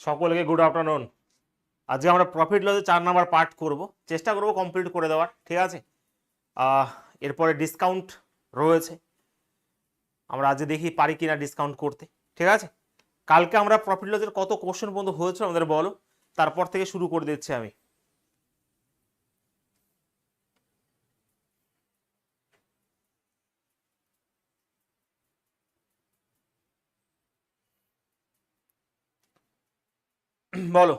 সকলকে good afternoon. আজকে আমরা প্রফিট লসের 4 নাম্বার পার্ট করব, চেষ্টা করব কমপ্লিট করে দেওয়ার, ঠিক আছে। এরপরে ডিসকাউন্ট রয়েছে, আমরা আজকে দেখি পারি কিনা ডিসকাউন্ট করতে, ঠিক আছে। কালকে আমরা প্রফিট লসের কত কোশ্চেন পর্যন্ত হয়েছে আমাদের বলো, তারপর থেকে শুরু করে দিচ্ছি আমি। বলো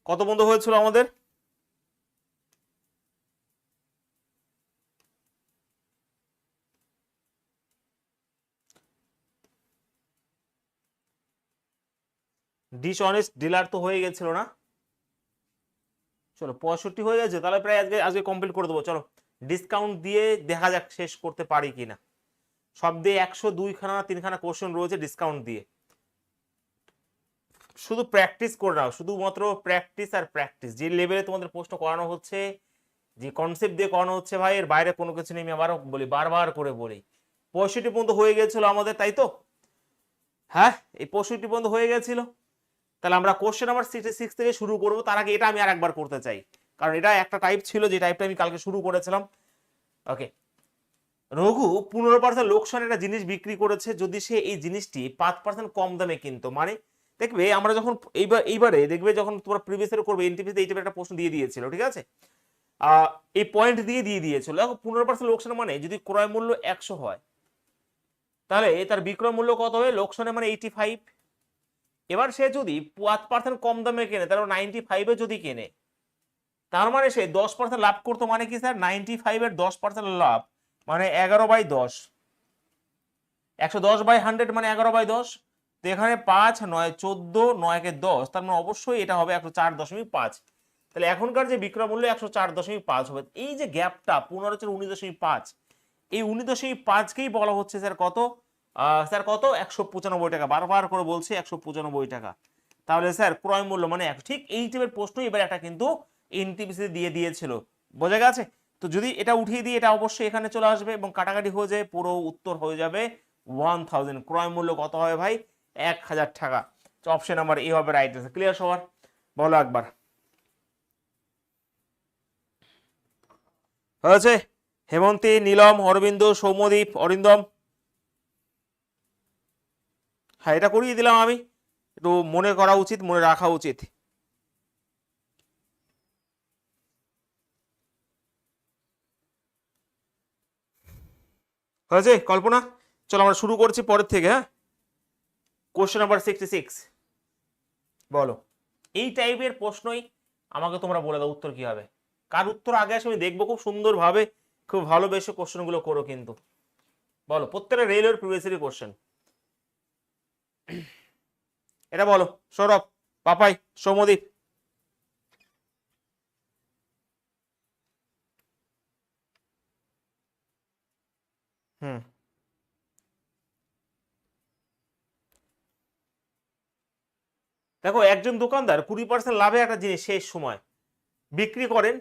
কত বন্ধু হয়েছিল আমাদের? ডিসঅনেস্ট ডিলার তো হয়ে গেছিল না? চলো 65 হয়ে গেছে, তাহলে প্রায় আজকে আজকে কমপ্লিট করে দেবো। চলো ডিসকাউন্ট দিয়ে দেখা যাক শেষ করতে পারি কিনা। সব দিয়ে 102 খানা 3 খানা কোশ্চেন রয়েছে ডিসকাউন্ট দিয়ে। শুধু প্র্যাকটিস করে নাও, শুধুমাত্র প্র্যাকটিস আর প্র্যাকটিস। যে লেভেলে তোমাদের প্রশ্ন করানো হচ্ছে, যে কনসেপ্ট দিয়ে করানো হচ্ছে ভাই, এর বাইরে কোনো কিছু নেই। আমি আবারও বলি, বারবার করে বলি, 65 পর্যন্ত হয়ে গেছিল আমাদের, তাই তো? হ্যাঁ, এই 65 পর্যন্ত হয়ে গেছিল। তাহলে আমরা কোশ্চেন নাম্বার 66 থেকে শুরু করবো। তার আগে এটা আমি আর একবার করতে চাই, কারণ এটা একটা টাইপ ছিল যে টাইপটা আমি কালকে শুরু করেছিলাম। ওকে, রঘু 15% লোকসান একটা জিনিস বিক্রি করেছে যদি সে এই জিনিসটি 5% কম দামে কিনতো। মানে দেখবে আমরা যখন এইবারে দেখবে যখন তোমরা প্রিভিয়াস ইয়ার করবে, এনটিপিসিতে এই টাইপের একটা প্রশ্ন দিয়ে দিয়েছিল, ঠিক আছে। এই পয়েন্ট দিয়ে দিয়েছিল। দেখো 15% লোকসান মানে যদি ক্রয় মূল্য 100 হয়, তাহলে তার বিক্রয় মূল্য কত হবে? লোকসানে মানে 85। এবার সে যদি 5% কম দামে কেনে, তাহলে 95-এ যদি কেনে, তার মানে সে 10% লাভ করতো। মানে কি স্যার? 95-এর 10% লাভ মানে 11/10। 110/100 মানে 11/10। তো এখানে 5 9 14, 9 10, তার মানে অবশ্যই এটা হবে 104.5। তাহলে এখনকার যে বিক্রয় মূল্য 104.5 হবে। এই যে গ্যাপটা 19.5, এই 19.5কেই বলা হচ্ছে স্যার কত? স্যার কত? 195 টাকা। বারবার করে বলছি 195 টাকা। তাহলে স্যার ক্রয় মূল্য মানে ঠিক এই টাইপের প্রশ্ন এবার একটা কিন্তু এনটিপিসি দিয়ে দিয়েছিল, বোঝা গেছে? তো যদি এটা উঠিয়ে দিই, এটা অবশ্যই এখানে চলে আসবে এবং কাটাকাটি হয়ে যায়, পুরো উত্তর হয়ে যাবে 1000। ক্রয় মূল্য কত হবে ভাই? 1000 টাকা। অপশন নাম্বার এ হবে রাইট আনসার। ক্লিয়ার সবার? বলো একবার। হয়েছে? হেমন্তী, নীলম, অরবিন্দ, সৌম্যদীপ, অরিন্দম। হ্যাঁ, এটা করিয়ে দিলাম আমি, একটু মনে করা উচিত, মনে রাখা উচিত। হয়েছে কল্পনা? চলো আমরা শুরু করছি পরের থেকে। হ্যাঁ, কোশ্চেন নাম্বার 66। বলো, এই টাইপের প্রশ্নই আমাকে তোমরা বলে দাও উত্তর কি হবে। কার উত্তর আগে আসে আমি দেখবো, খুব সুন্দরভাবে, খুব ভালোবেসে কোশ্চেনগুলো করো কিন্তু। বলো, প্রত্যেকটা রেলওয়ের প্রিভিয়াস কোশ্চেন। এটা বলো সৌরভ, পাপাই, সৌমদীপ। হুম, দেখো একজন দোকানদার 20% লাভে একটা জিনিস শেষ সময় বিক্রি করেন,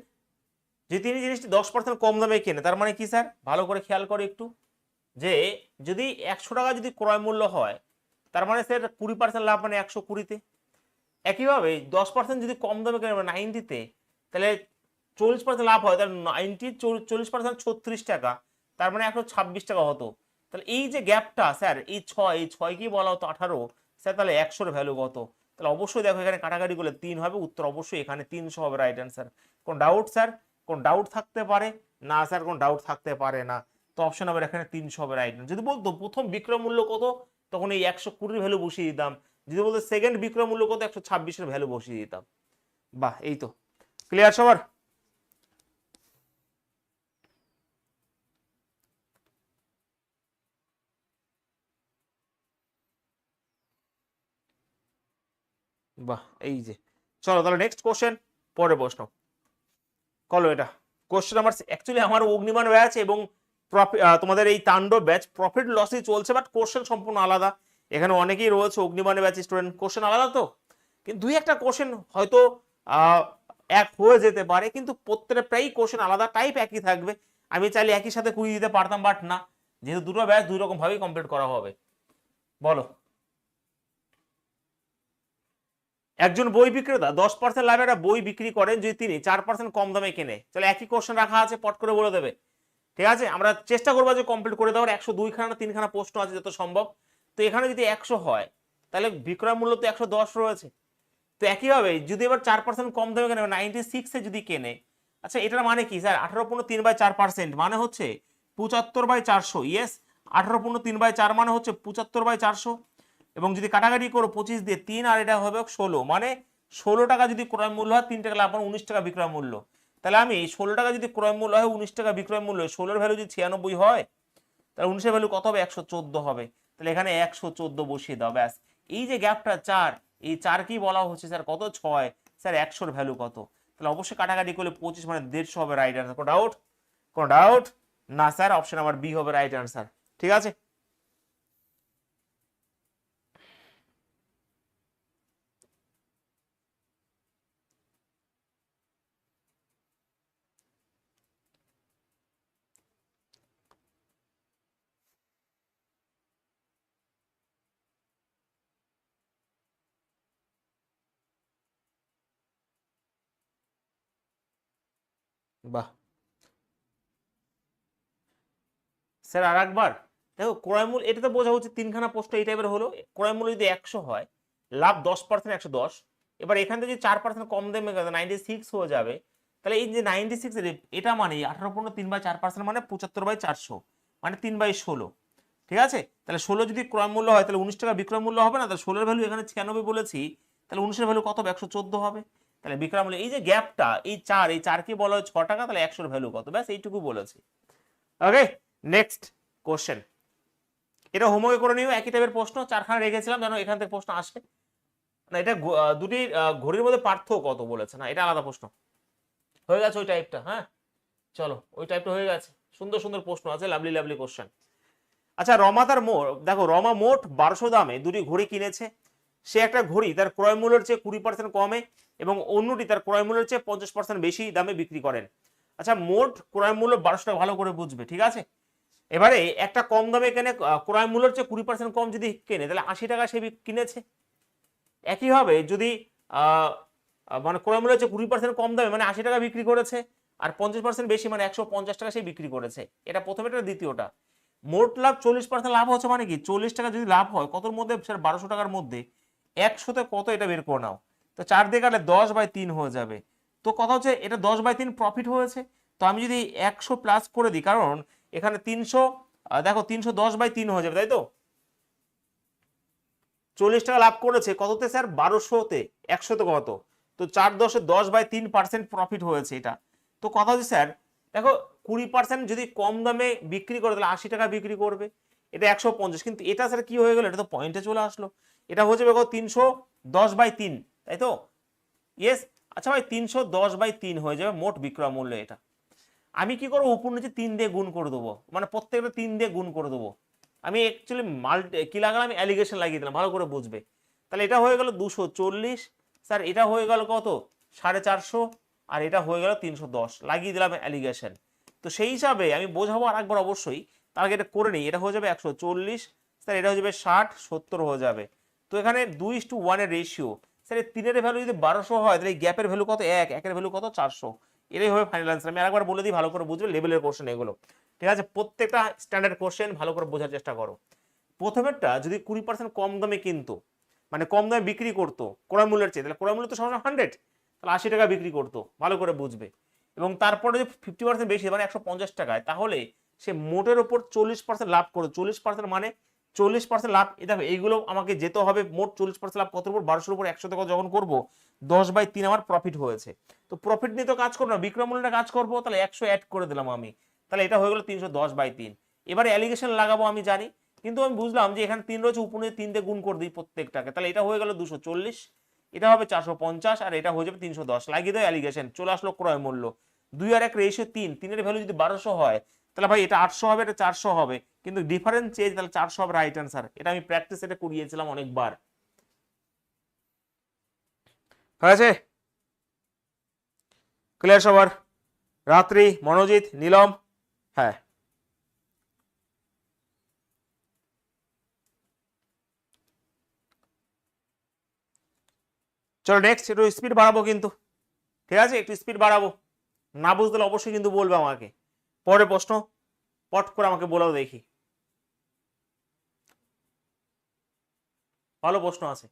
যে তিনি জিনিসটি 10% কম দামে কেনে। তার মানে কি স্যার? ভালো করে খেয়াল করে একটু, যে যদি 100 টাকা যদি ক্রয় মূল্য হয়, তার মানে স্যার 20% লাভ মানে 120-তে। একইভাবে 10% যদি কম দামে কেনে 90-তে, তাহলে 40% লাভ হয়, তাহলে 90 40% 36 টাকা, তার মানে 126 টাকা হতো। তাহলে এই যে গ্যাপটা স্যার, এই 6 কি বলা হতো 18 স্যার, তাহলে 100-এর ভ্যালু কত? তাহলে অবশ্যই দেখো এখানে কাটাকাটি করলে 3 হবে, উত্তর অবশ্যই এখানে 300 হবে রাইট অ্যান্সার। কোন ডাউট স্যার? কোন ডাউট থাকতে পারে? না স্যার, কোন ডাউট থাকতে পারে না। তো অপশন হবে এখানে 300 হবে রাইট। যদি বলতো প্রথম বিক্রয় মূল্য কত, তখন এই 120-এর ভ্যালু বসিয়ে দিতাম। যদি বলতো সেকেন্ড বিক্রয় মূল্য কত, 126-এর ভ্যালু বসিয়ে দিতাম। বাহ, এই তো। ক্লিয়ার সবার? বাহ, এই যে। চলো তাহলে নেক্সট কোশ্চেন, পরের প্রশ্ন। কলো এটা কোশ্চেন নাম্বার, অ্যাকচুয়ালি আমার অগ্নিমান ব্যাচ এবং তোমাদের এই তাণ্ডব ব্যাচ প্রফিট লসই চলছে, বাট কোশ্চেন সম্পূর্ণ আলাদা। এখানে অনেকেই রয়েছে অগ্নিমানের ব্যাচ স্টুডেন্ট, কোশ্চেন আলাদা তো, কিন্তু দুই একটা কোশ্চেন হয়তো এক হয়ে যেতে পারে, কিন্তু প্রত্যেকটা প্রায় কোশ্চেন আলাদা, টাইপ একই থাকবে। আমি চাইলে একই সাথে করিয়ে দিতে পারতাম, বাট না, যেহেতু দুটো ব্যাচ দুই রকম ভাবেই কমপ্লিট করা হবে। বলো, একজন বই বিক্রেতা 10% লাভে একটা বই বিক্রি করেন যদি তিনি 4% কম দামে কেনে। তাহলে একই কোশ্চেন রাখা আছে, পট করে বলে দেবে। ঠিক আছে, আমরা চেষ্টা করবো যে কমপ্লিট করে দেওয়ার। 102 খানা 3 খানা প্রশ্ন আছে যত সম্ভব। তো এখানে যদি 100 হয় তাহলে বিক্রয় মূল্য তো 110 রয়েছে। তো একইভাবে যদি এবার 4% কম দামে কেনে 96 যদি কেনে, আচ্ছা এটার মানে কি স্যার? 18/3/4% মানে হচ্ছে 75/400। ইয়েস, 18/3/4 মানে হচ্ছে 75/400। এবং যদি কাটাকাটি করো 25 দিয়ে 3 আর এটা হবে 16, মানে 16 টাকা যদি ক্রয় মূল্য হয় 3 টাকা লাভ, 19 টাকা বিক্রয় মূল্য। তাহলে আমি 16 টাকা যদি ক্রয় মূল্য হয় 19 টাকা বিক্রয় মূল্য, 16 ভ্যালু যদি 96 হয় তাহলে 19 ভ্যালু কত হবে? 114 হবে। তাহলে এখানে 114 বসিয়ে দাও, ব্যাস। এই যে গ্যাপটা 4, এই 4 কি বলা হচ্ছে স্যার? কত? 6। স্যার 100 ভ্যালু কত? তাহলে অবশ্যই কাটাকাটি করলে 25 মানে 150 হবে রাইট আনসার। কোনো ডাউট? কোনো ডাউট? না স্যার, অপশন নাম্বার বি হবে রাইট আনসার। ঠিক আছে, বাহ স্যার। আর একবার দেখো, ক্রয় মূল্য এটা তো বোঝা হচ্ছে 3খানা প্রশ্ন এই টাইপের হলো। ক্রয় মূল্য যদি 100 হয়, লাভ 10%, 110। এবার এখান থেকে যদি 4% কম দেবে 96 হয়ে যাবে। তাহলে এই যে 96 এটা মানে 18/3/4% মানে 75/400, মানে 3/16। ঠিক আছে, তাহলে 16 যদি ক্রয় মূল্য হয় তাহলে 19 টাকা বিক্রয় মূল্য হবে না? তাহলে 16 ভ্যালু এখানে 96 বলেছি, তাহলে 19 ভ্যালু কত হবে? 114 হবে। তাহলে বিক্রয় মূল্য এই যে গ্যাপটা, এই 4 কে বলা হয় 6 টাকা, তাহলে 100 ভ্যালু কত? ব্যাস এইটুকু বলেছি। ওকে, নেক্সট কোশ্চেন। এটা হোমওয়ার্কে করে নিও, একই টাইপের প্রশ্ন 4খানা রেখেছিলাম যেন এখান থেকে প্রশ্ন আসে না। এটা দুটি ঘড়ির মধ্যে পার্থক্য কত বলেছে না, এটা আলাদা প্রশ্ন। হয়ে গেছে ওই টাইপটা? হ্যাঁ চলো, ওই টাইপটা হয়ে গেছে। সুন্দর সুন্দর প্রশ্ন আছে, লাভলি লাভলি কোশ্চেন। আচ্ছা, রমা তার দেখো, রমা মোট 1200 দামে দুটি ঘড়ি কিনেছে। সে একটা ঘড়ি তার ক্রয় মূল্যের চেয়ে 20% কমে এবং অন্যটি তার ক্রয় মূল্যের চেয়ে 50% বেশি দামে বিক্রি করেন। আচ্ছা, মোট ক্রয় মূল্য 1200 টাকা, ভালো করে বুঝবে। ঠিক আছে, এবারে একটা কম দামে কেনে, ক্রয় মূল্যের চেয়ে 20% কম যদি কেনে তাহলে 80 টাকা সে কিনেছে। একইভাবে যদি মানে ক্রয় মূল্যের চেয়ে 20% কম দামে মানে 80 টাকা বিক্রি করেছে, আর 50% বেশি মানে 150 টাকা সে বিক্রি করেছে। এটা প্রথমেটা, দ্বিতীয়টা। মোট লাভ 40% লাভ হচ্ছে, মানে কি 40 টাকা যদি লাভ হয় কতর মধ্যে স্যার? 1200 টাকার মধ্যে 100তে কত এটা বের করে নাও। তো 4 দিয়ে কাটলে 10/3 হয়ে যাবে। তো কথা হচ্ছে এটা 10/3 প্রফিট হয়েছে। তো আমি যদি 100 প্লাস করে দিই, কারণ এখানে 300, দেখো 310/3 হয়ে যাবে, তাই তো? 40 টাকা লাভ করেছে কততে স্যার? 1200তে। 100তে কত? তো 4 10/3% প্রফিট হয়েছে এটা। তো কথা হচ্ছে স্যার দেখো, 20% যদি কম দামে বিক্রি করে তাহলে 80 টাকা বিক্রি করবে, এটা 150। কিন্তু এটা স্যার কি হয়ে গেল? এটা তো পয়েন্টে চলে আসলো। এটা হচ্ছে দেখো 310/3, তাই তো? ইয়েস। আচ্ছা ভাই, 310/3 হয়ে যাবে মোট বিক্রয় মূল্য এটা। আমি কি করবো? উপর নিচে 3 দিয়ে গুণ করে দেবো, মানে প্রত্যেকটা 3 দিয়ে গুণ করে দেবো। আমি অ্যাকচুয়ালি কি লাগালাম? আমি অ্যালিগেশন লাগিয়ে দিলাম, ভালো করে বুঝবে। তাহলে এটা হয়ে গেল 240, স্যার এটা হয়ে গেল কত? 450, আর এটা হয়ে গেল 310, লাগিয়ে দিলাম অ্যালিগেশন। তো সেই হিসাবে আমি বোঝাবো আর একবার অবশ্যই, তার আগে এটা করে নিই। এটা হয়ে যাবে 140, স্যার এটা হয়ে যাবে 60, 70 হয়ে যাবে। তো এখানে 2:1 এর রেশিও। স্যার এই 3 এর ভ্যালু যদি 1200 হয় তাহলে এই গ্যাপের ভ্যালু কত? 1, একের ভ্যালু কত? 400। এটাই হবে ফাইনাল আনসার। আমি আরেকবার বলে দিই, ভালো করে বুঝবে, লেভেলের কোশ্চেন এগুলো। ঠিক আছে, প্রত্যেকটা স্ট্যান্ডার্ড কোশ্চেন ভালো করে বোঝার চেষ্টা করো। প্রথমেরটা যদি 20% কম দামে কিনতো, মানে কম দামে বিক্রি করতো ক্রয় মূল্যের চেয়ে, তাহলে ক্রয় মূল্য তো সবসময় 100, তাহলে 80 টাকা বিক্রি করতো, ভালো করে বুঝবে। এবং তারপরে যদি 50% বেশি মানে 150 টাকায়, তাহলে সে মোটের ওপর 40% লাভ করো। 40% মানে 40% লাভ। এটা এইগুলো আমাকে যেতে হবে। মোট 40% লাভ কত উপর? 1200 উপর 100 টাকা যখন করবো 10/3 আমার প্রফিট হয়েছে। তো প্রফিট নিয়ে তো কাজ করবো না, বিক্রয় মূল্যটা কাজ করবো। তাহলে 100 অ্যাড করে দিলাম আমি, তাহলে এটা হয়ে গেল 310/3। এবারে অ্যালিগেশন লাগাবো আমি জানি, কিন্তু আমি বুঝলাম যে এখানে 3 রয়েছে, উপরে 3 দিয়ে গুণ করে দিই প্রত্যেকটাকে। তাহলে এটা হয়ে গেল 240, এটা হবে 450, আর এটা হয়ে যাবে 310। লাগিয়ে দেয় অ্যালিগেশন, চলে আসলো ক্রয় মূল্য। 2 আর 1 রেশিও 3, 3 এর ভ্যালু যদি 1200 হয় তাহলে ভাই এটা 800 হবে, এটা 400 হবে, কিন্তু ডিফারেন্স চেঞ্জ, তাহলে 400 হবে রাইট অ্যান্সার। এটা আমি প্র্যাকটিস এটা করিয়েছিলাম অনেকবার। হয়েছে? ক্লিয়ার সবার? রাত্রি, মনোজিৎ, নীলম? হ্যাঁ, চলো নেক্সট, একটু স্পিড বাড়াবো কিন্তু, ঠিক আছে, একটু স্পিড বাড়াবো, না বুঝতে হলে অবশ্যই কিন্তু বলবে আমাকে। পরের প্রশ্ন পট করে আমাকে বলাও দেখি, ভালো প্রশ্ন আছে।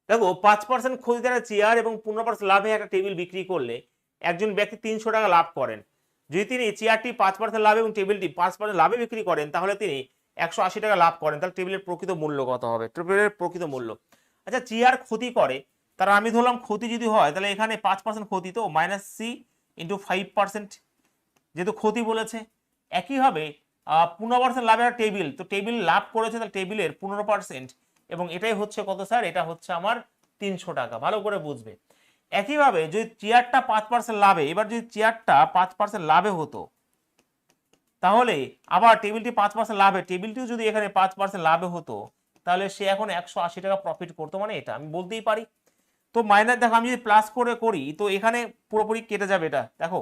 দেখো 5% ক্ষতিদারে চেয়ার এবং 15% লাভে একটা টেবিল বিক্রি করলে একজন ব্যক্তি 300 টাকা লাভ করেন। যদি তিনি চেয়ারটি 5% লাভ এবং টেবিলটি 5% লাভে বিক্রি করেন তাহলে তিনি 180 টাকা লাভ করেন। তাহলে টেবিলের প্রকৃত মূল্য কত হবে? টেবিলের প্রকৃত মূল্য, আচ্ছা চেয়ার ক্ষতি করে, তার আমি ধরলাম ক্ষতি যদি হয় তাহলে এখানে 5% ক্ষতি, তো -c × 5%, যেহেতু ক্ষতি বলেছে। একইভাবে 15% লাভের টেবিল, তো টেবিল লাভ করেছে তাহলে টেবিলের 15%, এবং এটাই হচ্ছে কত স্যার? এটা হচ্ছে আমার 300 টাকা, ভালো করে বুঝবে। একইভাবে যদি চেয়ারটা 5% লাভে, এবার যদি চেয়ারটা 5% লাভে হতো তাহলে আবার টেবিলটি 5% লাভে, টেবিলটিও যদি এখানে 5% লাভে হতো তাহলে সে এখন 180 টাকা প্রফিট করতো, মানে এটা আমি বলতেই পারি। তো মাইনাস, দেখো আমি যদি প্লাস করে করি তো এখানে পুরোপুরি কেটে যাবে, এটা দেখো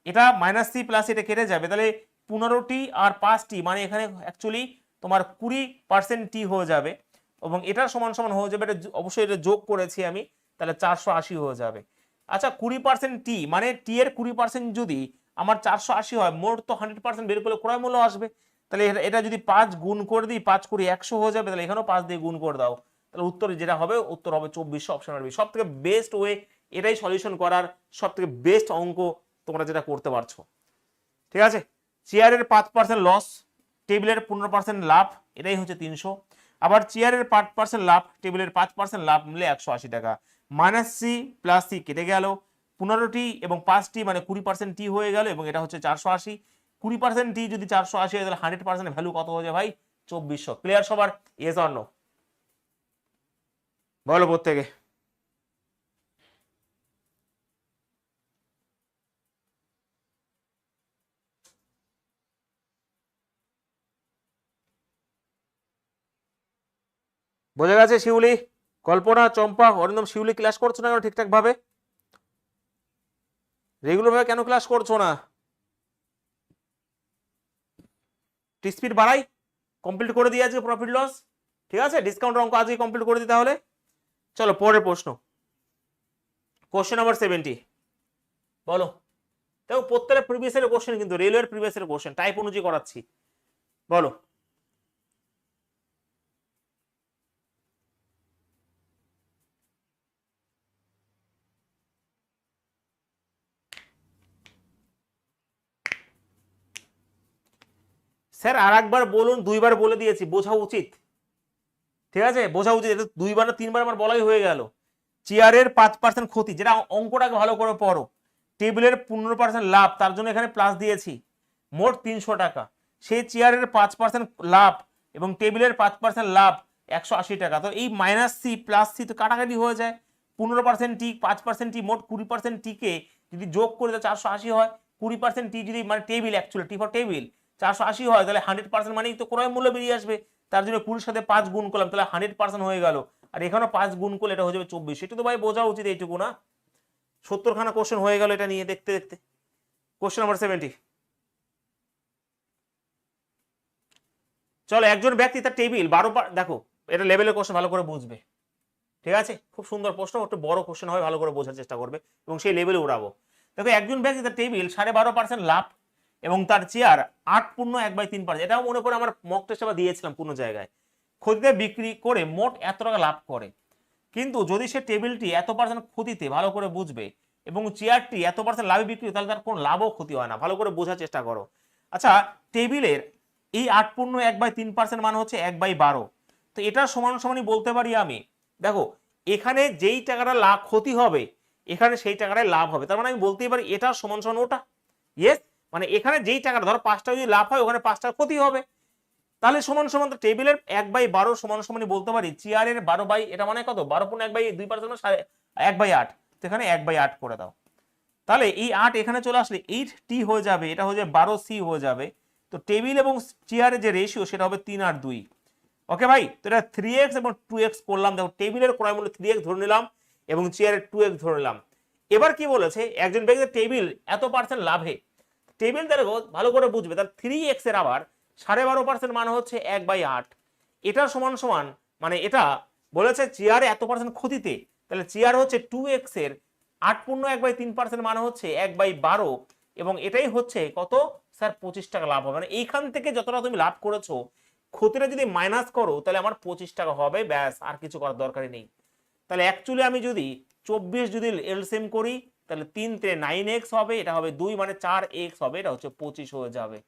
এটা -c প্লাস এটা কেটে যাবে, তাহলে 15টি আর 5টি মানে এখানে অ্যাকচুয়ালি তোমার 20% টি হয়ে যাবে, এবং এটার সমান সমান হয়ে যাবে, এটা অবশ্যই এটা যোগ করেছি আমি, তাহলে 480 হয়ে যাবে। আচ্ছা 20% টি মানে টি এর 20% যদি আমার 480 হয়, মোট তো 100% বের করলে ক্রয় মূল্য আসবে, তাহলে এটা যদি 5 গুণ করে দিই, 5 × 100 হয়ে যাবে, তাহলে এখানেও 5 দিয়ে গুণ করে দাও, তাহলে উত্তর যেটা হবে, উত্তর হবে 2400, অপশন হবে সব থেকে বেস্ট ওয়ে, এটাই সলিউশন করার সব থেকে বেস্ট অঙ্ক তোমরা যেটা করতে পারছো, ঠিক আছে। চেয়ারের 5% লস, টেবিলের 15% লাভ, এটাই হচ্ছে 300। আবার চেয়ারের 5% লাভ, টেবিলের 5% লাভ মিলে 180 টাকা। -c + c কেটে গেল, 15টি এবং 5টি মানে 20% টি হয়ে গেল, এবং এটা হচ্ছে 480। 20% টি যদি 480 হয় তাহলে 100% ভ্যালু কত হয়ে যায় ভাই? 2400। ক্লিয়ার সবার? Yes or no? বলো প্রত্যেকে। বোঝা গেছে? শিউলি, কল্পনা, চম্পা, অরিন্দম, শিউলি ক্লাস করছো না কেন ঠিকঠাক ভাবে? রেগুলার ভাবে কেন ক্লাস করছো না? স্পিড বাড়াই, কমপ্লিট করে দিয়ে আজকে প্রফিট লস, ঠিক আছে, ডিসকাউন্ট অঙ্ক আজকে কমপ্লিট করে দিই তাহলে। চলো পরের প্রশ্ন, কোশ্চেন নাম্বার 70, বলো। দেখো প্রত্যেকটা প্রিভিয়াস এর কোশ্চেন, কিন্তু রেলওয়ের প্রিভিয়াস এর কোশ্চেন টাইপ অনুযায়ী করাচ্ছি, বলো। স্যার আর একবার বলুন, দুইবার বলে দিয়েছি, বোঝা উচিত, ঠিক আছে, বোঝা উচিত, এটা দুইবার না তিনবার আমার বলাই হয়ে গেল। চেয়ারের 5% ক্ষতি, যেটা অঙ্কটাকে ভালো করে পড়ো, টেবিলের 15% লাভ, তার জন্য এখানে প্লাস দিয়েছি, মোট 300 টাকা। সেই চেয়ারের 5% লাভ এবং টেবিলের 5% লাভ 180 টাকা। তো এই -c + c তো কাটাকাটি হয়ে যায়, 15% টি 5% টি, মোট 20% টিকে যদি যোগ করে 480 হয়, 20% টি যদি মানে table, actually T for table 480 হয়, তাহলে 100% মানেই তো ক্রয় মূল্য বেরিয়ে আসবে, তার জন্য 20 সাথে 5 গুণ করলাম, তাহলে 100% হয়ে গেল, আর এখানেও 5 গুণ করলে এটা হয়ে যাবে 2400। এটা তো ভাই বোঝা উচিত এইটুকু না? 70 খানা কোশ্চেন হয়ে গেল এটা নিয়ে দেখতে দেখতে। কোশ্চেন নাম্বার 70, চলো। একজন ব্যক্তি তার টেবিল 12, দেখো এটা লেভেলের কোশ্চেন, ভালো করে বুঝবে, ঠিক আছে, খুব সুন্দর প্রশ্ন, একটু বড় কোশ্চেন হয়, ভালো করে বোঝার চেষ্টা করবে এবং সেই লেভেলে উড়াবো। দেখো একজন ব্যক্তি তার টেবিল 12.5% লাভ এবং তার চেয়ার 8.1/3%, এটাও মনে করে আমার মক টেস্ট আবার দিয়েছিলাম পূর্ণ জায়গায়, ক্ষতিতে বিক্রি করে মোট এত টাকা লাভ করে। কিন্তু যদি সে টেবিলটি এত % ক্ষতিতে, ভালো করে বুঝবে, এবং চেয়ারটি এত % লাভে বিক্রি, তাহলে তার কোনো লাভও ক্ষতি হয় না, ভালো করে বোঝার চেষ্টা করো। আচ্ছা টেবিলের এই 8.1/3% মানে হচ্ছে 1/12, তো এটার সমান সমানই বলতে পারি আমি, দেখো এখানে যেই টাকাটা লাভ ক্ষতি হবে এখানে সেই টাকাটাই লাভ হবে, তার মানে আমি বলতেই পারি এটা সমান সমান ওটা। ইয়েস, মানে এখানে যেই টাকাটা, ধরো 5 টাকা যদি লাভ হয় ওখানে 5 টাকা ক্ষতি হবে, তাহলে সমান সমান টেবিলের 1/12 সমান সমানই বলতে পারি চেয়ারের 12 এটা মানে কত, 12.1/2% 1/8, তো এখানে 1/8 করে দাও, তাহলে এই 8 এখানে চলে আসলে 8t হয়ে যাবে, এটা হয়ে যাবে 12c হয়ে যাবে। তো টেবিল এবং চেয়ারের যে রেশিও সেটা হবে 3 আর 2। ওকে ভাই, তো এটা 3x এবং 2x করলাম, দেখো টেবিলের ক্রয় মূল্য 3x ধরে নিলাম এবং চেয়ারের 2x ধরে নিলাম। এবার কি বলেছে, একজন ব্যক্তির টেবিল এত % লাভে, টেবিল দেখো ভালো করে বুঝবে, তার 3x এর আবার 12.5% মানে হচ্ছে 1/8, এটা সমান সমান, মানে এটা বলেছে চেয়ারে এত % ক্ষতিতে, তাহলে চেয়ার হচ্ছে 2x এর 8.1/3% মানে হচ্ছে 1/12, এবং এটাই হচ্ছে কত স্যার 25 টাকা লাভ হবে। মানে এইখান থেকে যতটা তুমি লাভ করেছো ক্ষতিটা যদি মাইনাস করো তাহলে আমার 25 টাকা হবে, ব্যাস, আর কিছু করার দরকারই নেই। তাহলে অ্যাকচুয়ালি আমি যদি 24 যদি এলসিএম করি তাহলে 3 তে 9x হবে, এটা হবে 2 মানে 4x হবে, এটা হচ্ছে 25 হয়ে যাবে।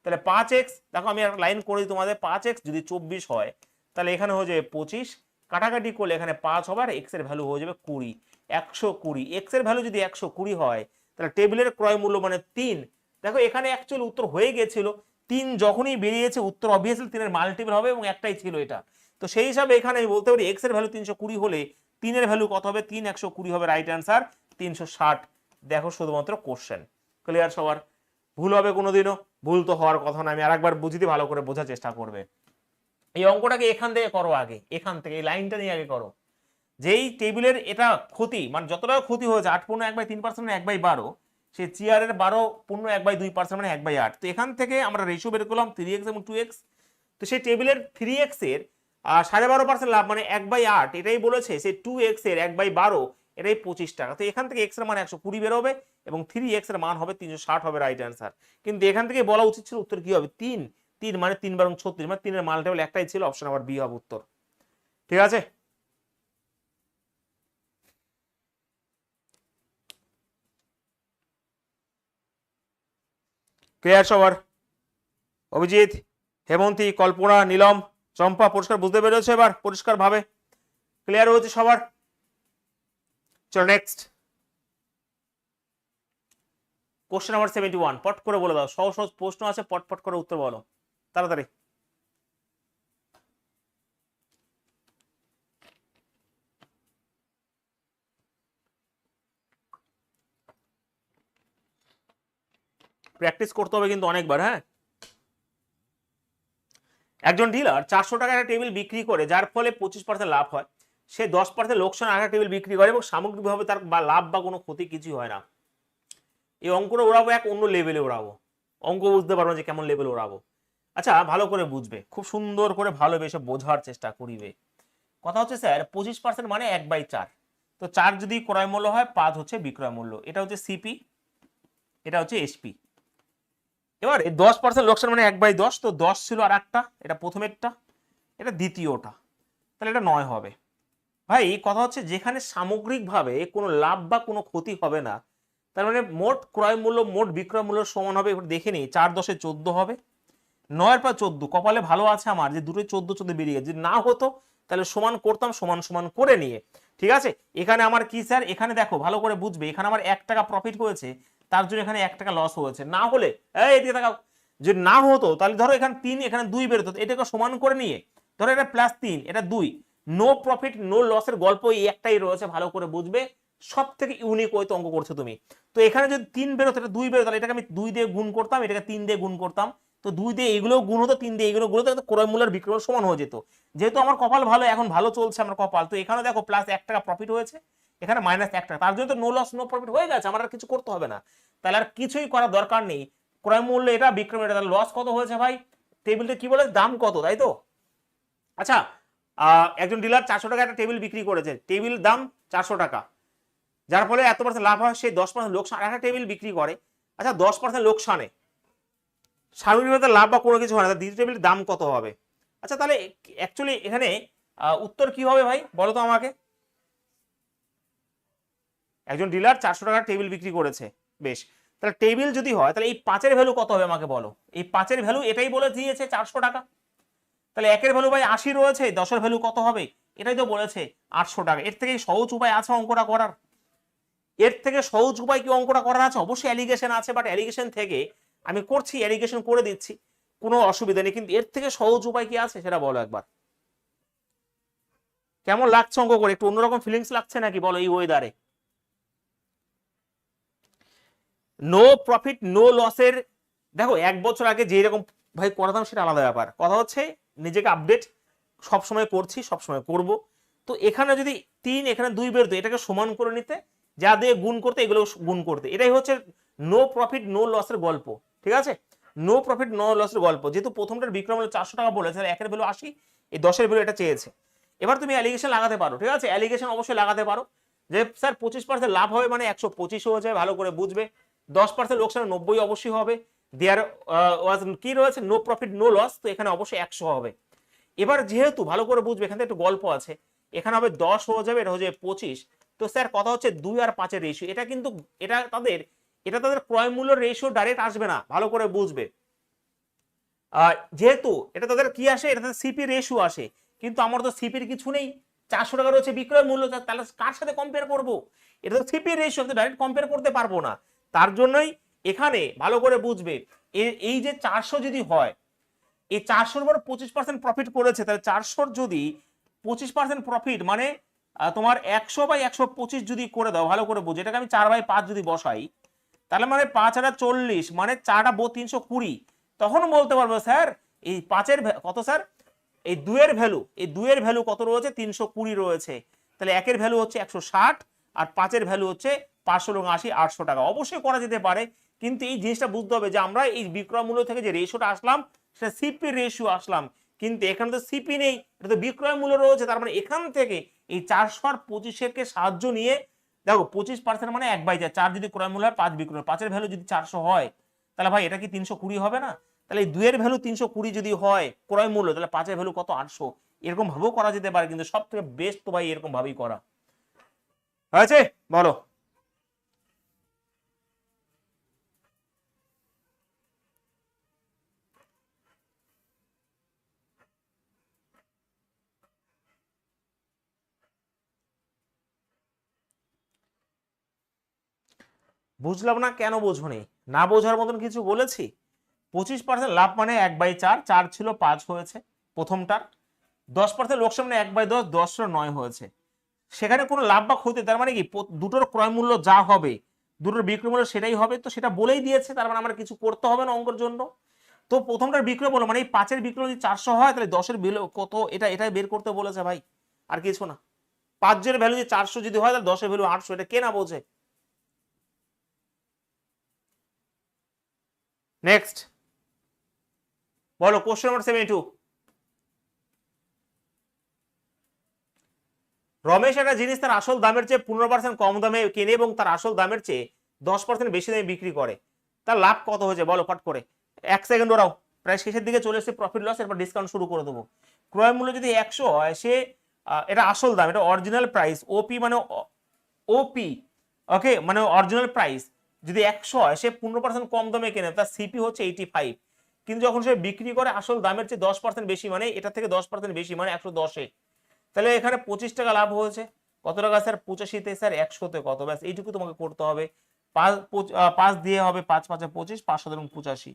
তাহলে 5x, দেখো আমি একটা লাইন করে দিই তোমাদের, 5x যদি 24 হয় তাহলে এখানে হয়ে যাবে 25, কাটাকাটি করলে এখানে 5 হবে, আর x এর ভ্যালু হয়ে যাবে 20, 120। x এর ভ্যালু যদি 120 হয় তাহলে টেবিলের ক্রয় মূল্য মানে 3। দেখো এখানে অ্যাকচুয়ালি উত্তর হয়ে গেছিল, 3 যখনই বেরিয়েছে উত্তর অবভিয়াসলি 3 এর মাল্টিপল হবে, এবং একটাই ছিল এটা। তো সেই হিসাবে এখানে আমি বলতে পারি x এর ভ্যালু 320 হলে 3 এর ভ্যালু কত হবে, 3 120 হবে, রাইট অ্যান্সার 360। দেখো শুধুমাত্র কোশ্চেন, ক্লিয়ার সবার? ভুল হবে কোনোদিনও? ভুল তো হওয়ার কথা না। আমি আরেকবার বুঝিয়ে ভালো করে বোঝার চেষ্টা করবে। এই অঙ্কটাকে এখান থেকে করো, আগে এখান থেকে এই লাইনটা নিয়ে আগে করো। যেই টেবিলের এটা ক্ষতি মানে যতটা ক্ষতি হয়েছে 8.1/3% মানে 1/12, সেই চেয়ারের 12.1/2% মানে 1/8। তো এখান থেকে আমরা রেশিও বের করলাম 3x এবং 2x। তো সেই টেবিলের 3x এর 12.5% লাভ মানে 1/8, এটাই বলেছে। সেই 2x এর 1/12 এটাই 25 টাকা। তো এখান থেকে x এর মান 120 বের হবে এবং 3x এর মান হবে 360 হবে, রাইট অ্যান্সার। কিন্তু এখান থেকে বলা উচিত ছিল উত্তর কি হবে, 3 3 মানে 3 বারং 36, মানে 3 এর মাল্টিপল একটাই ছিল, অপশন নাম্বার বি হবে উত্তর। ঠিক আছে? ক্লিয়ার সবার? অভিজিৎ, হেমন্তী, কল্পনা, নীলম, চম্পা, পরিষ্কার বুঝতে পেরেছে এবার পরিষ্কার ভাবে? ক্লিয়ার হয়েছে সবার? চলো নেক্সট কোশ্চেন নাম্বার 71, পট করে বলে দাও, সহজ সহজ প্রশ্ন আছে, পট পট করে উত্তর বলো তাড়াতাড়ি। প্র্যাকটিস করতে হবে কিন্তু অনেকবার, হ্যাঁ। একজন ডিলার 400 টাকা একটা টেবিল বিক্রি করে, যার ফলে 25% লাভ হয়। সে 10% লোকসান একটা টেবিল বিক্রি করে এবং সামগ্রিকভাবে তার বা লাভ বা কোনো ক্ষতি কিছুই হয় না। এই অঙ্কটা ওড়াবো এক অন্য লেভেলে ওড়াবো, অঙ্ক বুঝতে পারবো যে কেমন লেভেলে ওড়াবো। আচ্ছা ভালো করে বুঝবে, খুব সুন্দর করে ভালোবেসে বোঝার চেষ্টা করিবে। কথা হচ্ছে স্যার 25% মানে 1/4। তো 4 যদি ক্রয় মূল্য হয়, 5 হচ্ছে বিক্রয় মূল্য, এটা হচ্ছে সিপি, এটা হচ্ছে এসপি। এবার 10% লোকসান মানে 1/10, তো 10 ছিল আর একটা, এটা প্রথমেরটা, এটা দ্বিতীয়টা, তাহলে এটা 9 হবে। ভাই কথা হচ্ছে যেখানে সামগ্রিকভাবে কোনো লাভ বা কোনো ক্ষতি হবে না, তার মানে মোট ক্রয় মূল্য মোট বিক্রয় মূল্য সমান হবে। এবার দেখে নিই, 4 10 14 হবে, 9 পর 14, কপালে ভালো আছে আমার যে দুটোই 14 14 বেরিয়ে, যদি না হতো তাহলে সমান করতাম, সমান সমান করে নিয়ে। ঠিক আছে? এখানে আমার কি স্যার, এখানে দেখো ভালো করে বুঝবে, এখানে আমার 1 টাকা প্রফিট হয়েছে, তার জন্য এখানে 1 টাকা লস হয়েছে। না হলে এদিকে টাকা যদি না হতো তাহলে ধরো এখানে 3 এখানে 2 বেরোতো, এটাকে সমান করে নিয়ে ধরো এটা +3 এটা 2, নো প্রফিট নো লসের গল্প এই একটাই রয়েছে, ভালো করে বুঝবে। সব থেকে ইউনিক ওই তো অঙ্ক করছো তুমি। তো এখানে যদি 3 বেরোতো, এটা 2 বেরোতো, তাহলে এটাকে আমি 2 দিয়ে গুণ করতাম, এটাকে 3 দিয়ে গুণ করতাম, তো 2 দিয়ে এগুলো গুণ হতো, 3 দিয়ে এগুলো গুণ হতো, ক্রয় মূল্যের বিক্রয় সমান হয়ে যেত। যেহেতু আমার কপাল ভালো, এখন ভালো চলছে আমার কপাল, তো এখানে দেখো +1 টাকা প্রফিট হয়েছে, এখানে -1 টাকা, তার জন্য তো নো লস নো প্রফিট হয়ে গেছে, আমার আর কিছু করতে হবে না। তাহলে আর কিছুই করার দরকার নেই, ক্রয় মূল্য এটা বিক্রয় এটা, তাহলে লস কত হয়েছে ভাই, টেবিলটা কি বলে দাম কত, তাই তো? আচ্ছা একজন ডিলার 400 টাকা একটা টেবিল বিক্রি করেছে, টেবিল দাম 400 টাকা, যার ফলে এত % লাভ হয়, সেই 10% লোকসান একটা টেবিল বিক্রি করে। আচ্ছা 10% লোকসানে সামগ্রিকভাবে লাভ বা কোনো কিছু হয় না, দ্বিতীয় টেবিলের দাম কত হবে? আচ্ছা তাহলে অ্যাকচুয়ালি এখানে উত্তর কি হবে ভাই বলো তো আমাকে? একজন ডিলার 400 টাকার টেবিল বিক্রি করেছে, বেশ, তাহলে টেবিল যদি হয় তাহলে এই 5-এর ভ্যালু কত হবে আমাকে বলো? এই 5-এর ভ্যালু এটাই বলে দিয়েছে 400 টাকা, তাহলে 1-এর ভ্যালু ভাই 80 রয়েছে, 10-এর ভ্যালু কত হবে? এটাই তো বলেছে 800 টাকা। এর থেকে সহজ উপায় আছে অঙ্কটা করার? এর থেকে সহজ উপায় কি অঙ্কটা করার আছে? অবশ্যই অ্যালিগেশন আছে, বাট অ্যালিগেশন থেকে আমি করছি, অ্যালিগেশন করে দিচ্ছি, কোনো অসুবিধা নেই, কিন্তু এর থেকে সহজ উপায় কি আছে সেটা বলো একবার। কেমন লাগছে অঙ্ক করে? একটু অন্যরকম ফিলিংস লাগছে নাকি বলো এই ওয়েদারে? নো প্রফিট নো লসের, দেখো 1 বছর আগে যে রকম ভাই করাতাম সেটা আলাদা ব্যাপার, কথা হচ্ছে নিজেকে আপডেট সবসময় করছি, সবসময় করব। তো এখানে যদি 3 এখানে 2 বেরোতো, এটাকে সমান করে নিতে, যা দিয়ে গুণ করতে এগুলো গুণ করতে, এটাই হচ্ছে নো প্রফিট নো লসের গল্প। ঠিক আছে? নো প্রফিট নো লসের গল্প, যেহেতু প্রথমটার বিক্রয় মূল্য 400 টাকা বলেছে, 1-এর ভ্যালু 80, এই 10-এর ভ্যালু এটা চেয়েছে। এবার তুমি অ্যালিগেশন লাগাতে পারো, ঠিক আছে, অ্যালিগেশন অবশ্যই লাগাতে পারো যে স্যার 25% লাভ হবে মানে 125 হয়ে যায়, ভালো করে বুঝবে। 10% লোকসান 90 অবশ্যই হবে। দেয়ার ওয়াজ কি রয়েছে, নো প্রফিট নো লস, তো এখানে অবশ্যই 100 হবে। এবার যেহেতু ভালো করে বুঝবে, এখানে একটু গল্প আছে, এখানে হবে 10 হয়ে যাবে, এটা হয়ে যাবে 25। তো স্যার কথা হচ্ছে 2 আর 5 রেশিও, এটা কিন্তু এটা তাদের ক্রয় মূল্য রেশিও ডাইরেক্ট আসবে না, ভালো করে বুঝবে। যেহেতু এটা তাদের কি আসে, এটা তাদের সিপি রেশিও আসে, কিন্তু আমার তো সিপির কিছু নেই, 400 টাকা রয়েছে বিক্রয় মূল্য, তাহলে কার সাথে কম্পেয়ার করব? এটা তো সিপি রেশিও, ডাইরেক্ট কম্পেয়ার করতে পারবো না। তার জন্যই এখানে ভালো করে বুঝবে, এই যে 400 যদি হয়, এই 400-র উপর 25% প্রফিট করেছে, তাহলে 400-র যদি 25% প্রফিট মানে তোমার 100 বাই 125 যদি করে দাও, ভালো করে বুঝো, এটাকে আমি 4/5 যদি বসাই, তাহলে মানে 5 আর 40 মানে 4টা 320, তখন বলতে পারবো স্যার এই 5-এর কত স্যার, এই 2-এর ভ্যালু, এই 2-এর ভ্যালু কত রয়েছে, 320 রয়েছে, তাহলে 1-এর ভ্যালু হচ্ছে 160 আর 5-এর ভ্যালু হচ্ছে 580 800 টাকা। অবশ্যই করা যেতে পারে, কিন্তু এই জিনিসটা বুঝতে হবে যে আমরা এই বিক্রয় মূল্য থেকে যে রেশিওটা আসলাম সেটা সিপি রেশিও আসলাম, কিন্তু এখানে তো সিপি নেই, এটা তো বিক্রয় মূল্য রয়েছে, তার মানে এখান থেকে এই 400 আর 25-কে সাহায্য নিয়ে দেখো 25% মানে 1/4, 4 যদি ক্রয় মূল্য হয় 5 বিক্রয়, 5-এর ভ্যালু যদি 400 হয়, তাহলে ভাই এটা কি 320 হবে না? তাহলে এই 2-এর ভ্যালু 320 যদি হয় ক্রয় মূল্য, তাহলে 5-এর ভ্যালু কত, 800। এরকম ভাবেও করা যেতে পারে, কিন্তু সব থেকে বেস্ট তো ভাই এরকম ভাবেই করা হয়েছে। বলো। বুঝলাম না, কেন বোঝোনি? না বোঝার মতন কিছু বলেছি? 25% লাভ মানে 1/4, 4 ছিল 5 হয়েছে প্রথমটার। 10% লোকসান মানে 1/10, 10 9 হয়েছে। সেখানে কোনো লাভ বা ক্ষতি, তার মানে কি দুটোর ক্রয় মূল্য যা হবে, দুটোর বিক্রয় মূল্য সেটাই হবে, তো সেটা বলেই দিয়েছে, তার মানে আমার কিছু করতে হবে না অঙ্কের জন্য। তো প্রথমটার বিক্রয় মূল্য মানে এই 5-এর বিক্রয় যদি 400 হয়, তাহলে 10-এর কত, এটাই বের করতে বলেছে ভাই, আর কিছু না। 5-এর ভ্যালু যদি 400 যদি হয়, তাহলে 10-এর ভ্যালু 800, এটা কে না বোঝে? নেক্সট বলো, কোশ্চেন নাম্বার 72। রমেশ একটা জিনিস তার আসল দামের চেয়ে 15% কম দামে কেনে এবং তার আসল দামের চেয়ে 10% বেশি দামে বিক্রি করে, তার লাভ কত হয়েছে বলো ফট করে। 1 সেকেন্ড ওরাও, প্রায় শেষের দিকে চলে এসেছে, প্রফিট লস, এরপর ডিসকাউন্ট শুরু করে দেবো। ক্রয় মূল্য যদি 100 হয়, সে এটা আসল দাম, এটা অরিজিনাল প্রাইস, ওপি মানে ওপি, ওকে, মানে অরিজিনাল প্রাইস যদি 100 হয়, সে 15% কম দামে কেনে, তার সিপি হচ্ছে 85, কিন্তু যখন সে বিক্রি করে আসল দামের চেয়ে 10% বেশি, মানে এটা থেকে 10% বেশি মানে 110-এ, তাহলে এখানে 25 টাকা লাভ হয়েছে। কত টাকা স্যার? 85-তে স্যার 100-তে কত, ব্যাস এইটুকু তোমাকে করতে হবে। 5 দিয়ে হবে, 5 5 25, 5 7 85,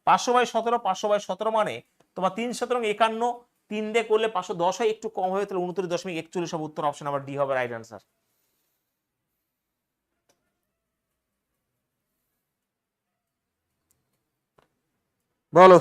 500/17, 500/17 মানে তোমার 3 7 51, 3 দিয়ে করলে 510 হয়, একটু কম হবে, তাহলে 29.41 হবে উত্তর, অপশন নাম্বার ডি হবে রাইট অ্যান্সার। বলো।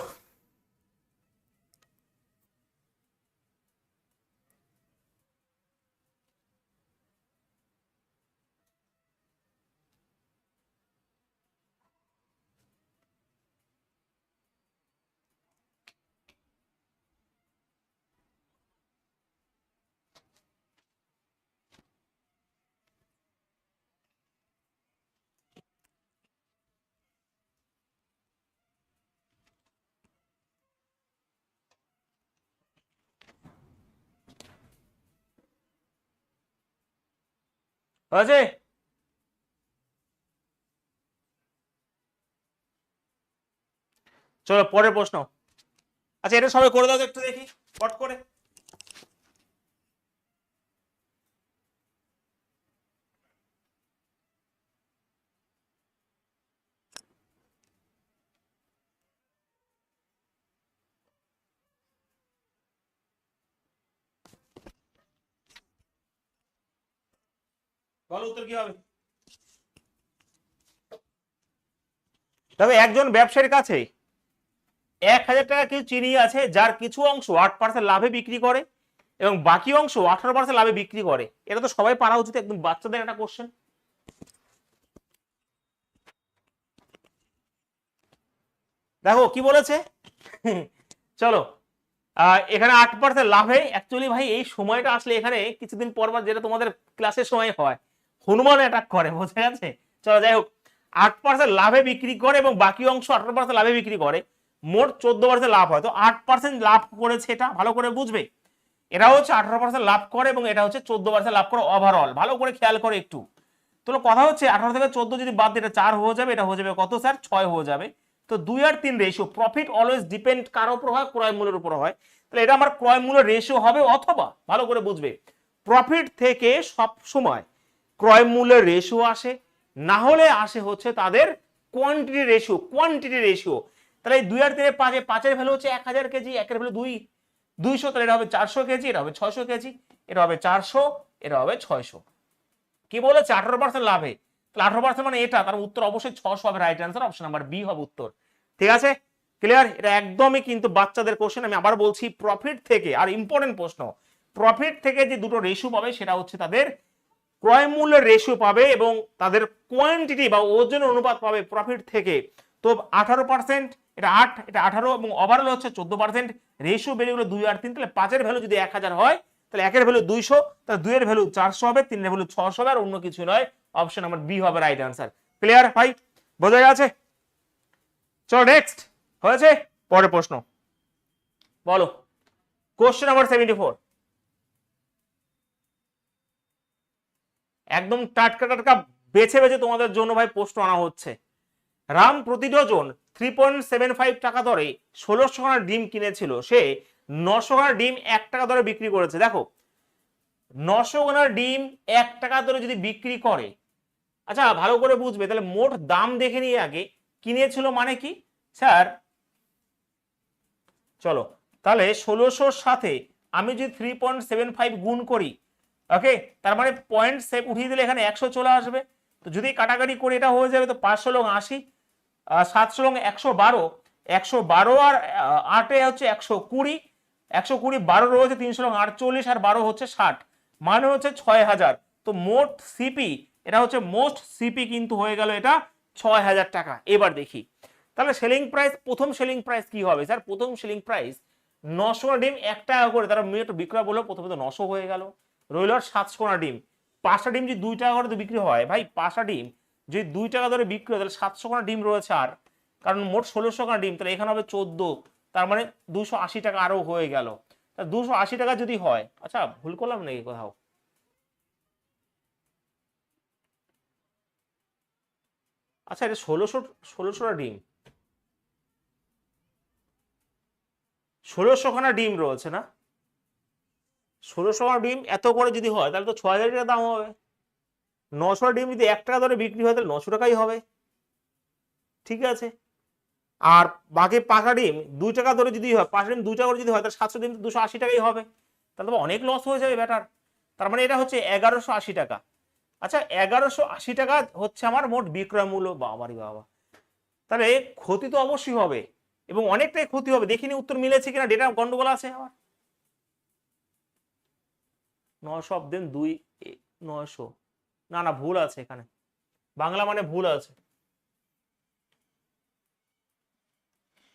হয়েছে? চলো পরের প্রশ্ন। আচ্ছা এটা সবাই করে দাও তো একটু দেখি পট করে। বলো উত্তর কি হবে। তবে একজন ব্যবসায়ীর কাছে 1000 টাকা কিছু চিনি আছে, যার কিছু অংশ 8% লাভে বিক্রি করে এবং বাকি অংশ 18% লাভে বিক্রি করে। এটা তো সবাই পারা উচিত, একদম বাচ্চাদের একটা কোশ্চেন। দেখো কি বলেছে। চলো এখানে 8% লাভে অ্যাকচুয়ালি ভাই এই সময়টা আসলে এখানে কিছুদিন পর যেটা তোমাদের ক্লাসের সময় হয়, হনুমান অ্যাটাক করে, বোঝা গেছে। চলো যাই হোক, 8% লাভে বিক্রি করে এবং বাকি অংশ 18% লাভে বিক্রি করে, মোট 14% লাভ হয়। তো 8% লাভ করেছে, এটা ভালো করে বুঝবে। এটা হচ্ছে 18% লাভ করে এবং এটা হচ্ছে 14% লাভ করে ওভারঅল, ভালো করে খেয়াল করে একটু। তো কথা হচ্ছে 18 থেকে 14 যদি বাদ দিয়ে এটা 4 হয়ে যাবে, এটা হয়ে যাবে কত স্যার, 6 হয়ে যাবে। তো 2 আর 3 রেশিও। প্রফিট অলওয়েজ ডিপেন্ড কার উপর হয়, ক্রয় মূল্যের উপর হয়। তাহলে এটা আমার ক্রয় মূল্য রেশিও হবে, অথবা ভালো করে বুঝবে, প্রফিট থেকে সব সময় ক্রয় মূল্যের রেশিও আসে, না হলে আসে হচ্ছে তাদের কোয়ান্টিটি রেশিও। কোয়ান্টিটি রেশিও, তাহলে এই 2 আর 3 5 5-এর ভ্যালু হচ্ছে 1000 কেজি, 1-এর ভ্যালু 200, তাহলে এটা হবে 400 কেজি, এটা হবে 600 কেজি, এটা হবে 400, এটা হবে 600। কি বলেছে 18% লাভে, তাহলে 18% মানে এটা, তার উত্তর অবশ্যই 600 হবে, right answer option number B হবে উত্তর। ঠিক আছে, ক্লিয়ার? এটা একদমই কিন্তু বাচ্চাদের কোশ্চেন, আমি আবার বলছি, প্রফিট থেকে, আর ইম্পর্টেন্ট প্রশ্ন, প্রফিট থেকে যে দুটো রেশিও পাবে সেটা হচ্ছে তাদের ক্রয় মূল্যের রেশিও পাবে এবং তাদের কোয়ান্টিটি বা ওজনের অনুপাত পাবে প্রফিট থেকে। তো 18%, এটা 8, এটা 18 এবং ওভারঅল হচ্ছে 14%। রেশিও বেরিয়ে গেলো 2 আর 3, তাহলে 5-এর ভ্যালু যদি 1000 হয়, তাহলে 1-এর ভ্যালু 200, তাহলে 2-এর ভ্যালু 400 হবে, 3-এর ভ্যালু 600 হবে, আর অন্য কিছু নয়। অপশন নাম্বার বি হবে রাইট অ্যান্সার। ক্লিয়ার ভাই, বোঝা গেছে? চলো নেক্সট, হয়েছে? পরের প্রশ্ন বলো, কোশ্চেন নাম্বার 74। একদম টাটকা টাটকা বেছে বেছে তোমাদের জন্য ভাই প্রশ্ন আনা হচ্ছে। রাম প্রতি ডজন 3.75 টাকা দরে 1600 খানা ডিম কিনেছিল, সে 900 খানা ডিম 1 টাকা দরে বিক্রি করেছে। দেখো, 900 খানা ডিম 1 টাকা দরে যদি বিক্রি করে, আচ্ছা ভালো করে বুঝবে, তাহলে মোট দাম দেখে নিয়ে আগে। কিনেছিল মানে কি স্যার, চলো তাহলে 1600-র সাথে আমি যদি 3.75 গুণ করি, ওকে, তার মানে পয়েন্ট সেভ উঠিয়ে দিলে এখানে 100 চলে আসবে। তো যদি কাটাকাটি করি এটা হয়ে যাবে, তো 500 লং 80, 700 লং 112, 112 আর 8-এ হচ্ছে 120, 120 12 রয়েছে 300 লং 48, আর 12 হচ্ছে 60, মানে হচ্ছে 6000। তো মোট সিপি, এটা হচ্ছে মোস্ট সিপি কিন্তু হয়ে গেল এটা 6000 টাকা। এবার দেখি তাহলে সেলিং প্রাইস, প্রথম সেলিং প্রাইস কি হবে স্যার? প্রথম সেলিং প্রাইস 900 ডিম 1 টাকা করে, তারা মিনিট বিক্রয় বললো, প্রথমে তো 900 হয়ে গেল। রইল 700 ডিম, 5টা ডিম যদি 2 টাকা করে তো বিক্রি হয়, ভাই 5টা ডিম যদি 2 টাকা ধরে বিক্রি হয়, তাহলে 700 ডিম রয়েছে, আর কারণ মোট 1600 ডিম, তাহলে এখানে হবে 14, তার মানে 280 টাকা আরো হয়ে গেল। 280 টাকা যদি হয়, আচ্ছা ভুল করলাম নাকি কোথাও? আচ্ছা এটা 1600 ডিম, 1600 খানা ডিম রয়েছে না, 1600 খানা ডিম এত করে যদি হয়, তাহলে তো 6000 টাকা দাম হবে। 900 ডিম যদি 1 টাকা ধরে বিক্রি হয়, তাহলে 900 টাকাই হবে। ঠিক আছে, আর বাকি 5টা ডিম 2 টাকা ধরে যদি হয়, 5 ডিম 2 টাকা করে যদি হয়, তাহলে 700 ডিম 280 টাকাই হবে। তাহলে তো অনেক লস হয়ে যাবে ব্যাটার। তার মানে এটা হচ্ছে 1180 টাকা। আচ্ছা 1180 টাকা হচ্ছে আমার মোট বিক্রয় মূল্য। বাবারি বাবা, তাহলে ক্ষতি তো অবশ্যই হবে এবং অনেকটাই ক্ষতি হবে। দেখিনি উত্তর মিলেছে কিনা, ডেটা গন্ডগোল আছে আমার। 900 অফ দেন 2, 900, না না ভুল আছে এখানে, বাংলা মানে ভুল আছে,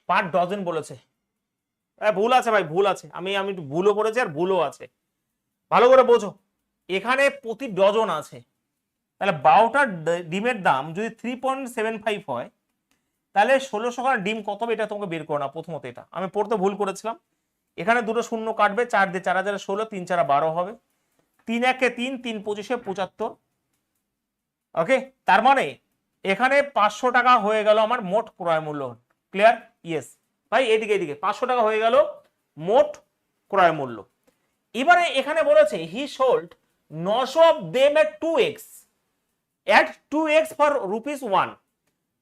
পার ডজন বলেছে। ভুল আছে ভাই, ভুল আছে, আমি একটু ভুলও করেছি আর ভুলও আছে, ভালো করে বোঝো। এখানে প্রতি ডজন আছে, তাহলে 12টা ডিমের দাম যদি 3.75 হয়, তাহলে 1600 খানা ডিম কত হবে, এটা তোমাকে বের করো না। প্রথমত এটা আমি পড়তে ভুল করেছিলাম, এখানে দুটো শূন্য কাটবে, 4 দিয়ে 4 হাজারে 16, 3 4 12 হবে, 3 1 3, 3 25 75। ওকে, তার মানে এখানে 500 টাকা হয়ে গেল আমার মোট ক্রয় মূল্য। ক্লিয়ার? ইয়েস ভাই, এদিকে এদিকে 500 টাকা হয়ে গেল মোট ক্রয় মূল্য। এবারে এখানে বলেছে he sold 900 of them at 2x, at 2x for ₹1,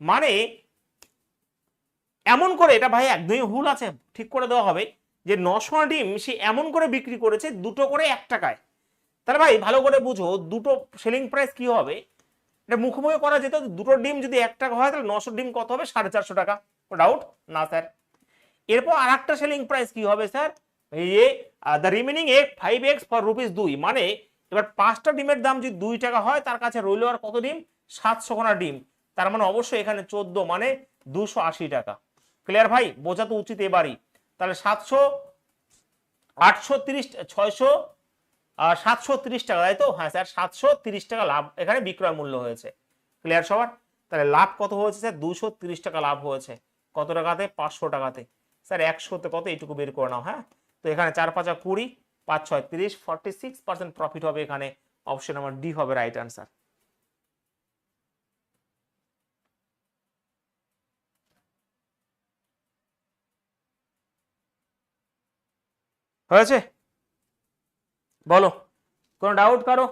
মানে এমন করে, এটা ভাই একদমই ভুল আছে, ঠিক করে দেওয়া হবে, যে 900 ডিম সে এমন করে বিক্রি করেছে দুটো করে 1 টাকায়। তাহলে ভাই ভালো করে বুঝো, দুটো সেলিং প্রাইস কি হবে, এটা মুখোমুখি করা যেত। দুটো ডিম যদি 1 টাকা হয়, তাহলে 900 ডিম কত হবে, 450 টাকা। ডাউট না স্যার? এরপর আর একটা সেলিং প্রাইস কি হবে স্যার, এই যে the remaining egg 5x for ₹2, মানে এবার 5টা ডিমের দাম যদি 2 টাকা হয়, তার কাছে রইল আর কত ডিম, 700 খানা ডিম, তার মানে অবশ্যই এখানে 14, মানে 280 টাকা। ক্লিয়ার ভাই? বোঝা তো উচিত এবারই। তাহলে 700 830 600 730 টাকা, তাই তো? হ্যাঁ স্যার 730 টাকা লাভ এখানে বিক্রয় মূল্য হয়েছে। ক্লিয়ার সবার? তাহলে লাভ কত হয়েছে স্যার? 230 টাকা লাভ হয়েছে। কত টাকাতে? 500 টাকাতে। স্যার 100তে কত? এইটুকু বের করে নাও। হ্যাঁ, তো এখানে 4 5 20, 5 6 30, 46% প্রফিট হবে এখানে। অপশন নাম্বার ডি হবে রাইট আনসার। হয়েছে? বলো, কোনো ডাউট কারো?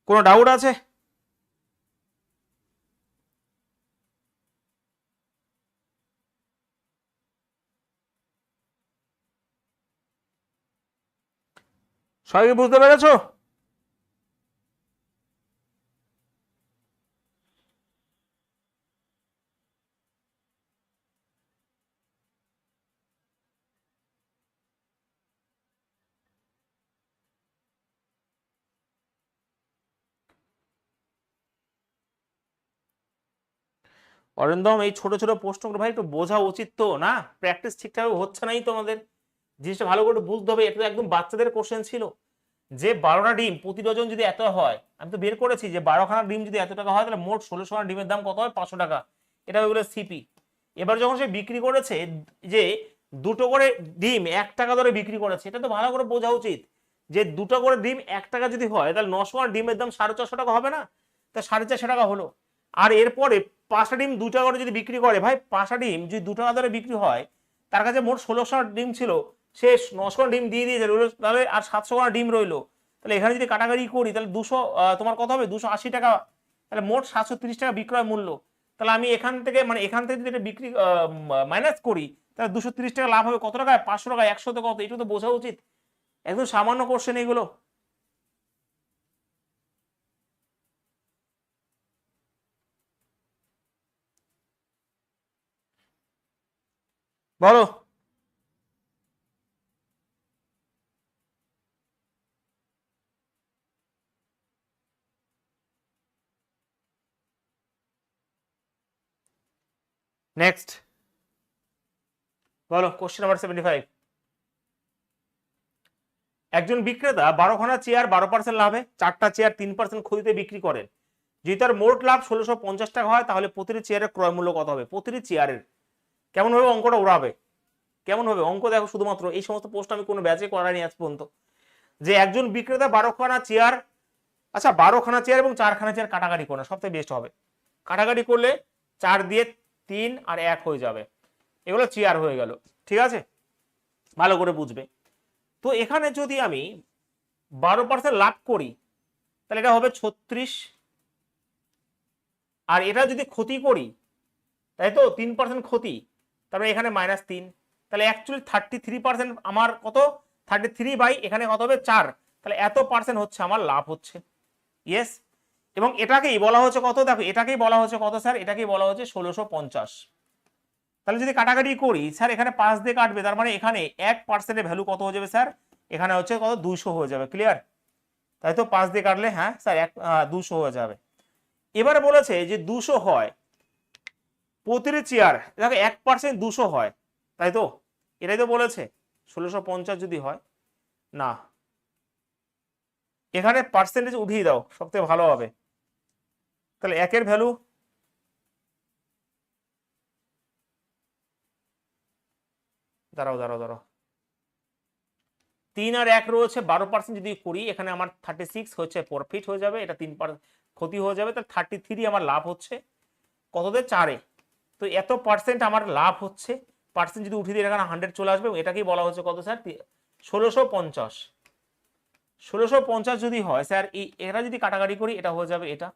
কোনো ডাউট আছে? সবাই বুঝতে পেরেছো? অরিন্দম, এই ছোট ছোট প্রশ্নগুলো ভাই একটু বোঝা উচিত তো না? প্র্যাকটিস ঠিকঠাক হচ্ছে নাই তোমাদের। জিনিসটা ভালো করে বুঝতে হবে। এটা তো একদম বাচ্চাদের কোশ্চেন ছিল যে 12টা ডিম প্রতি ডজন যদি এত হয়, আমি তো বের করেছি যে 12খানা ডিম যদি এত টাকা হয় তাহলে মোট 16খানা ডিমের দাম কত হয়? 500 টাকা। এটা হয়ে গেলো সিপি। এবার যখন সে বিক্রি করেছে যে দুটো করে ডিম 1 টাকা ধরে বিক্রি করেছে, এটা তো ভালো করে বোঝা উচিত যে দুটো করে ডিম 1 টাকা যদি হয় তাহলে 900 আর ডিমের দাম 450 টাকা হবে না? তা 450 টাকা হলো। আর এরপরে 5টা ডিম 2 টাকা করে যদি বিক্রি করে, ভাই 5টা ডিম যদি 2 টাকা ধরে বিক্রি হয়, তার কাছে মোট 1600 ডিম ছিল, সে 900 ডিম দিয়ে দিয়েছে, তাহলে আর 700 ডিম রইলো। তাহলে এখানে যদি কাটাকাটি করি তাহলে 200 তোমার কত হবে? 280 টাকা। তাহলে মোট 730 টাকা বিক্রয় মূল্য। তাহলে আমি এখান থেকে মানে এখান থেকে যদি এটা বিক্রি মাইনাস করি তাহলে 230 টাকা লাভ হবে কত টাকায়? 500 টাকা। 100তে কত? এটা তো বোঝা উচিত। একদম সামান্য কোশ্চেন এগুলো। বলো। নেক্সট বলো, কোশ্চেন নাম্বার 75। একজন বিক্রেতা 12খানা চেয়ার 12% লাভে 4টা চেয়ার 3% ক্ষতিতে বিক্রি করেন। যদি তার মোট লাভ 1650 টাকা হয় তাহলে প্রতিটি চেয়ারের ক্রয় মূল্য কত হবে? প্রতিটি চেয়ারের কেমন ভাবে অঙ্কটা উড়াবে? কেমন হবে অঙ্ক? দেখো, শুধুমাত্র এই সমস্ত পোস্ট আমি কোনো ব্যাচে করাইনি আজ পর্যন্ত। যে একজন বিক্রেতা 12খানা চেয়ার, আচ্ছা 12খানা চেয়ার এবং 4খানা চেয়ার কাটাকাটি করে, সবথেকে বেস্ট হবে। কাটাকাটি করলে 4 দিয়ে 3 আর 1 হয়ে যাবে, এগুলো চেয়ার হয়ে গেল। ঠিক আছে, ভালো করে বুঝবে। তো এখানে যদি আমি 12% লাভ করি তাহলে এটা হবে 36, আর এটা যদি ক্ষতি করি, তাই তো 3% ক্ষতি, তারপরে এখানে -3, তাহলে অ্যাকচুয়ালি 33% আমার কত? 33 বাই এখানে কত হবে? 4। তাহলে এত পার্সেন্ট হচ্ছে আমার লাভ হচ্ছে। ইয়েস। এবং এটাকেই বলা হচ্ছে কত? দেখো, এটাকেই বলা হচ্ছে কত স্যার? এটাকেই বলা হচ্ছে 1650। তাহলে যদি কাটাকাটি করি স্যার, এখানে 5 দিয়ে কাটবে, তার মানে এখানে 1%-এর ভ্যালু কত হয়ে যাবে স্যার? এখানে হচ্ছে কত? 200 হয়ে যাবে। ক্লিয়ার? তাই তো 5 দিয়ে কাটলে, হ্যাঁ স্যার 200 হয়ে যাবে। এবারে বলেছে যে 200 হয় প্রতিটি চেয়ার, দেখো 1% 200 হয়, তাই তো? এটাই তো বলেছে। 1650 যদি হয় না, এখানে পার্সেন্টেজ উঠিয়ে দাও, সবথেকে ভালো হবে। তাহলে 1-এর ভ্যালু, দাঁড়াও দাঁড়াও দাঁড়াও, 3 আর 1 রয়েছে, 12% যদি করি এখানে আমার 36 হচ্ছে প্রফিট হয়ে যাবে, এটা 3% ক্ষতি হয়ে যাবে, তাহলে 33 আমার লাভ হচ্ছে কততে? 4-এ। তো এত পার্সেন্ট আমার লাভ হচ্ছে, পার্সেন্ট যদি উঠিয়ে দিই এখানে 100 চলে আসবে। এটাকেই বলা হচ্ছে কত স্যার? 1650। 1650 যদি হয় স্যার, এই এটা যদি কাটাকাটি করি এটা হয়ে যাবে এটা।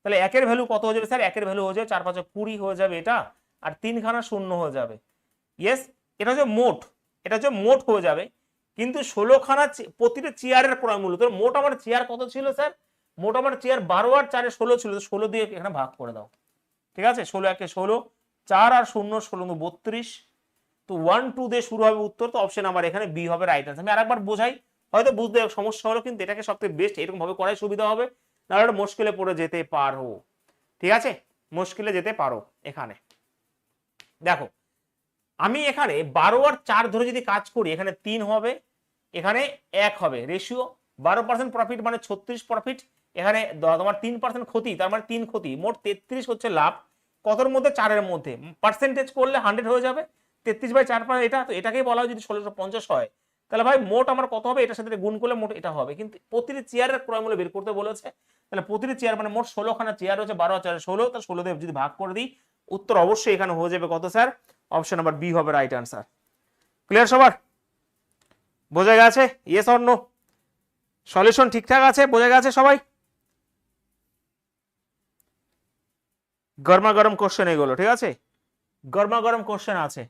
তাহলে 1-এর ভ্যালু কত হয়ে যাবে স্যার? 1-এর ভ্যালু হয়ে যাবে 4 5 20 হয়ে যাবে এটা, আর 3খানা শূন্য হয়ে যাবে। ইয়েস, এটা হচ্ছে মোট, এটা হচ্ছে মোট হয়ে যাবে। কিন্তু 16খানা প্রতিটা চেয়ারের ক্রয় মূল্য, তো মোট আমার চেয়ার কত ছিল স্যার? মোট আমার চেয়ার 12 আর 4-এ 16 ছিল, 16 দিয়ে এখানে ভাগ করে দাও। ঠিক আছে, 16 1 16, 4 আর 0 16 32। তো 1 2 দিয়ে শুরু হবে উত্তর। তো অপশন আমার এখানে বি হবে রাইট আনসার। আমি আরেকবার বোঝাই, হয়তো বুঝতে সমস্যা হলো, কিন্তু এটাকে সবথেকে বেস্ট এরকম ভাবে করাই সুবিধা হবে, নাহলে মুশকিলে পড়ে যেতে পারো। ঠিক আছে, মুশকিলে যেতে পারো। এখানে দেখো, আমি এখানে 12 আর 4 ধরে যদি কাজ করি, এখানে 3 হবে, এখানে 1 হবে, রেশিও 12% প্রফিট মানে 36 প্রফিট, এখানে তোমার 3% ক্ষতি, তার মানে 3 ক্ষতি, মোট 33 হচ্ছে লাভ। কতর মধ্যে? 4 এর মধ্যে। পার্সেন্টেজ করলে 100 হয়ে যাবে, 33/4 এটা, তো এটাকেই বলা হয় যদি 1650 হয়, তাহলে ভাই মোট আমার কত হবে? এটার সাথে গুণ করলে মোট এটা হবে। কিন্তু প্রতিটি চেয়ারের ক্রয় মূল্য বের করতে বলেছে, তাহলে প্রতিটি চেয়ার মানে মোট 16খানা চেয়ার হচ্ছে, 12 আর 4 16, তাহলে 16 দিয়ে যদি ভাগ করে দিই, উত্তর অবশ্যই এখানে হয়ে যাবে কত স্যার? অপশন নাম্বার বি হবে রাইট আনসার। ক্লিয়ার সবার? বোঝা গেছে? Yes or no? সলিউশন ঠিকঠাক আছে? বোঝা গেছে সবাই? গরমা গরম কোশ্চেন এগুলো, ঠিক আছে? গরমা গরম কোশ্চেন আছে।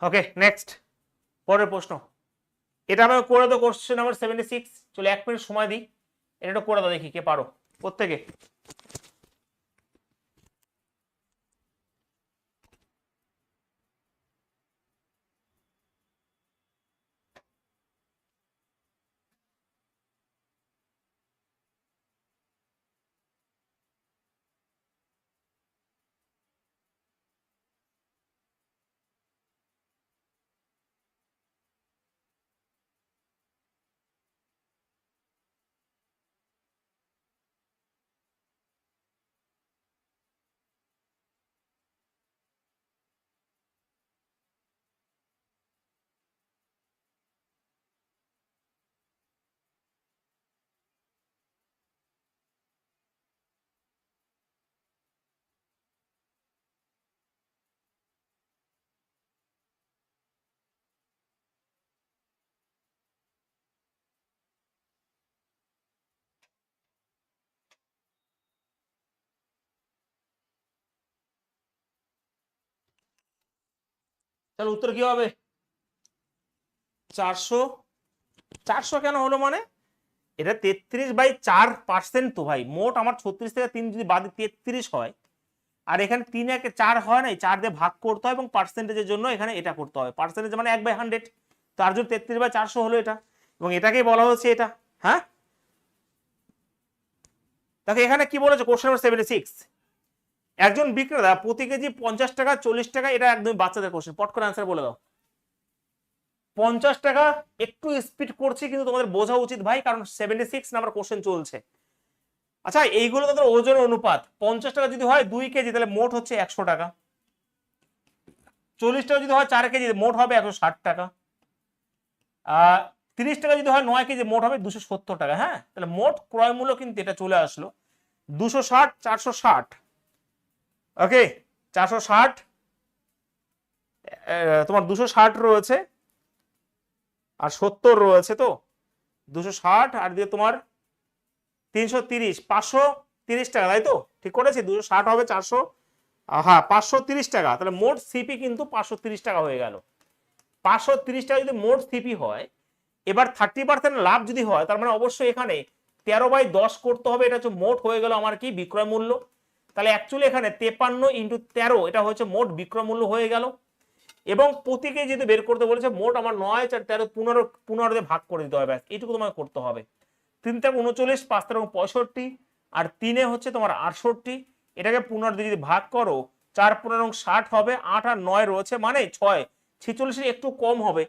ওকে নেক্সট, পরের প্রশ্ন। এটা আমি করে দাও, কোশ্চেন নাম্বার 76। চলো 1 মিনিট সময় দিই, এটা একটু করে দাও, দেখি কে পারো প্রত্যেকে। তাহলে উত্তর কি হবে? 400। 400 কেন হলো মানে? এটা 33/4% তো ভাই, মোট আমার 36 থেকে 3 যদি বাদ 33 হয়, আর এখানে 3 একে 4 হয় না, 4 দিয়ে ভাগ করতে হয়, এবং পার্সেন্টেজের জন্য এখানে এটা করতে হয়, পার্সেন্টেজ মানে 1/100, তার জন্য 33/400 হলো এটা, এবং এটাকেই বলা হচ্ছে এটা। হ্যাঁ দেখো এখানে কি বলেছে, কোশ্চেন নাম্বার 76, একজন বিক্রেতা প্রতি কেজি 50 টাকা 40 টাকা, এটা একদম বাচ্চাদের কোশ্চেন, পট করে অ্যান্সার বলে দাও। 50 টাকা, একটু স্পিড করছি কিন্তু তোমাদের বোঝা উচিত ভাই, কারণ 76 নাম্বার কোশ্চেন চলছে। আচ্ছা এইগুলো তাদের ওজনের অনুপাত, 50 টাকা যদি হয় 2 কেজি, তাহলে মোট হচ্ছে 100 টাকা। 40 টাকা যদি হয় 4 কেজি, মোট হবে 160 টাকা। 30 টাকা যদি হয় 9 কেজি, মোট হবে 270 টাকা। হ্যাঁ, তাহলে মোট ক্রয় মূল্য কিন্তু এটা চলে আসলো 260, 460। ওকে 460, তোমার 260 রয়েছে আর 70 রয়েছে, তো 260 আর দিয়ে তোমার 330, 530 টাকা, তাই তো? ঠিক করেছি, 260 হবে 400, হ্যাঁ 530 টাকা, তাহলে মোট সিপি কিন্তু 530 টাকা হয়ে গেল। 530 টাকা যদি মোট সিপি হয়, এবার 30% লাভ যদি হয়, তার মানে অবশ্যই এখানে 13/10 করতে হবে, এটা হচ্ছে মোট হয়ে গেল আমার কি বিক্রয় মূল্য। তাহলে অ্যাকচুয়ালি এখানে 53 × 13, এটা হচ্ছে মোট বিক্রয় মূল্য হয়ে গেল। এবং প্রতীকে যদি বের করতে বলেছে, মোট আমার 9, 4, 13, 15 দিয়ে ভাগ করে দিতে হবে, ব্যাস এইটুকু তোমাকে করতে হবে। 3 × 39, 5 × 65, আর 3 হচ্ছে তোমার 68, এটাকে 15 দিয়ে যদি ভাগ করো, 4 × 15 = 60 হবে, 8 আর 9 রয়েছে মানে 6, 46 একটু কম হবে।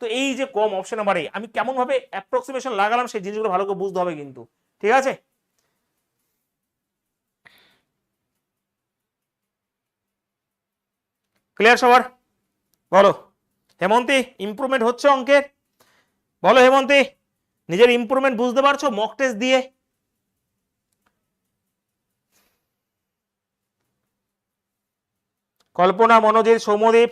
তো এই যে কম, অপশন নাম্বার এ, আমি কেমন ভাবে অ্যাপ্রক্সিমেশন লাগালাম সেই জিনিসগুলো ভালো করে বুঝতে হবে কিন্তু, ঠিক আছে? ক্লিয়ার সবার? বলো হেমন্তী, ইমপ্রুভমেন্ট হচ্ছে অঙ্কের? বলো হেমন্তী, নিজের ইমপ্রুভমেন্ট বুঝতে পারছো মক টেস্ট দিয়ে? কল্পনা, মনোজিৎ, সৌম্যদীপ?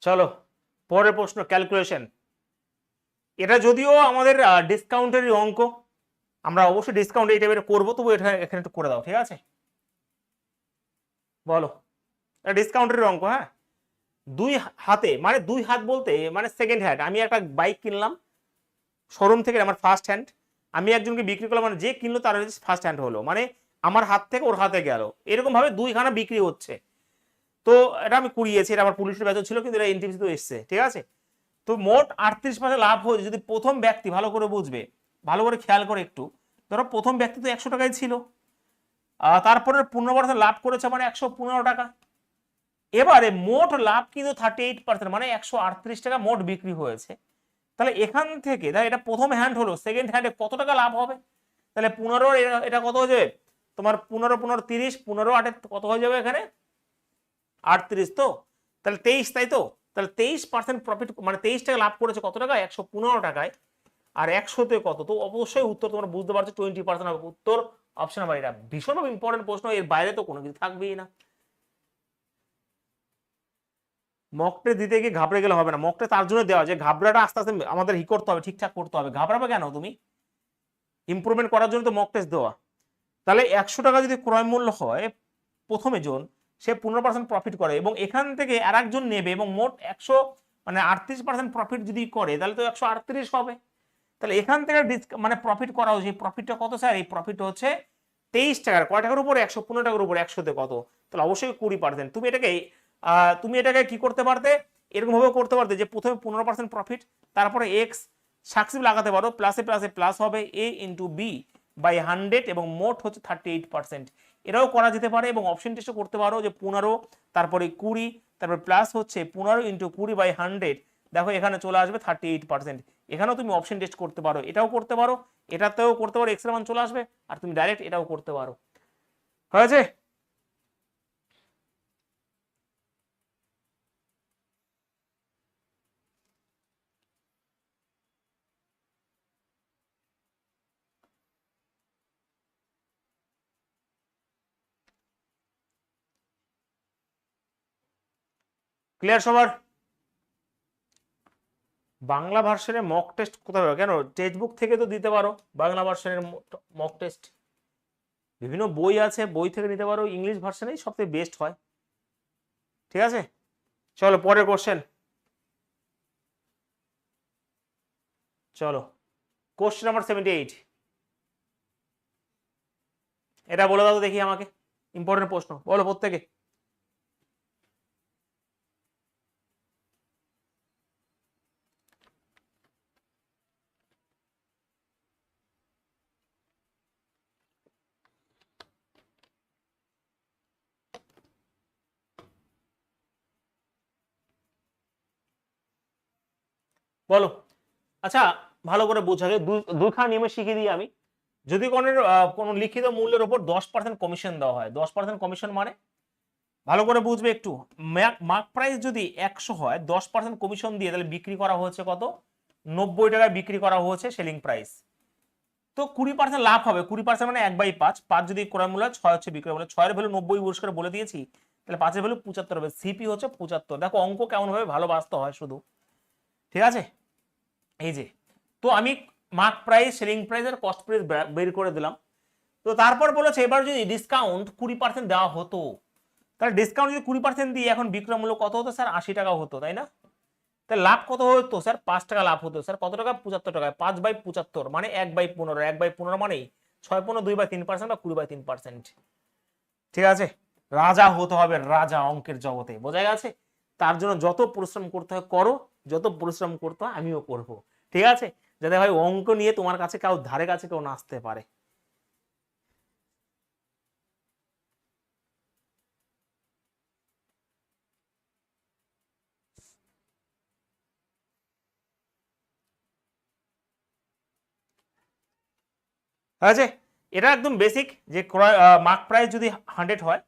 চলো পরের প্রশ্ন, ক্যালকুলেশন। এটা যদিও আমাদের ডিসকাউন্টের অঙ্ক, আমরা অবশ্যই ডিসকাউন্ট এই টাইপের করবো, তবু এটা এখানে একটু করে দাও, ঠিক আছে? বলো, ডিসকাউন্টের অঙ্ক, হ্যাঁ। দুই হাতে মানে দুই হাত বলতে মানে সেকেন্ড হ্যান্ড, আমি একটা বাইক কিনলাম শোরুম থেকে, আমার ফার্স্ট হ্যান্ড, আমি একজনকে বিক্রি করলাম, মানে যে কিনলো তার ফার্স্ট হ্যান্ড হলো, মানে আমার হাত থেকে ওর হাতে গেল, এরকম ভাবে দুইখানা বিক্রি হচ্ছে। তো এটা আমি কুড়িয়েছি, এটা আমার পুলিশের বেতন ছিল, কিন্তু এটা এনটিপিসিতে এসছে, ঠিক আছে? তো মোট 38% লাভ হয়েছে। যদি প্রথম ব্যক্তি, ভালো করে বুঝবে, ভালো করে খেয়াল করে একটু, ধরো প্রথম ব্যক্তি তো 100 টাকায় ছিল, তারপরে 15% লাভ করেছে মানে 115 টাকা। এবারে মোট লাভ কিন্তু 38%, মানে 138 টাকা মোট বিক্রি হয়েছে। তাহলে এখান থেকে এটা প্রথম হ্যান্ড হলো, সেকেন্ড হ্যান্ডে কত টাকা লাভ হবে? তাহলে 15, এটা কত হয়ে যাবে তোমার? 15 15 30, 15 8 কত হয়ে যাবে এখানে? 38। তো তাহলে 23, তাই তো? তাহলে 23% প্রফিট, মানে 23 টাকা লাভ করেছে, কত টাকা? 115 টাকায়। আর 100তে কত? তো অবশ্যই উত্তর তোমরা বুঝতে পারছো 20% হবে উত্তর, অপশন নাম্বার। এটা ভীষণভাবে ইম্পর্টেন্ট প্রশ্ন, এর বাইরে তো কোনো কিছু থাকবেই না। মকটে দিতে গিয়ে ঘাবড়ে গেলে হবে না, মকটে তার জন্য দেওয়া যে ঘাবড়াটা আস্তে আস্তে আমাদের করতে হবে, ঠিকঠাক করতে হবে। ঘাবড়াবে কেন তুমি? ইমপ্রুভমেন্ট করার জন্য তো মক টেস্ট দেওয়া। তাহলে 100 টাকা যদি ক্রয় মূল্য হয়, প্রথমে জন সে 15% প্রফিট করে, এবং এখান থেকে আর একজন নেবে, এবং মোট 100 মানে 38% প্রফিট যদি করে, তাহলে তো 138 হবে। তাহলে এখান থেকে মানে প্রফিট করা হচ্ছে, প্রফিটটা কত স্যার? এই প্রফিট হচ্ছে 23 টাকার, কয় টাকার উপরে? 115 টাকার উপরে। 100তে কত? তাহলে অবশ্যই 20%। তুমি এটাকে কি করতে পারতে? এরকম ভাবে করতে পারতে যে প্রথমে 15% প্রফিট, তারপরে এক্স সাকসিভ লাগাতে পারো, প্লাসে প্লাসে প্লাস হবে a ইন্টু বি বাই 100, এবং মোট হচ্ছে 38%। এটাও করা যেতে পারে, এবং অপশন টেস্টও করতে পারো যে 15, তারপরে 20, তারপরে প্লাস হচ্ছে 15 ইন্টু 20 বাই 100, দেখো এখানে চলে আসবে 38%। এখানেও তুমি অপশন টেস্ট করতে পারো, এটাও করতে পারো, এটাতেও করতে পারো, এক্স এর মান চলে আসবে, আর তুমি ডাইরেক্ট এটাও করতে পারো। হয়েছে? ক্লিয়ার সবার? বাংলা ভার্সনের মক টেস্ট কোথায় হবে? কেন, টেক্সট বুক থেকে তো দিতে পারো বাংলা ভার্সনের মক টেস্ট, বিভিন্ন বই আছে, বই থেকে নিতে পারো। ইংলিশ ভার্সনেই সবথেকে বেস্ট হয়, ঠিক আছে? চলো পরের কোশ্চেন, চলো কোশ্চেন নাম্বার 78। এটা বলে দাও তো দেখি আমাকে, ইম্পর্টেন্ট প্রশ্ন, বলো প্রত্যেকে। বলো। আচ্ছা, ভালো করে বোঝাকে দুইখানা নিয়মে শিখিয়ে দিই আমি। যদি কোনো লিখিত মূল্যের উপর 10% কমিশন দেওয়া হয়, 10% কমিশন মানে ভালো করে বুঝবে একটু, মার্ক প্রাইস যদি 100 হয়, 10% কমিশন দিয়ে তাহলে বিক্রি করা হচ্ছে কত? 90 টাকায় বিক্রি করা হচ্ছে সেলিং প্রাইস। তো 20% লাভ হবে, 20% মানে 1/5, 5 যদি ক্রয় মূল্য, 6 হচ্ছে বিক্রয় মূল্য, 6 এর ভ্যালু 90 পুরস্কার বলে দিয়েছি, তাহলে 5 এর ভ্যালু 75 হবে, সিপি হচ্ছে 75। দেখো অঙ্ক কেমন ভাবে ভালোবাসতে হয় শুধু, ঠিক আছে? এই যে, তো আমি মার্ক প্রাইস, সেলিং প্রাইস আর কস্ট প্রাইস বের করে দিলাম। তো তারপর বলেছে এবার যদি ডিসকাউন্ট 20% দেওয়া হতো, তাহলে ডিসকাউন্ট যদি 20% দিয়ে এখন বিক্রয় মূল্য কত হতো স্যার? 80 টাকা হতো, তাই না? তাহলে লাভ কত হতো স্যার? 5 টাকা লাভ হতো স্যার। কত টাকা? 75 টাকায় 5/75, মানে 1/15, 1/15 মানেই 6/15, 2/3% বা 20/3%, ঠিক আছে? রাজা হতে হবে, রাজা অঙ্কের জগতে, বোঝা গেছে? তার জন্য যত পরিশ্রম করতে হয় করো, যত পরিশ্রম করতে হয় আমিও করব, ঠিক আছে? যাতে ভাই অঙ্ক নিয়ে তোমার কাছে কেউ ধারে কাছে কেউ না আসতে পারে। আছে, এটা একদম বেসিক যে মার্ক প্রাইস যদি 100 হয়,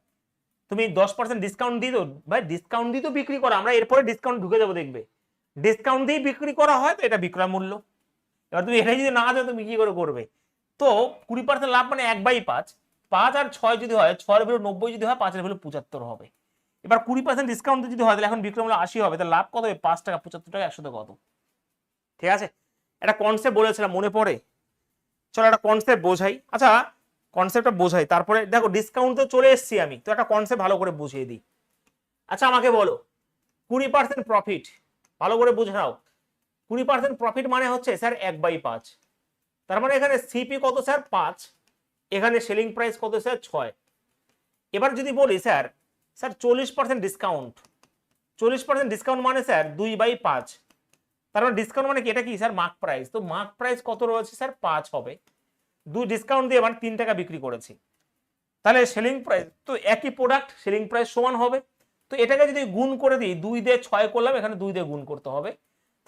তুমি 10% ডিসকাউন্ট দিয়ে তো, ভাই ডিসকাউন্ট দিয়ে তো বিক্রি করা, আমরা এরপরে ডিসকাউন্ট ঢুকে যাবো দেখবে, ডিসকাউন্ট দিয়ে বিক্রি করা হয়, তো এটা বিক্রয় মূল্য। এবার তুমি এটাই যদি না যাও তুমি কি করে করবে? তো 20% লাভ মানে 1/5, 5 আর 6 যদি হয়, 6 এর ভ্যালু 90 যদি হয়, 5 এর ভ্যালু 75 হবে। এবার 20% ডিসকাউন্ট যদি হয়, তাহলে এখন বিক্রয় মূল্য 80 হবে, তাহলে লাভ কত হবে? 5 টাকা, 75 টাকা, 100 কত? ঠিক আছে? একটা কনসেপ্ট বলেছিলাম, মনে পড়ে? চলো একটা কনসেপ্ট বোঝাই। আচ্ছা কনসেপ্টটা বোঝাই, তারপরে দেখো ডিসকাউন্ট তো চলে এসেছি আমি, তো একটা কনসেপ্ট ভালো করে বুঝিয়ে দিই। আচ্ছা আমাকে বলো 20% প্রফিট, ভালো করে বুঝে নাও। 20% প্রফিট মানে হচ্ছে স্যার 1/5, তার মানে এখানে সিপি কত স্যার 5, এখানে সেলিং প্রাইস কত স্যার 6। এবার যদি বলি স্যার স্যার 40% ডিসকাউন্ট, 40% ডিসকাউন্ট মানে স্যার 2/5, তার মানে ডিসকাউন্ট মানে কি, এটা কি স্যার মার্ক প্রাইস, তো মার্ক প্রাইস কত রয়েছে স্যার 5 হবে, 2 ডিসকাউন্ট দিয়ে মানে 3 টাকা বিক্রি করেছি, তাহলে সেলিং প্রাইস তো একই প্রোডাক্ট সেলিং প্রাইস সমান হবে। তো এটাকে যদি গুণ করে দিই 2 দিয়ে 6 করলাম, এখানে 2 দিয়ে গুণ করতে হবে,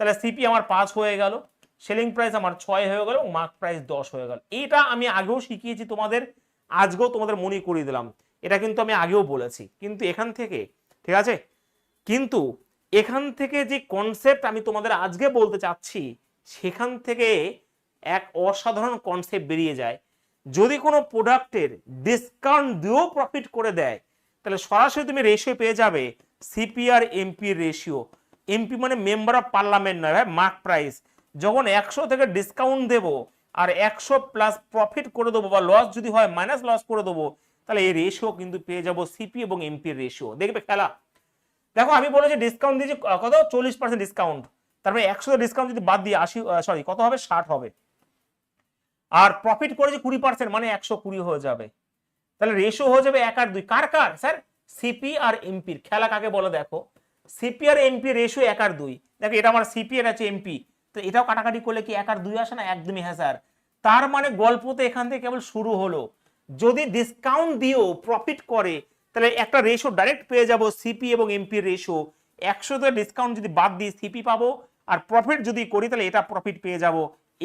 তাহলে সিপি আমার 5 হয়ে গেল, সেলিং প্রাইস আমার 6 হয়ে গেল, মার্ক প্রাইস 10 হয়ে গেল। এইটা আমি আগেও শিখিয়েছি তোমাদের, আজকেও তোমাদের মনে করিয়ে দিলাম, এটা কিন্তু আমি আগেও বলেছি। কিন্তু এখান থেকে ঠিক আছে, কিন্তু এখান থেকে যে কনসেপ্ট আমি তোমাদের আজকে বলতে চাচ্ছি, সেখান থেকে এক অসাধারণ কনসেপ্ট বেরিয়ে যায়। যদি কোনো প্রোডাক্টের ডিসকাউন্ট দিয়েও প্রফিট করে দেয়, তাহলে সরাসরি তুমি রেশিও পেয়ে যাবে সিপি আর এমপি রেশিও। এমপি মানে মেম্বার অফ পার্লামেন্ট নয় ভাই, মার্ক প্রাইস। যখন 100 থেকে ডিসকাউন্ট দেব আর 100 প্লাস প্রফিট করে দেবো, বা লস যদি হয় মাইনাস লস করে দেবো, তাহলে এই রেশিও কিন্তু পেয়ে যাবো সিপি এবং এমপি রেশিও। দেখবে খেলা। দেখো আমি বলেছি ডিসকাউন্ট দিয়েছি কত, 40% ডিসকাউন্ট, তার মানে 100 ডিসকাউন্ট যদি বাদ দিয়ে 80, সরি কত হবে 60 হবে, আর প্রফিট করেছে 20% মানে 120 হয়ে যাবে, তাহলে রেশিও হয়ে যাবে 1 আর 2। কার কার স্যার, সিপি আর এমপির। খেলা কাকে বলে দেখো, সিপি আর এমপি রেশিও 1 আর 2। দেখো এটা আমার সিপি, এটা হচ্ছে এমপি, তো এটাও কাটাকাটি করলে কি 1 আর 2 আসে না, একদমই হ্যাঁ স্যার। তার মানে গল্প তো এখান থেকে কেবল শুরু হলো। যদি ডিসকাউন্ট দিয়েও প্রফিট করে, তাহলে একটা রেশিও ডাইরেক্ট পেয়ে যাব সিপি এবং এমপির রেশিও। 100 তে ডিসকাউন্ট যদি বাদ দিই সিপি পাবো, আর প্রফিট যদি করি তাহলে এটা প্রফিট পেয়ে যাব।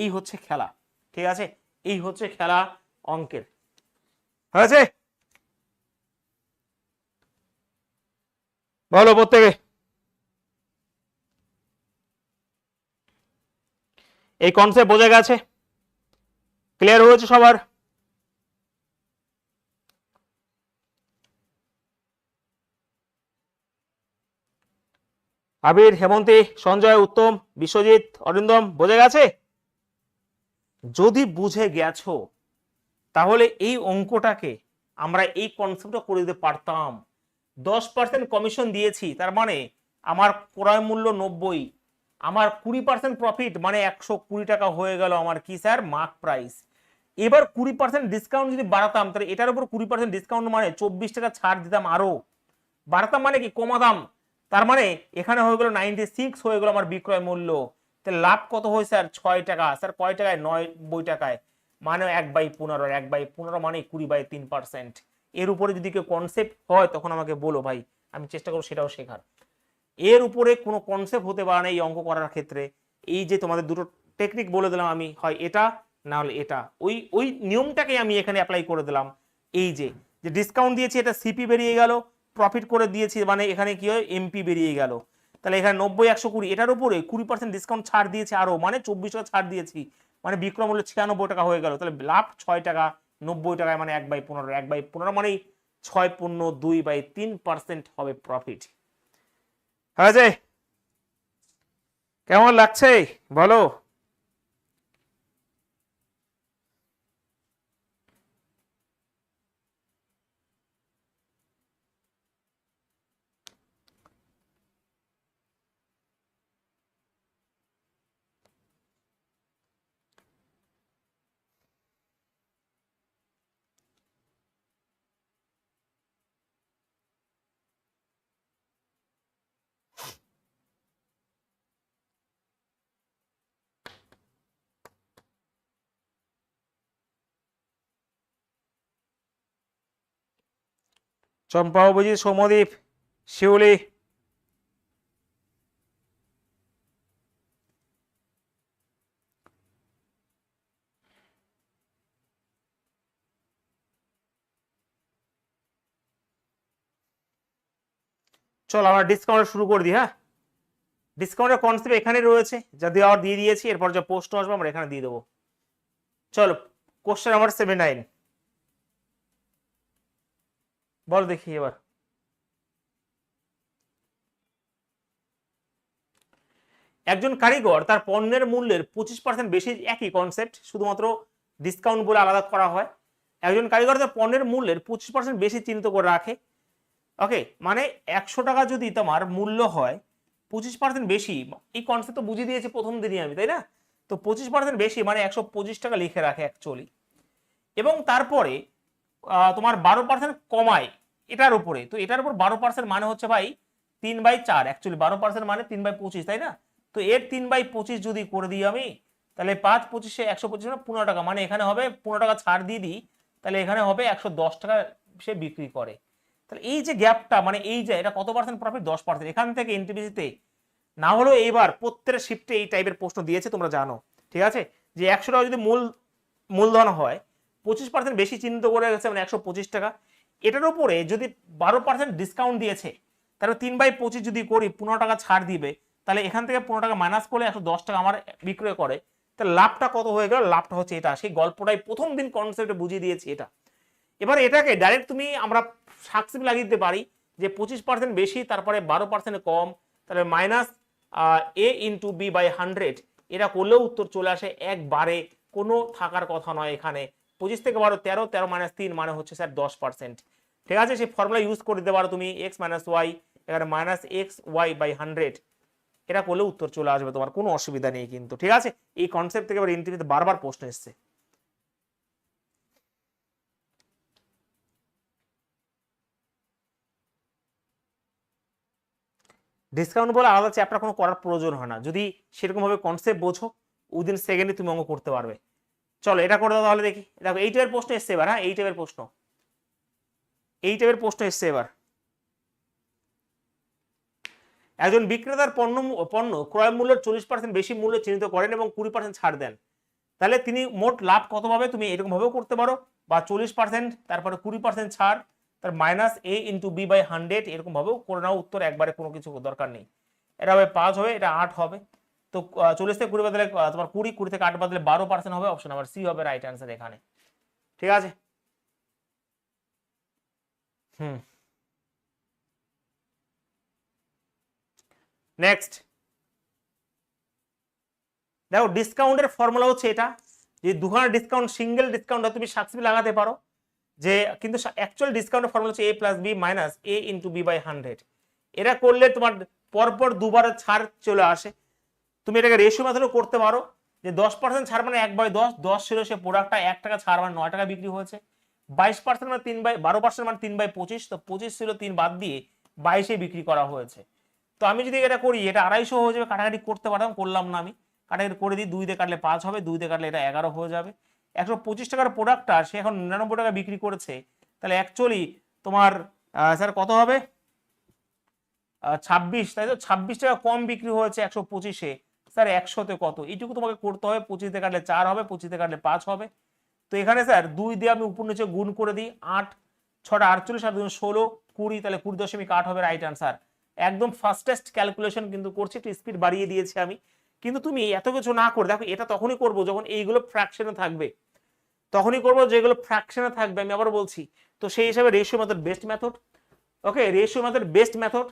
এই হচ্ছে খেলা, ঠিক আছে, এই হচ্ছে খেলা অঙ্কের। হয়েছে, বলো প্রত্যেকে। এই কনসেপ্ট বোঝা গেছে, ক্লিয়ার হয়েছে সবার? আবির, হেমন্তী, সঞ্জয়, উত্তম, বিশ্বজিৎ, অরিন্দম, বোঝা গেছে? যদি বুঝে গেছো তাহলে এই অঙ্কটাকে আমরা এই কনসেপ্টটা করে দিতে পারতাম। 10% কমিশন দিয়েছি, তার মানে আমার ক্রয় মূল্য 90, আমার 20% প্রফিট মানে 120 টাকা হয়ে গেল আমার কি স্যার মার্ক প্রাইস। এবার 20% ডিসকাউন্ট যদি বাড়াতাম, তাহলে এটার উপর 20% ডিসকাউন্ট মানে 24 টাকা ছাড় দিতাম, আরো বাড়াতাম মানে কি কমাতাম, তার মানে এখানে হয়ে গেল 96 হয়ে গেল আমার বিক্রয় মূল্য। তাহলে লাভ কত হয় স্যার 6 টাকা, স্যার কয় টাকায় 90 টাকায়, মানে 1/15, 1/15 মানে 20/3%। এর উপরে যদি কেউ কনসেপ্ট হয় তখন আমাকে বলো ভাই, আমি চেষ্টা করবো সেটাও শেখার। এর উপরে কোনো কনসেপ্ট হতে পারে না এই অঙ্ক করার ক্ষেত্রে। এই যে তোমাদের দুটো টেকনিক বলে দিলাম আমি, হয় এটা না হলে এটা, ওই ওই নিয়মটাকে আমি এখানে অ্যাপ্লাই করে দিলাম। এই যে যে ডিসকাউন্ট দিয়েছি এটা সিপি বেরিয়ে গেল, প্রফিট করে দিয়েছি মানে এখানে কি হয় এমপি বেরিয়ে গেল। তাহলে এখানে 90, 120, এটার উপরে 20% ডিসকাউন্ট ছাড় দিয়েছে আরো, মানে 24 টাকা ছাড় দিয়েছি, মানে বিক্রয় মূল্য 96 টাকা হয়ে গেল। তাহলে লাভ 6 টাকা, 90 টাকায় মানে 1/15, 1/15 মানে 6.2/3% হবে প্রফিট। হয়েছে? কেমন লাগছে বলো? চম্পা, অভিজিৎ, সৌমদীপ, শিউলি, চল আমরা ডিসকাউন্ট শুরু করে দিই। হ্যাঁ, ডিসকাউন্টের কনসেপ্ট এখানে রয়েছে, যা দেওয়ার দিয়ে দিয়েছি, এরপর যা পোস্ট আসবে আমরা এখানে দিয়ে দেবো। চলো কোশ্চেন নাম্বার 79 বল দেখি এবার। একজন কারিগর তার পণ্যের মূল্যের 25% বেশি, একই কনসেপ্ট, শুধুমাত্র ডিসকাউন্ট বলে আলাদা করা হয়। একজন কারিগর তার পণ্যের মূল্যের 25% বেশি চিহ্নিত করে রাখে। ওকে, মানে 100 টাকা যদি তোমার মূল্য হয়, 25% বেশি, এই কনসেপ্ট তো বুঝিয়ে দিয়েছি প্রথম দিনই আমি, তাই না? তো 25% বেশি মানে 125 টাকা লিখে রাখে অ্যাকচুয়ালি। এবং তারপরে তোমার 12% কমায় এটার উপরে। তো এটার উপর 12% মানে হচ্ছে ভাই 3/4, অ্যাকচুয়ালি 12% মানে 3/25, তাই না? তো এর 3/25 যদি করে দিই আমি, তাহলে 5/25 125 মানে 15 টাকা, মানে এখানে হবে 15 টাকা ছাড় দিয়ে দিই, তাহলে এখানে হবে 110 টাকা সে বিক্রি করে। তাহলে এই যে গ্যাপটা, মানে এই যে এটা কত পার্সেন্ট প্রফিট? 10%। এখান থেকে এনটিপিসিতে না হলেও এইবার প্রত্যেক শিফটে এই টাইপের প্রশ্ন দিয়েছে, তোমরা জানো, ঠিক আছে? যে 100 টাকা যদি মূলধন হয়, 25% বেশি চিহ্নিত করে গেছে মানে 125 টাকা। এটার উপরে যদি 12% ডিসকাউন্ট দিয়েছে, তাহলে 3/25 যদি করি 15 টাকা ছাড় দিবে, তাহলে এখান থেকে 15 টাকা মাইনাস করলে 110 টাকা আমার বিক্রয় করে। তাহলে লাভটা কত হয়ে গেল? লাভটা হচ্ছে এটা। সেই গল্পটাই প্রথম দিন কনসেপ্টে বুঝিয়ে দিয়েছি এটা। এবার এটাকে ডাইরেক্ট তুমি আমরা সাকসিম লাগিয়ে দিতে পারি যে 25% বেশি তারপরে 12% কম, তাহলে minus a into B by 100, এটা করলেও উত্তর চলে আসে একবারে, কোনো থাকার কথা নয় এখানে। 25 থেকে 12, 13, 13 মাইনাস 3 মানে হচ্ছে স্যার 10%। ঠিক আছে, সেই ফর্মুলা ইউজ করে দিতে পারো তুমি, এক্স মাইনাস ওয়াই, এখানে মাইনাস এক্স ওয়াই বাই 100, এটা করলে উত্তর চলে আসবে, তোমার কোনো অসুবিধা নেই কিন্তু। ঠিক আছে, এই কনসেপ্ট থেকে এবার ইন্টারভিউতে বারবার প্রশ্ন এসছে। ডিসকাউন্ট বলে আলাদা চ্যাপ্টার কোনো করার প্রয়োজন হয় না, যদি সেরকম ভাবে কনসেপ্ট বোঝো উইদিন সেকেন্ডে তুমি অঙ্ক করতে পারবে। চলো এটা করে দাও তাহলে দেখি। দেখো এই টাইপের প্রশ্ন এসছে এবার। হ্যাঁ, এই টাইপের প্রশ্ন এসছে এবার। একজন বিক্রেতার পণ্য ক্রয় মূল্যের 40% বেশি মূল্য চিহ্নিত করেন এবং 20% ছাড় দেন, তাহলে তিনি মোট লাভ কত পাবে? তুমি এরকম ভাবেও করতে পারো, বা 40% তারপরে 20% ছাড়, তার minus a into B by 100, এরকম ভাবেও করে নাও উত্তর, একবারে কোনো কিছু দরকার নেই। এটা হবে 5 হবে, এটা 8 হবে। তো 40 থেকে 20 বদলে তোমার 20 থেকে 8 বদলে 12% হবে, অপশন নাম্বার সি হবে রাইট অ্যান্সার এখানে। ঠিক আছে। নেক্সট দেখো, ডিসকাউন্টের ফর্মুলা হচ্ছে এটা, যে দুখানা ডিসকাউন্ট, সিঙ্গেল ডিসকাউন্ট তুমি সাকসেসফুল লাগাতে পারো, যে কিন্তু অ্যাকচুয়াল ডিসকাউন্টের ফর্মুলা হচ্ছে a plus B minus a into B by 100। এটা করলে তোমার পরপর দুবার ছাড় চলে আসে। তুমি এটাকে রেশিও মেথডও করতে পারো, যে 10% ছাড় মানে 1/10, 10 ছিল সে প্রোডাক্টটা, 1 টাকা ছাড় মানে 9 টাকা বিক্রি হয়েছে। 22% মানে 12% মানে 3/25, তো 25 ছিল 3 বাদ দিয়ে 22 বিক্রি করা হয়েছে। তো আমি যদি এটা করি, এটা 250 হয়ে যাবে, কাটাকাটি করতে পারতাম, করলাম না আমি, কাটাকাটি করে দিই, 2 দিয়ে কাটলে 5 হবে, 2 দিয়ে কাটলে এটা 11 হয়ে যাবে। 125 টাকার প্রোডাক্টটা সে এখন 99 টাকা বিক্রি করেছে, তাহলে অ্যাকচুয়ালি তোমার স্যার কত হবে? 26, তাই তো? 26 টাকা কম বিক্রি হয়েছে 125-এ, স্যার 100-তে কত? এইটুকু তোমাকে করতে হবে। 25 দিয়ে কাটলে 4 হবে, 25 দিয়ে কাটলে 5 হবে। তো এখানে স্যার 2 দিয়ে আমি উপর নিচে গুণ করে দিই, 8 6টা 48 আর 2 16, 20, তাহলে 20.8 হবে রাইট আনসার। একদম ফাস্টেস্ট ক্যালকুলেশন কিন্তু করছি, একটু স্পিড বাড়িয়ে দিয়েছি আমি। কিন্তু তুমি এত কিছু না করে দেখো, এটা তখনই করবো যখন এইগুলো ফ্র্যাকশনে থাকবে, তখনই করবো যেগুলো ফ্র্যাকশনে থাকবে, আমি আবার বলছি। তো সেই হিসাবে রেশিও মেথড বেস্ট মেথড। ওকে, রেশিও মেথড বেস্ট মেথড।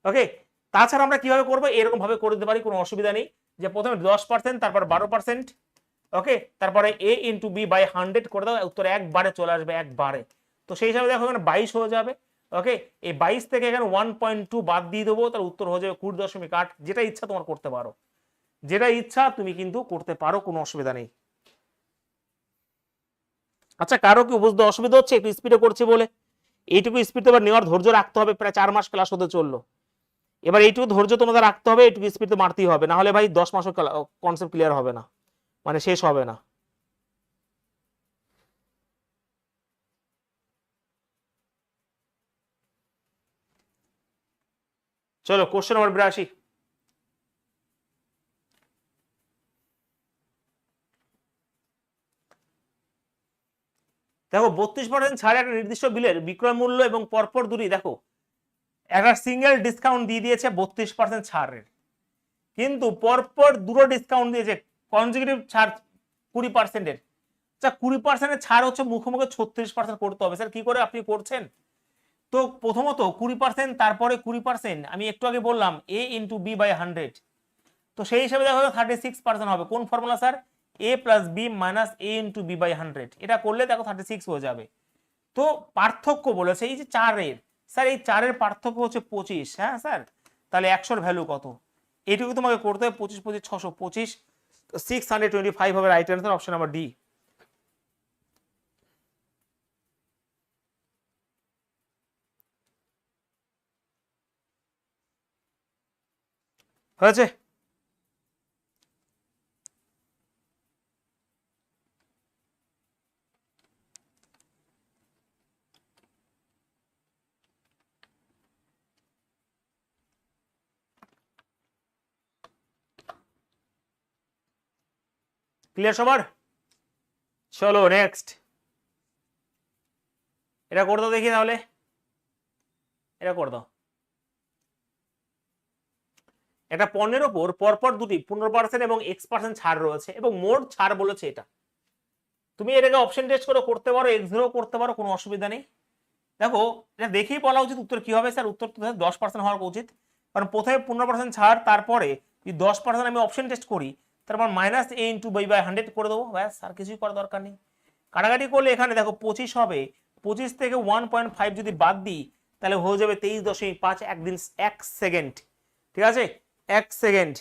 ওকে, তাছাড়া আমরা কিভাবে করবো? এরকম ভাবে করে দিতে পারি, কোনো অসুবিধা নেই, যে প্রথমে 10%, তারপর 12%, ওকে, তারপরে a ইন্টু বি বাই 100 করে দাও, উত্তর একবারে চলে আসবে, একবারে। তো সেই হিসাবে দেখো এখানে 22 হয়ে যাবে। ওকে, এই 22 থেকে এখানে 1.2 বাদ দিয়ে দেবো, তার উত্তর হয়ে যাবে 20.8। যেটা ইচ্ছা তোমার করতে পারো, যেটা ইচ্ছা তুমি কিন্তু করতে পারো, কোনো অসুবিধা নেই। আচ্ছা, কারো কি বুঝতে অসুবিধা হচ্ছে একটু স্পিডে করছি বলে? এইটুকু স্পিড তো এবার নেওয়ার ধৈর্য রাখতে হবে, প্রায় 4 মাস ক্লাস হতে চললো। এবার এইটুকু ধৈর্য তোমাদের রাখতে হবে, এইটুকু স্পিড তো মারতেই হবে, না হলে ভাই 10 মাসও কনসেপ্ট ক্লিয়ার হবে না, মানে শেষ হবে না। চলো কোশ্চেন নাম্বার 82। দেখো 32% ছাড়ে একটা নির্দিষ্ট বিলের বিক্রয় মূল্য এবং পরপর দুটি, দেখো একটা সিঙ্গেল ডিসকাউন্ট দিয়ে দিয়েছে 32% ছাড়ের, কিন্তু পরপর দুটো ডিসকাউন্ট দিয়েছে কনজিকিউটিভ ছাড় 20%-এর। আচ্ছা, 20%-এর ছাড় হচ্ছে মুখোমুখি 36% করতে হবে, স্যার কি করে আপনি করছেন? তো প্রথমত 20%, তারপরে 20%, আমি একটু আগে বললাম a ইন্টু বি বাই 100, তো সেই হিসাবে দেখো 36% হবে। কোন formula sir? a plus B minus a into B by 100। এটা করলে দেখো 36 হয়ে যাবে। তো পার্থক্য বলেছে এই যে 4-এর, স্যার এই 4-এর পার্থক্য হচ্ছে 25। হ্যাঁ স্যার, তাহলে 100-র ভ্যালু কত? এটুকু তোমাকে করতে হবে। 25 25 625, 625 হবে right answer, option number D. হয়েছে? ক্লিয়ার সবার? চলো নেক্সট। এটা করে দাও দেখি তাহলে, এটা করে দাও। একটা পণ্যের ওপর পরপর দুটি 15% এবং X% ছাড় রয়েছে এবং মোট ছাড় বলেছে এটা। তুমি এটাকে অপশন টেস্ট করে করতে পারো, X0 করতে পারো, কোনো অসুবিধা নেই। দেখো এটা দেখেই বলা উচিত উত্তর কি হবে স্যার। উত্তর তো 10% হওয়া উচিত, কারণ প্রথমে 15% ছাড়, তারপরে যদি 10% আমি অপশন টেস্ট করি তারপর minus a into B by 100 করে দেবো, ব্যাস আর কিছুই করার দরকার নেই। কাটাকাটি করলে এখানে দেখো 25 হবে, 25 থেকে 1.5 যদি বাদ দিই তাহলে হয়ে যাবে 23.5। 1 সেকেন্ড, ঠিক আছে 1 সেকেন্ড।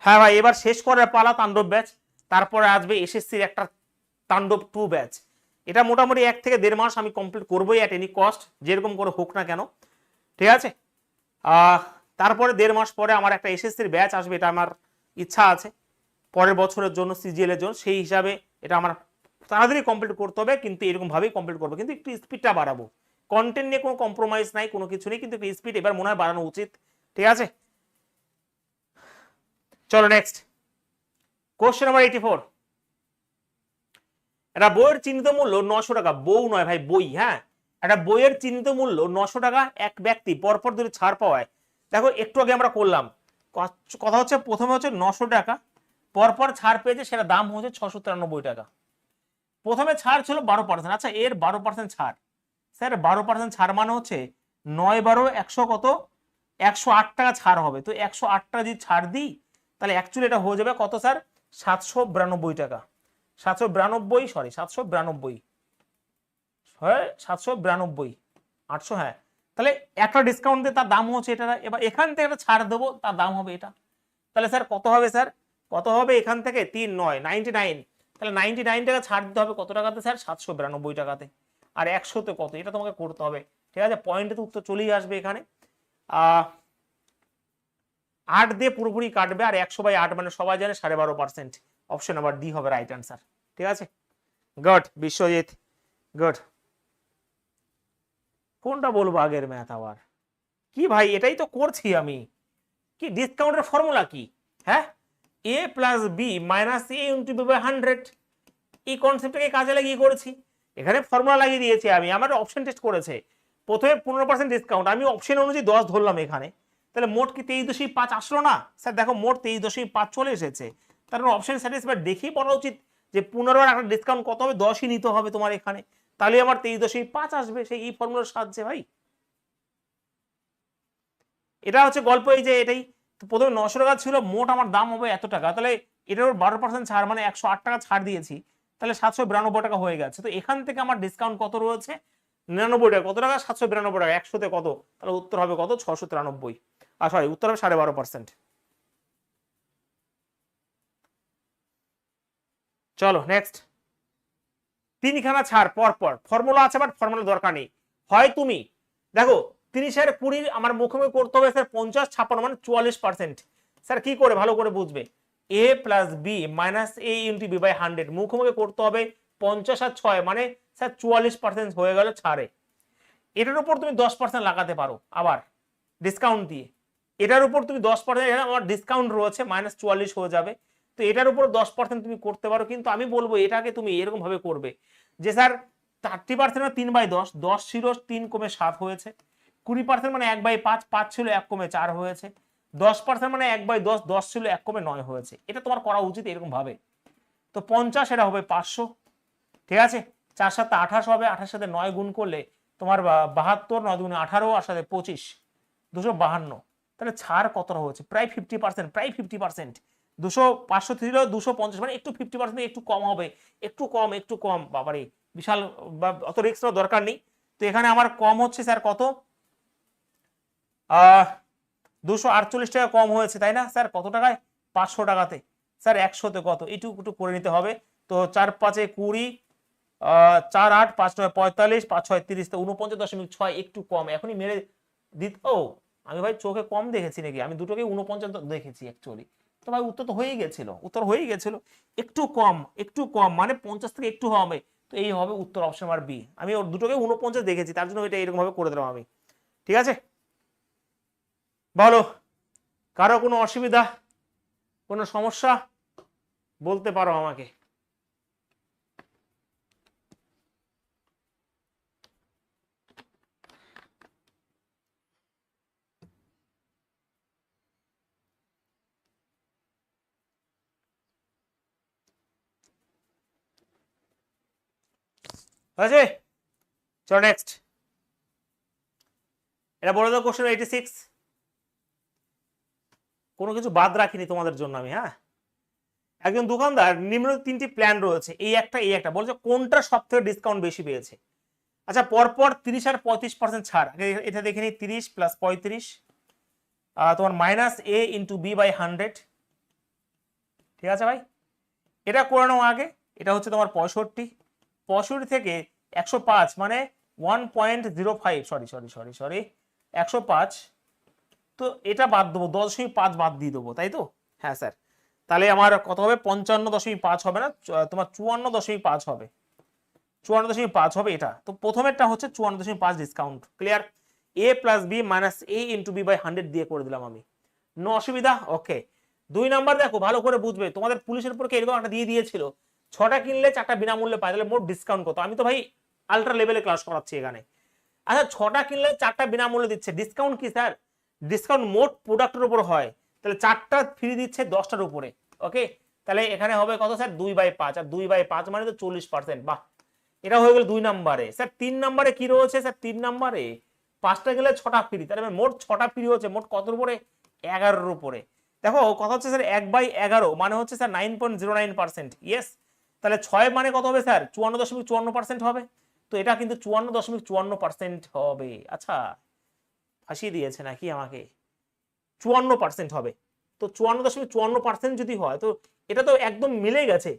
হ্যাঁ ভাই, এবার শেষ করার পালা তাণ্ডব ব্যাচ, তারপরে আসবে এসএসসির একটা তাণ্ডব 2 ব্যাচ। এটা মোটামুটি 1 থেকে 1.5 মাস আমি কমপ্লিট করবোই অ্যাট এনি কস্ট, যেরকম করে হোক না কেন, ঠিক আছে। তারপরে 1.5 মাস পরে আমার একটা এসএসসির ব্যাচ আসবে, এটা আমার ইচ্ছা আছে পরের বছরের জন্য, সিজিএল এর জন্য। সেই হিসাবে এটা আমার তাড়াতাড়ি কমপ্লিট করতে হবে, কিন্তু এরকম ভাবেই কমপ্লিট করবো, কিন্তু একটু স্পিডটা বাড়াবো। কন্টেন্ট নিয়ে কোনো কম্প্রোমাইজ নাই, কোনো কিছু নেই, কিন্তু স্পিড এবার মনে হয় বাড়ানো উচিত, ঠিক আছে। চলো নেক্সট কোশ্চেন নাম্বার 84। একটা বইয়ের চিহ্নিত মূল্য 900 টাকা, বউ নয় ভাই, বই। হ্যাঁ, একটা বইয়ের চিহ্নিত মূল্য 900 টাকা, এক ব্যক্তি পরপর দুটি ছাড় পাওয়ায়, দেখো একটু আগে আমরা করলাম কথা হচ্ছে, প্রথমে হচ্ছে 900 টাকা, পরপর ছাড় পেয়েছে, সেটা দাম হচ্ছে 693 টাকা। প্রথমে ছাড় ছিল 12%। আচ্ছা, এর 12% ছাড়, স্যার 12% ছাড় মানে হচ্ছে 9 12 100 কত, 108 টাকা ছাড় হবে। তো 108 টাকা যদি ছাড় দিই তাহলে অ্যাকচুয়ালি এটা হয়ে যাবে কত স্যার, 792 টাকা। 792, সরি 792, হয় 792, 800, হ্যাঁ। তাহলে একটা ডিসকাউন্ট দিয়ে তার দাম হচ্ছে এটা। এবার এখান থেকে একটা ছাড় দেবো, তার দাম হবে এটা। তাহলে স্যার কত হবে স্যার, কত হবে এখান থেকে 3 9 99, তাহলে 99 টাকা ছাড় দিতে হবে কত টাকাতে স্যার, 792 টাকাতে। আর 100তে কত, এটা তোমাকে করতে হবে, ঠিক আছে। পয়েন্টে তো উত্তর চলেই আসবে এখানে। 8 দিয়ে পুরোপুরি কাটবে, আর 100/8 মানে সবাই জানে 12.5%। অপশন নাম্বার ডি হবে রাইট অ্যান্সার, ঠিক আছে। Good Biswajit, good. কোনটা বলবো আগের ম্যাথ আবার, কি ভাই এটাই তো করছি আমি। কি ডিসকাউন্টের ফর্মুলা কি? হ্যাঁ, a plus B minus a into B by 100, এই কনসেপ্টটাকে কাজে লাগিয়ে করেছি। এখানে ফর্মুলা লাগিয়ে দিয়েছি আমি, আমার অপশন টেস্ট করেছে। প্রথমে 15% ডিসকাউন্ট, আমি অপশন অনুযায়ী 10 ধরলাম এখানে, তাহলে মোট কি 23.5 আসলো না স্যার? দেখো মোট 23.5 চলে এসেছে, তার অপশন স্যাটিসফাইড দেখেই বলা উচিত যে 15 একটা ডিসকাউন্ট কত হবে, 10ই নিতে হবে তোমার এখানে, তাহলে আমার 23.5 আসবে সেই এই ফর্মুলার সাহায্যে ভাই। এটা হচ্ছে গল্প, এই যে এটাই। তো প্রথমে 900 টাকা ছিল, মোট আমার দাম হবে এত টাকা, তাহলে এটার 12% ছাড় মানে 108 টাকা ছাড় দিয়েছি, তাহলে 792 টাকা হয়ে গেছে। তো এখান থেকে আমার ডিসকাউন্ট কত রয়েছে, 99 টাকা। কত টাকা, 792 টাকা, 100তে কত, তাহলে উত্তর হবে কত, 693। আর সরি, উত্তর হবে 12.5%। চলো নেক্সট। 3খানা ছাড় পরপর, ফর্মুলা আছে বাট ফর্মুলা দরকার নেই। হয় তুমি দেখো 30/20 আমার মুখোমুখি করতে হবে স্যার 50 56 মানে 44%। স্যার কি করে, ভালো করে বুঝবে, a plus B minus a into B by 100 মুখোমুখি করতে হবে 50 আর 6 মানে স্যার 44% হয়ে গেল ছাড়ে। এটার উপর তুমি 10% লাগাতে পারো আবার ডিসকাউন্ট দিয়ে, এটার উপর তুমি 10%, এখানে আমার ডিসকাউন্ট রয়েছে -44 হয়ে যাবে। তো এটার উপর 10% তুমি করতে পারো, কিন্তু আমি বলবো এটাকে তুমি এরকম ভাবে করবে যে স্যার 30% মানে 3/10, 10 ছিল 3 কমে 7 হয়েছে। 20% মানে 1/5, 5 ছিল 1 কমে 4 হয়েছে। 10% মানে 1/10, 10 ছিল 1 কমে 9 হয়েছে। এটা তোমার করা উচিত এরকম ভাবে। তো 50 এটা হবে 500, ঠিক আছে। 4 7 28 হবে, 28 সাথে 9 গুণ করলে তোমার 72, 9 দুগুণে 18, আর সাথে 25, 252। তাহলে ছাড় কতটা হচ্ছে? প্রায় 50%, প্রায় 50%। 500 ছিল 250, মানে একটু 50% একটু কম হবে, একটু কম বাবারে, বিশাল, অত রিস্ক নেওয়ার দরকার নেই। তো এখানে আমার কম হচ্ছে স্যার কত, 248 টাকা কম হয়েছে, তাই না স্যার? কত টাকায়? 500 টাকাতে। স্যার 100তে কত? এইটুকু একটু করে নিতে হবে। তো 4 5 20, 4 8 5 9 45, 5 6 30, তো 49.6, একটু কম এখনই মেরে দিত। ও আমি ভাই চোখে কম দেখেছি নাকি? আমি দুটোকে 49 দেখেছি অ্যাকচুয়ালি। তো ভাই উত্তর তো হয়েই গেছিল, একটু কম, মানে 50 থেকে একটু হবে। তো এই হবে উত্তর, অপশন নাম্বার বি। আমি ওর দুটোকে 49 দেখেছি, তার জন্য এটা এরকম ভাবে করে দিলাম আমি। ঠিক আছে, বলো কারো কোনো অসুবিধা, কোনো সমস্যা বলতে পারো আমাকে। আছে, চলো নেক্সট। এটা বলে দাও কোশ্চেন 86। কোনো কিছু বাদ রাখিনি তোমাদের জন্য আমি, হ্যাঁ। একজন দোকানদার নিম্ন 3টি প্ল্যান রয়েছে, এই একটা বলছে কোনটা সব থেকে ডিসকাউন্ট বেশি পেয়েছে। আচ্ছা, পরপর 30 আর 35% ছাড়, এটা দেখে নিই। 30 + 35 তোমার -a/b/100। ঠিক আছে ভাই, এটা করে নাও আগে। এটা হচ্ছে তোমার 65 থেকে 105, মানে 1.05, সরি 105। তো এটা বাদ দেবো, 10.5 বাদ দিয়ে দেবো, তাই তো? হ্যাঁ স্যার, তাহলে আমার কত হবে? 55.5 হবে না, তোমার 54.5 হবে, 54.5 হবে এটা। তো প্রথমেরটা হচ্ছে 54.5 discount, clear? a + b - a/b/100 দিয়ে করে দিলাম আমি, নো অসুবিধা। ওকে, 2 নাম্বার দেখো ভালো করে বুঝবে, তোমাদের পুলিশের পরীক্ষা এরকম একটা দিয়ে দিয়েছিল, 6টা কিনলে 4টা বিনামূল্যে পায়, তাহলে মোট ডিসকাউন্ট কত? আমি তো ভাই আলট্রা লেভেলে ক্লাস করাচ্ছি এখানে। আচ্ছা, 6টা কিনলে 4টা বিনামূল্যে দিচ্ছে, ডিসকাউন্ট কি স্যার? ডিসকাউন্ট মোট প্রোডাক্টের উপর হয়, তাহলে 4টা ফ্রি দিচ্ছে 10টার উপরে। ওকে, তাহলে এখানে হবে কত স্যার? 2/5, আর 2/5 মানে তো 40%। বাহ, এটা হয়ে গেল 2 নম্বরে। স্যার 3 নম্বরে কি রয়েছে? স্যার 3 নম্বরে 5টা গেলে 6টা ফ্রি, তাহলে মোট 6টা ফ্রি হচ্ছে, মোট কতর উপরে? 11-এর উপরে। দেখো কথা হচ্ছে স্যার 1/11 মানে হচ্ছে স্যার 9.09%। ইয়েস, তাহলে 6 মানে কত হবে স্যার? 54.54% হবে। তো এটা কিন্তু 54.54% হবে। আচ্ছা, ফাঁসিয়ে দিয়েছে নাকি আমাকে? 54% হবে। তো 54.54% যদি হয়, তো এটা তো একদম মিলে গেছে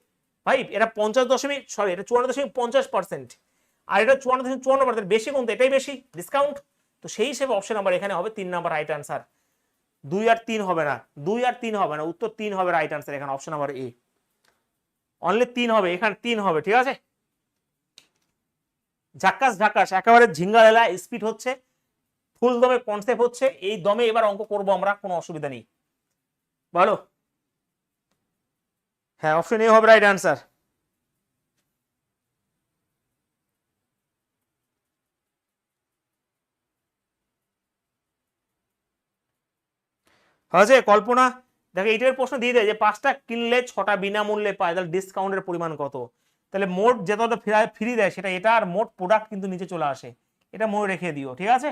ভাই। এটা 54.50%, আর এটা 54.54%, বেশি কোনটা? এটাই বেশি ডিসকাউন্ট। তো সেই হিসেবে অপশন নাম্বার এখানে হবে 3 নাম্বার রাইট আনসার। 2 আর 3 হবে না, উত্তর 3 হবে রাইট আনসার এখানে, অপশন নাম্বার এ। অনলি 3 হবে এখানে, 3 হবে। ঠিক আছে, ঝাক্কাস একেবারে ঝিঙ্গালেলা স্পিড হচ্ছে, ফুল দমে কনসেপ্ট হচ্ছে, এই দমে এবার অঙ্ক করব আমরা, কোনো অসুবিধা নেই। বলো, হ্যাঁ অপশন এ হবে রাইট আনসার। হয়েছে কল্পনা? দেখো এইটার প্রশ্ন দিয়ে দেয় যে 5টা কিনলে 6টা বিনামূল্যে পায়, তাহলে ডিসকাউন্টের পরিমাণ কত? তাহলে মোট যতটা ফ্রি দেয় সেটা এটা, আর মোট প্রোডাক্ট কিন্তু নিচে চলে আসে, এটা মনে রেখে দিও। ঠিক আছে,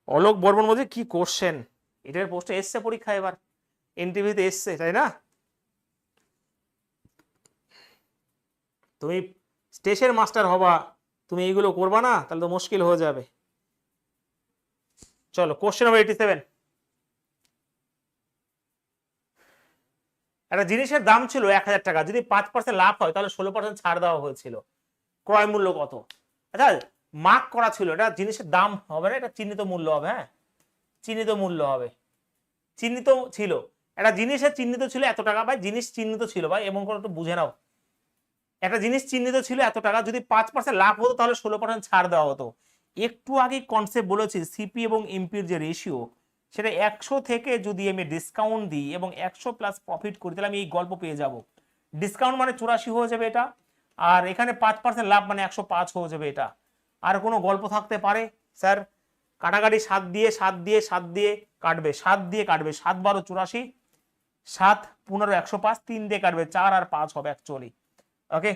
অলোক বর্মন বলছে কি কোশ্চেন, এটার পোস্টে এসছে পরীক্ষা, এবার এনটিভিতে এসছে, তাই না? তুমি স্টেশন মাস্টার হবা, তুমি এইগুলো করবা না, তাহলে তো মুশকিল হয়ে যাবে। চলো কোশ্চেন নাম্বার 87। একটা জিনিসের দাম ছিল 1000 টাকা, যদি 5% লাভ হয় তাহলে 16% ছাড় দেওয়া হয়েছিল, ক্রয় মূল্য কত? আচ্ছা, মার্ক করা ছিল, এটা জিনিসের দাম হবে না, এটা চিহ্নিত মূল্য হবে। হ্যাঁ, চিহ্নিত মূল্য হবে, চিহ্নিত ছিল, একটা জিনিসের চিহ্নিত ছিল এত টাকা ভাই, জিনিস চিহ্নিত ছিল ভাই, এমন করে একটু বুঝে নাও। একটা জিনিস চিহ্নিত ছিল এত টাকা, যদি 5% লাভ হতো তাহলে 16% ছাড় দেওয়া হতো। একটু আগে কনসেপ্ট বলেছি, সিপি এবং এমপির যে রেশিও, সেটা 100 থেকে যদি আমি ডিসকাউন্ট দিই এবং 100 প্লাস প্রফিট করি, তাহলে আমি এই গল্প পেয়ে যাব। ডিসকাউন্ট মানে 84 হয়ে যাবে এটা, আর এখানে 5% লাভ মানে 105 হয়ে যাবে এটা। আর কোনো গল্প থাকতে পারে স্যার? কাটাকাটি 7 দিয়ে কাটবে, 7 দিয়ে কাটবে, 7 12 84, 7 15 105, 3 দিয়ে কাটবে 4 আর 5 হবে অ্যাকচুয়ালি। ওকে,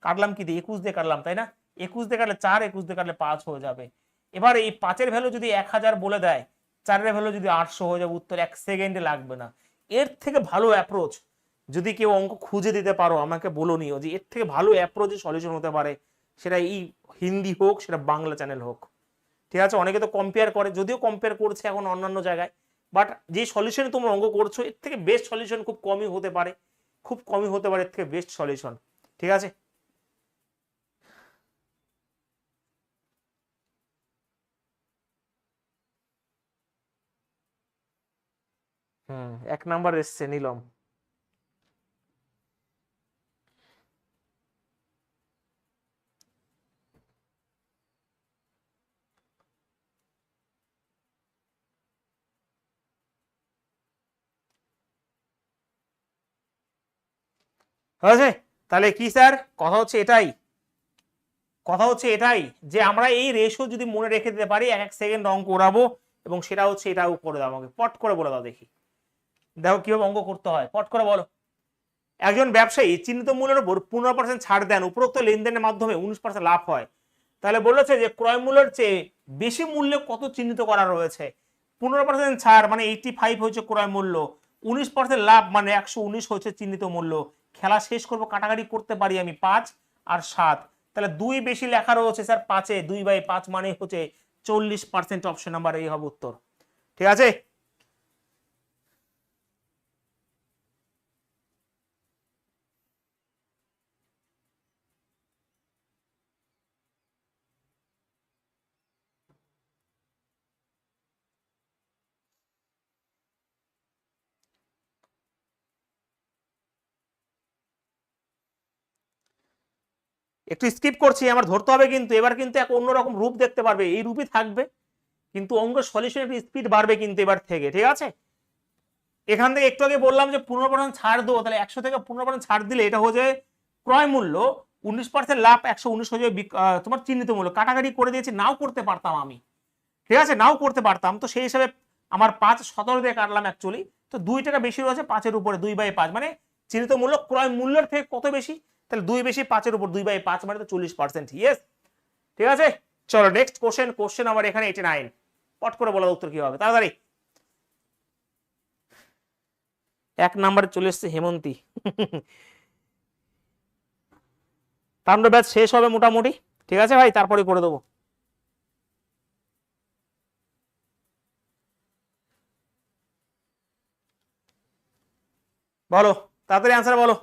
কাটলাম কি দিয়ে? 21 দিয়ে কাটলাম, তাই না? 21 দিয়ে কাটলে 4, 21 দিয়ে কাটলে 5 হয়ে যাবে। এবার এই 5-এর ভ্যালু যদি 1000 বলে দেয়, 4-এর ভ্যালু যদি 800 হয়ে যাবে, উত্তর 1 সেকেন্ডে লাগবে না। এর থেকে ভালো অ্যাপ্রোচ যদি কেউ অঙ্ক খুঁজে দিতে পারো আমাকে বলো নিও, যে এর থেকে ভালো অ্যাপ্রোচে সলিউশন হতে পারে, সেটা এই হিন্দি হোক, সেটা বাংলা চ্যানেল হোক। ঠিক আছে, অনেকে তো কম্পেয়ার করে, যদিও কম্পেয়ার করছে এখন অন্যান্য জায়গায়, বাট যে সলিউশনে তোমরা অঙ্ক করছো এর থেকে বেস্ট সলিউশন খুব কমই হতে পারে, খুব কমই হতে পারে এর থেকে বেস্ট সলিউশন। ঠিক আছে, হুম, 1 নাম্বার এসছে, নিলাম। হয়েছে? তাহলে কি স্যার, কথা হচ্ছে এটাই, কথা হচ্ছে এটাই যে আমরা এই রেশিও যদি মনে রেখে দিতে পারি, 1 সেকেন্ড অঙ্ক করাবো, এবং সেটা হচ্ছে এটাও করে দাও আমাকে, পট করে বলে দাও দেখি, দেখো কিভাবে অঙ্ক করতে হয়, পট করে বলো। একজন ব্যবসায়ী চিহ্নিত মূল্যের উপর 15% ছাড় দেন, উপরোক্ত লেনদেনের মাধ্যমে 19% লাভ হয়। তাহলে বলেছে যে ক্রয় মূল্যের চেয়ে বেশি মূল্যে কত চিহ্নিত করা রয়েছে। 15% ছাড় মানে 85 হচ্ছে ক্রয় মূল্য, 19% লাভ মানে 119 হচ্ছে চিহ্নিত মূল্য। খেলা শেষ করবো, কাটাকাটি করতে পারি আমি 5 আর 7, তাহলে 2 বেশি লেখা রয়েছে স্যার 5-এ, 2/5 মানে হচ্ছে 40%, অপশন নাম্বার এই হবে উত্তর। ঠিক আছে, একটু স্কিপ করছি, আমার ধরতে হবে কিন্তু এবার, কিন্তু এক অন্যরকম রূপ দেখতে পারবে, এই রূপই থাকবে, কিন্তু অঙ্ক সলিউশন একটু স্পিড বাড়বে কিন্তু এবার থেকে। ঠিক আছে, এখান থেকে একটু আগে বললাম যে 15% ছাড় দেবো, তাহলে 100 থেকে 15% ছাড় দিলে এটা হয়ে যায় ক্রয় মূল্য, 19% লাভ, 119 হয়ে যাবে তোমার চিহ্নিত মূল্য। কাটাকাটি করে দিয়েছি, নাও করতে পারতাম আমি, ঠিক আছে, নাও করতে পারতাম, তো সেই হিসাবে আমার 5 17 দিয়ে কাটলাম অ্যাকচুয়ালি, তো 2 টাকা বেশি রয়েছে 5-এর উপরে, 2/5 মানে চিহ্নিত মূল্য ক্রয় মূল্যের থেকে কত বেশি, তাহলে 2 বেশি 5-এর উপর 2/5 মানে তো 40%। ইয়েস, ঠিক আছে, চলো নেক্সট কোশ্চেন, কোশ্চেন আমার এখানে 89, পট করে বলা উত্তর কি হবে তাড়াতাড়ি। 1 নাম্বারে চলে এসছে হেমন্তী। তাণ্ডব ব্যাচ শেষ হবে মোটামুটি, ঠিক আছে ভাই, তারপরে করে দেবো। বলো তাড়াতাড়ি অ্যান্সার বলো।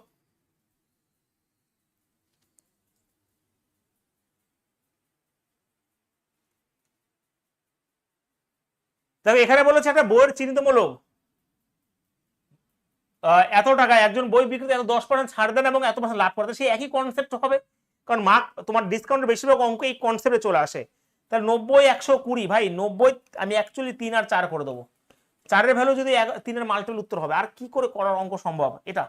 দেখো এখানে বলেছে একটা বইয়ের চিহ্নিত মূল্য এত টাকা, একজন বই বিক্রেতা এত 10% ছাড় দেন এবং এত পার্সেন্ট লাভ করে, সেই একই কনসেপ্ট হবে, কারণ মার্ক তোমার ডিসকাউন্টের বেশিরভাগ অঙ্ক এই কনসেপ্টে চলে আসে। তাহলে 90 120 ভাই, 90 আমি অ্যাকচুয়ালি 3 আর 4 করে দেবো, 4-এর ভ্যালু যদি 3-এর মাল্টিপল উত্তর হবে, আর কি করে করার অঙ্ক সম্ভব এটা।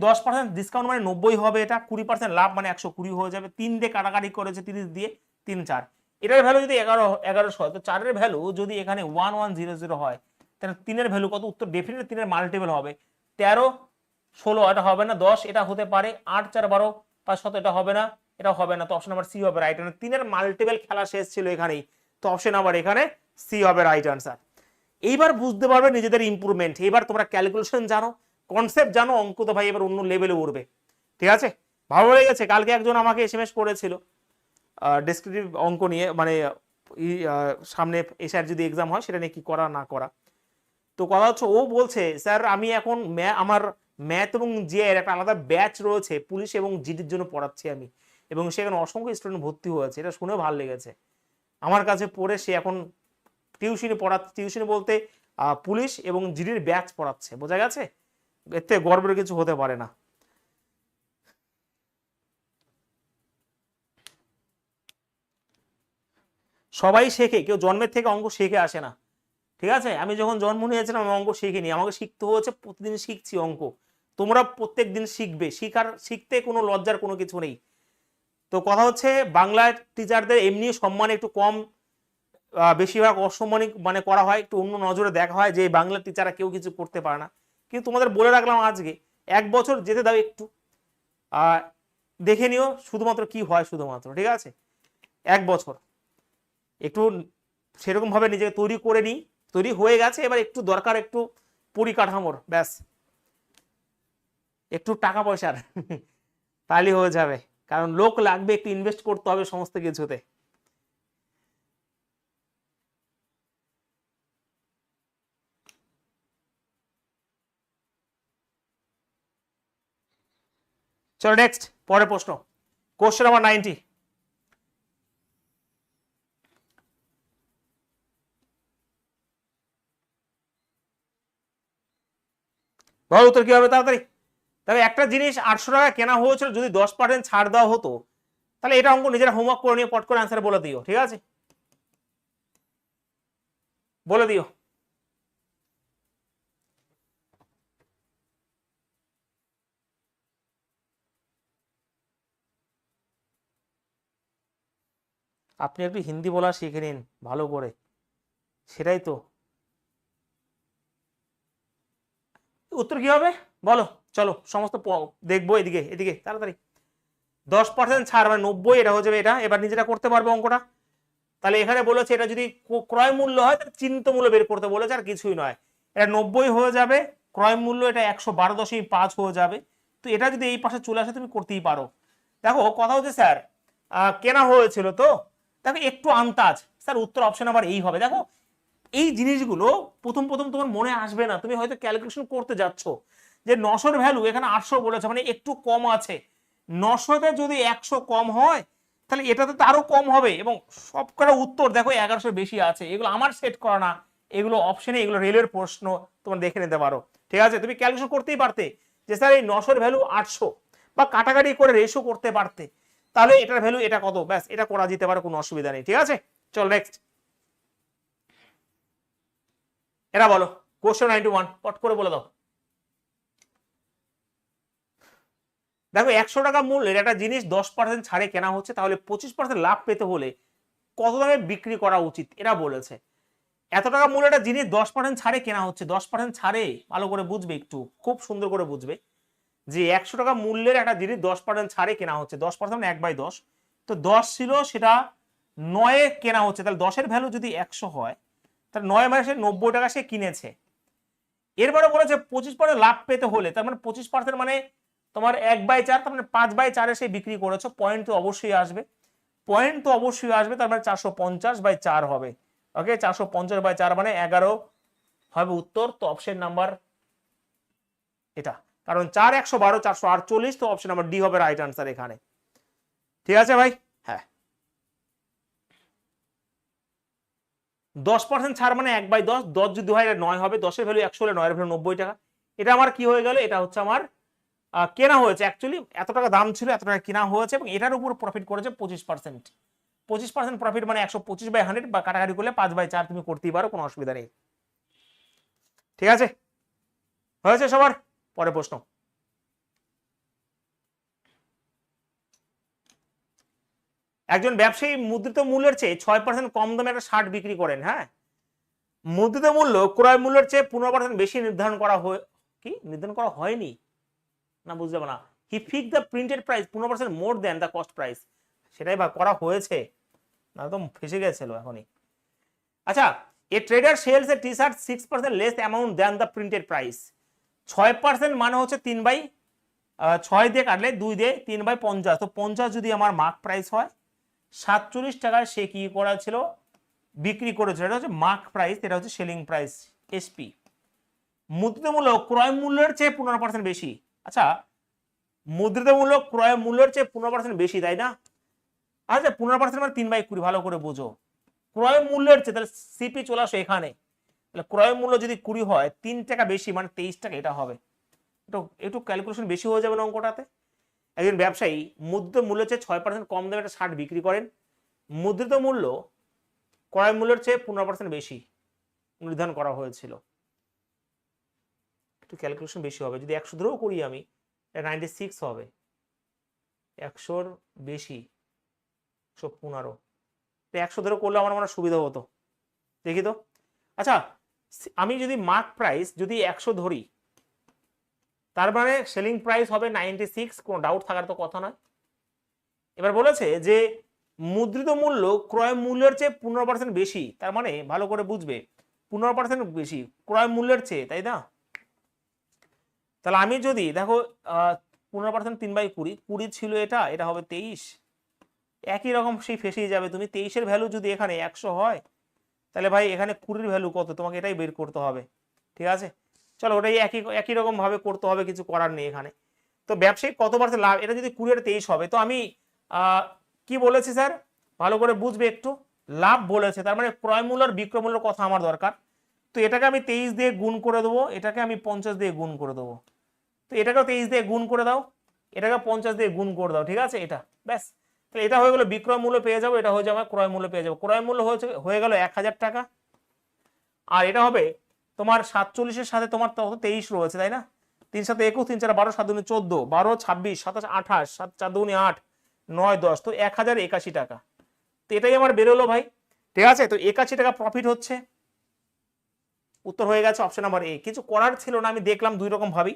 10% ডিসকাউন্ট মানে 90 হবে, এটা 20% লাভ মানে 120 হয়ে যাবে, 3 দিয়ে কাটাকাটি করেছে 30 দিয়ে, 3 4, এটার ভ্যালু যদি 1100 হয়, তো 4-এর ভ্যালু যদি এখানে 1100 হয়, তাহলে 3-এর ভ্যালু কত, উত্তর ডেফিনেটলি 3-এর মাল্টিপল হবে, 13 16 এটা হবে না, 10 এটা হতে পারে, 8 4 12 5 7 এটা হবে না, এটা হবে না, তো অপশন নাম্বার সি হবে রাইট আনসার। 3-এর মাল্টিপল খেলা শেষ ছিল এখানেই, তো অপশন নাম্বার এখানে সি হবে রাইট আনসার। এইবার বুঝতে পারবে নিজেদের ইমপ্রুভমেন্ট, এবার তোমরা ক্যালকুলেশন জানো, কনসেপ্ট জানো, অঙ্ক তো ভাই এবার অন্য লেভেলে উঠবে। ঠিক আছে, ভালো লেগেছে, কালকে একজন আমাকে এসএমএস করেছিল ডেসক্রিপটিভ অঙ্ক নিয়ে, মানে সামনে এসআর যদি এক্সাম হয় সেটা নিয়ে কি করা না করা। তো কথা হচ্ছে ও বলছে স্যার আমি এখন আমার ম্যাথ এবং জিআই এর একটা আলাদা ব্যাচ রয়েছে পুলিশ এবং জিডির জন্য পড়াচ্ছি আমি, এবং সেখানে অসংখ্য স্টুডেন্ট ভর্তি হয়েছে, এটা শুনেও ভালো লেগেছে আমার কাছে পড়ে। সে এখন টিউশনি পড়াচ্ছে, টিউশনি বলতে পুলিশ এবং জিডির ব্যাচ পড়াচ্ছে, বোঝা গেছে, এর থেকে গর্বের কিছু হতে পারে না। সবাই শেখে, কেউ জন্মের থেকে অঙ্ক শিখে আসে না। ঠিক আছে, আমি যখন জন্ম নিয়েছিলাম আমি অঙ্ক শিখিনি, আমাকে শিখতে হয়েছে, প্রতিদিন শিখছি অঙ্ক, তোমরা প্রত্যেক দিন শিখবে, শিখতে কোনো লজ্জার কোনো কিছু নেই। তো কথা হচ্ছে বাংলার টিচারদের এমনি সম্মান একটু কম, বেশিরভাগ অসম্মানিক মানে করা হয়, একটু অন্য নজরে দেখা হয় যে বাংলা টিচাররা কেউ কিছু করতে পারে না, কিন্তু তোমাদের বলে রাখলাম আজকে 1 বছর যেতে দাও একটু, দেখে নিও শুধুমাত্র কি হয়, শুধুমাত্র ঠিক আছে। 1 বছর একটু সেরকম ভাবে নিজেকে তৈরি করে নিই, তৈরি হয়ে গেছে, এবার একটু দরকার একটু পরিকাঠামোর, ব্যাস একটু টাকা পয়সার তাহলে হয়ে যাবে, কারণ লোক লাগবে, একটু ইনভেস্ট করতে হবে সমস্ত কিছুতে। চলো নেক্সট, পরের প্রশ্ন, কোশ্চেন নাম্বার 90। বল উত্তর কি হবে তাড়াতাড়ি। তবে একটা জিনিস 800 টাকা কেনা হয়েছিল, যদি 10% ছাড় দেওয়া হতো, তাহলে এটা অঙ্ক নিজেরা হোমওয়ার্ক করে নিয়ে পট করে অ্যান্সার বলে দিও, ঠিক আছে, বলে দিও। আপনি একটু হিন্দি বলা শিখে নিন ভালো করে, সেটাই তো। উত্তর কি হবে বলো, চলো সমস্ত দেখবো, এদিকে এদিকে তাড়াতাড়ি। 10% ছাড় মানে 90, এটা হয়ে যাবে এটা, এবার নিজেরা করতে পারবে অঙ্কটা। তাহলে এখানে বলেছে এটা যদি ক্রয় মূল্য হয় তাহলে চিহ্নিত মূল্য বের করতে বলেছে, আর কিছুই নয়। এটা 90 হয়ে যাবে, ক্রয় মূল্য এটা 112.5 হয়ে যাবে। তো এটা যদি এই পাশে চলে আসে তুমি করতেই পারো। দেখো কথা হচ্ছে স্যার কেনা হয়েছিল তো, দেখো একটু আন্দাজ স্যার, উত্তর অপশন আবার এই হবে। দেখো এই জিনিসগুলো প্রথম প্রথম তোমার মনে আসবে না, তুমি হয়তো ক্যালকুলেশন করতে যাচ্ছ যে 900-র ভ্যালু এখানে 800 বলেছে, মানে একটু কম আছে, 900-তে যদি 100 কম হয় তাহলে এটাতে তো আরো কম হবে, এবং সবকটা উত্তর দেখো 1100 বেশি আছে। এগুলো আমার সেট করা না, এগুলো অপশনে, এগুলো রেলের প্রশ্ন, তোমরা দেখে নিতে পারো, ঠিক আছে। তুমি ক্যালকুলেশন করতেই পারতে যে স্যার এই 900-র ভ্যালু 800, বা কাটাকাটি করে রেশো করতে পারতে, তাহলে এটার ভ্যালু এটা কত, ব্যাস এটা করা যেতে পারে, কোনো অসুবিধা নেই, ঠিক আছে। চল নেক্সট, এরা বলো কোশ্চেন 91 পট করে বলে দাও। দেখো 100 টাকা মূল্যের একটা জিনিস 10% ছাড়ে কেনা হচ্ছে, তাহলে 25% লাভ পেতে হলে কত দামে বিক্রি করা উচিত, এরা বলেছে। এত টাকা মূল্যের একটা জিনিস 10% ছাড়ে কেনা হচ্ছে, 10% ছাড়ে, ভালো করে বুঝবে, একটু খুব সুন্দর করে বুঝবে যে 100 টাকা মূল্যের একটা জিনিস 10% ছাড়ে কেনা হচ্ছে, 10% 1/10, তো 10 ছিল সেটা 9-এ কেনা হচ্ছে, তাহলে 10-এর ভ্যালু যদি 100 হয়, তাহলে 9 মাসে 90 টাকা সে কিনেছে। এরপরে বলেছে 25% লাভ পেতে হলে, তার মানে 25% মানে তোমার 1/4, তার মানে 5/4-এ সে বিক্রি করেছো, পয়েন্ট তো অবশ্যই আসবে, পয়েন্ট তো অবশ্যই আসবে, তার মানে 450/4 হবে। ওকে, 450/4 মানে 11 হবে উত্তর। তো অপশন নাম্বার এটা, কারণ 4 112 448, তো অপশন নাম্বার ডি হবে রাইট আনসার এখানে, ঠিক আছে ভাই। হ্যাঁ 10% ছাড় মানে 1/10, 10 যদি হয় 9 হবে, 10-এর ভ্যালু 100 হলে 9-এর ভ্যালু 90 টাকা। এটা আমার কি হয়ে গেল, এটা হচ্ছে আমার কেনা হয়েছে, অ্যাকচুয়ালি এত টাকা দাম ছিল, এত টাকা কেনা হয়েছে, এবং এটার উপর প্রফিট করেছে 25%। 25% প্রফিট মানে 125/100, বা কাটাকাটি করলে 5/4 তুমি করতেই পারো, কোনো অসুবিধা নেই, ঠিক আছে। হয়েছে সবার, পরের প্রশ্ন। একজন ব্যবসায়ী মুদ্রিত মূল্যের চেয়ে 6% কম দামে একটা শার্ট বিক্রি করেন, হ্যাঁ, মুদ্রিত মূল্য ক্রয় মূল্যের চেয়ে 15% বেশি নির্ধারণ করা কি নির্ধারণ করা হয়নি, না বুঝতে পারো না, he fix the printed price 15% more than the cost price, সেটাই বা করা হয়েছে না, একদম ফেসে গেছিল এখনই। আচ্ছা, a trader sells a T shirt 6% less amount than the printed price. 6% মানে হচ্ছে 3/6 দিয়ে কাটলে 2 দিয়ে 3/50, তো 50 যদি আমার মার্ক প্রাইস হয়, 47 টাকায় সে কি করা ছিল, বিক্রি করেছিল, এটা হচ্ছে মার্ক প্রাইস, এটা হচ্ছে সেলিং প্রাইস এসপি। মুদ্রিত মূল্য ক্রয় মূল্যের চেয়ে 15% বেশি। আচ্ছা, মুদ্রিত মূল্য ক্রয় মূল্যের চেয়ে 15% বেশি, তাই না? আচ্ছা 15% মানে 3/20, ভালো করে বোঝো, ক্রয় মূল্যের চেয়ে, তাহলে সিপি চলে আসো এখানে, তাহলে ক্রয় মূল্য যদি 20 হয়, 3 টাকা বেশি মানে 23 টাকা, এটা হবে। একটু একটু ক্যালকুলেশন বেশি হয়ে যাবে না অঙ্কটাতে। একজন ব্যবসায়ী মুদ্রিত মূল্যের চেয়ে 6% কম দামে একটা শার্ট বিক্রি করেন, মুদ্রিত মূল্য ক্রয় মূল্যের চেয়ে 15% বেশি নির্ধারণ করা হয়েছিল। একটু ক্যালকুলেশন বেশি হবে, যদি 100 ধরেও করি আমি, 96 হবে, 100-র বেশি 115, 100 ধরে করলে আমার মনে সুবিধা হতো, দেখি তো। আচ্ছা, আমি যদি মার্ক প্রাইস যদি 100 ধরি, তার মানে সেলিং প্রাইস হবে 96, কোনো ডাউট থাকার তো কথা নয়, এবার বলেছে যে মুদ্রিত মূল্য ক্রয় মূল্যের চেয়ে 15% বেশি, তার মানে ভালো করে বুঝবে 15% বেশি ক্রয় মূল্যের চেয়ে, তাই না? তাহলে আমি যদি দেখো 15% 3/20, 20 ছিল এটা, এটা হবে 23, একই রকম সেই ফেসেই যাবে তুমি। 23-এর ভ্যালু যদি এখানে 100 হয় তাহলে ভাই এখানে 20-এর ভ্যালু কত তোমাকে এটাই বের করতে হবে, ঠিক আছে? চলো ওটাই একই একই রকম ভাবে করতে হবে, কিছু করার নেই এখানে। তো ব্যবসায়িক কত পার্সেন্ট লাভ, এটা যদি 20-23 হবে, তো আমি কি বলেছি স্যার ভালো করে বুঝবে একটু, লাভ বলেছে, তার মানে ক্রয় মূল্য আর বিক্রয় মূল্যের কথা আমার দরকার। তো এটাকে আমি 23 দিয়ে গুণ করে দেবো, এটাকে আমি 50 দিয়ে গুণ করে দেবো। তো এটাকেও 23 দিয়ে গুণ করে দাও, এটাকে 50 দিয়ে গুণ করে দাও, ঠিক আছে? এটা ব্যাস, তাহলে এটা হয়ে গেলো বিক্রয় মূল্য পেয়ে যাবো, এটা হয়ে যাবে ক্রয় মূল্য পেয়ে যাবো। ক্রয় মূল্য হয়ে গেল 1000 টাকা, আর এটা হবে তোমার 47-এর সাথে তোমার তো 23 রয়েছে, তাই না? 3 7 21, 3 4 12, 7 2 14, 12 26, 27 28, 7 4 2 8, 9 10, তো 1081 টাকা। তো এটাই আমার বেরোলো ভাই, ঠিক আছে? তো 81 টাকা প্রফিট হচ্ছে, উত্তর হয়ে গেছে অপশন নাম্বার এ। কিছু করার ছিল না, আমি দেখলাম দুই রকম ভাবি,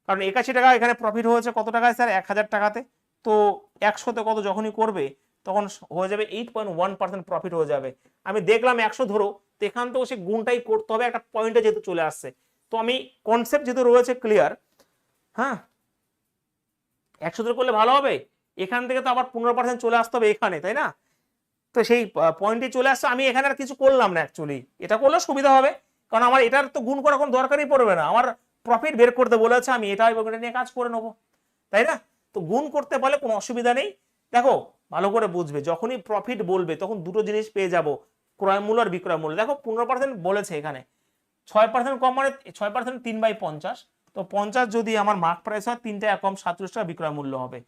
কারণ 81 টাকা এখানে প্রফিট হয়েছে কত টাকায় স্যার? 1000 টাকাতে। তো 100তে কত যখনই করবে তখন হয়ে যাবে 8.1% প্রফিট হয়ে যাবে। আমি দেখলাম 100 ধরো, তো এখান থেকেও সে গুণটাই করতে হবে, একটা পয়েন্টে যেহেতু চলে আসছে। তো আমি কনসেপ্ট যেহেতু রয়েছে ক্লিয়ার, হ্যাঁ 100 ধরে করলে ভালো হবে, এখান থেকে তো আবার 15% চলে আসতে হবে এখানে, তাই না? তো সেই পয়েন্টে চলে আসছে, আমি এখানে আর কিছু করলাম না অ্যাকচুয়ালি, এটা করলে সুবিধা হবে, কারণ আমার এটার তো গুণ করার কোনো দরকারই পড়বে না, আমার প্রফিট বের করতে বলেছে, আমি এটা এবং এটা নিয়ে কাজ করে নেবো, তাই না? তো গুণ করতে পারলে কোনো অসুবিধা নেই। দেখো ভালো করে বুঝবে, যখনই প্রফিট বলবে তখন দুটো জিনিস পেয়ে যাব, ক্রয় মূল্য আর বিক্রয় মূল্য। দেখো 15% বলেছে এখানে, 6% কম মানে 6% 3/50, তো 50 যদি আমার মার্ক প্রাইস হয় 3 টাকা কম 37 টাকা বিক্রয় মূল্য হবে।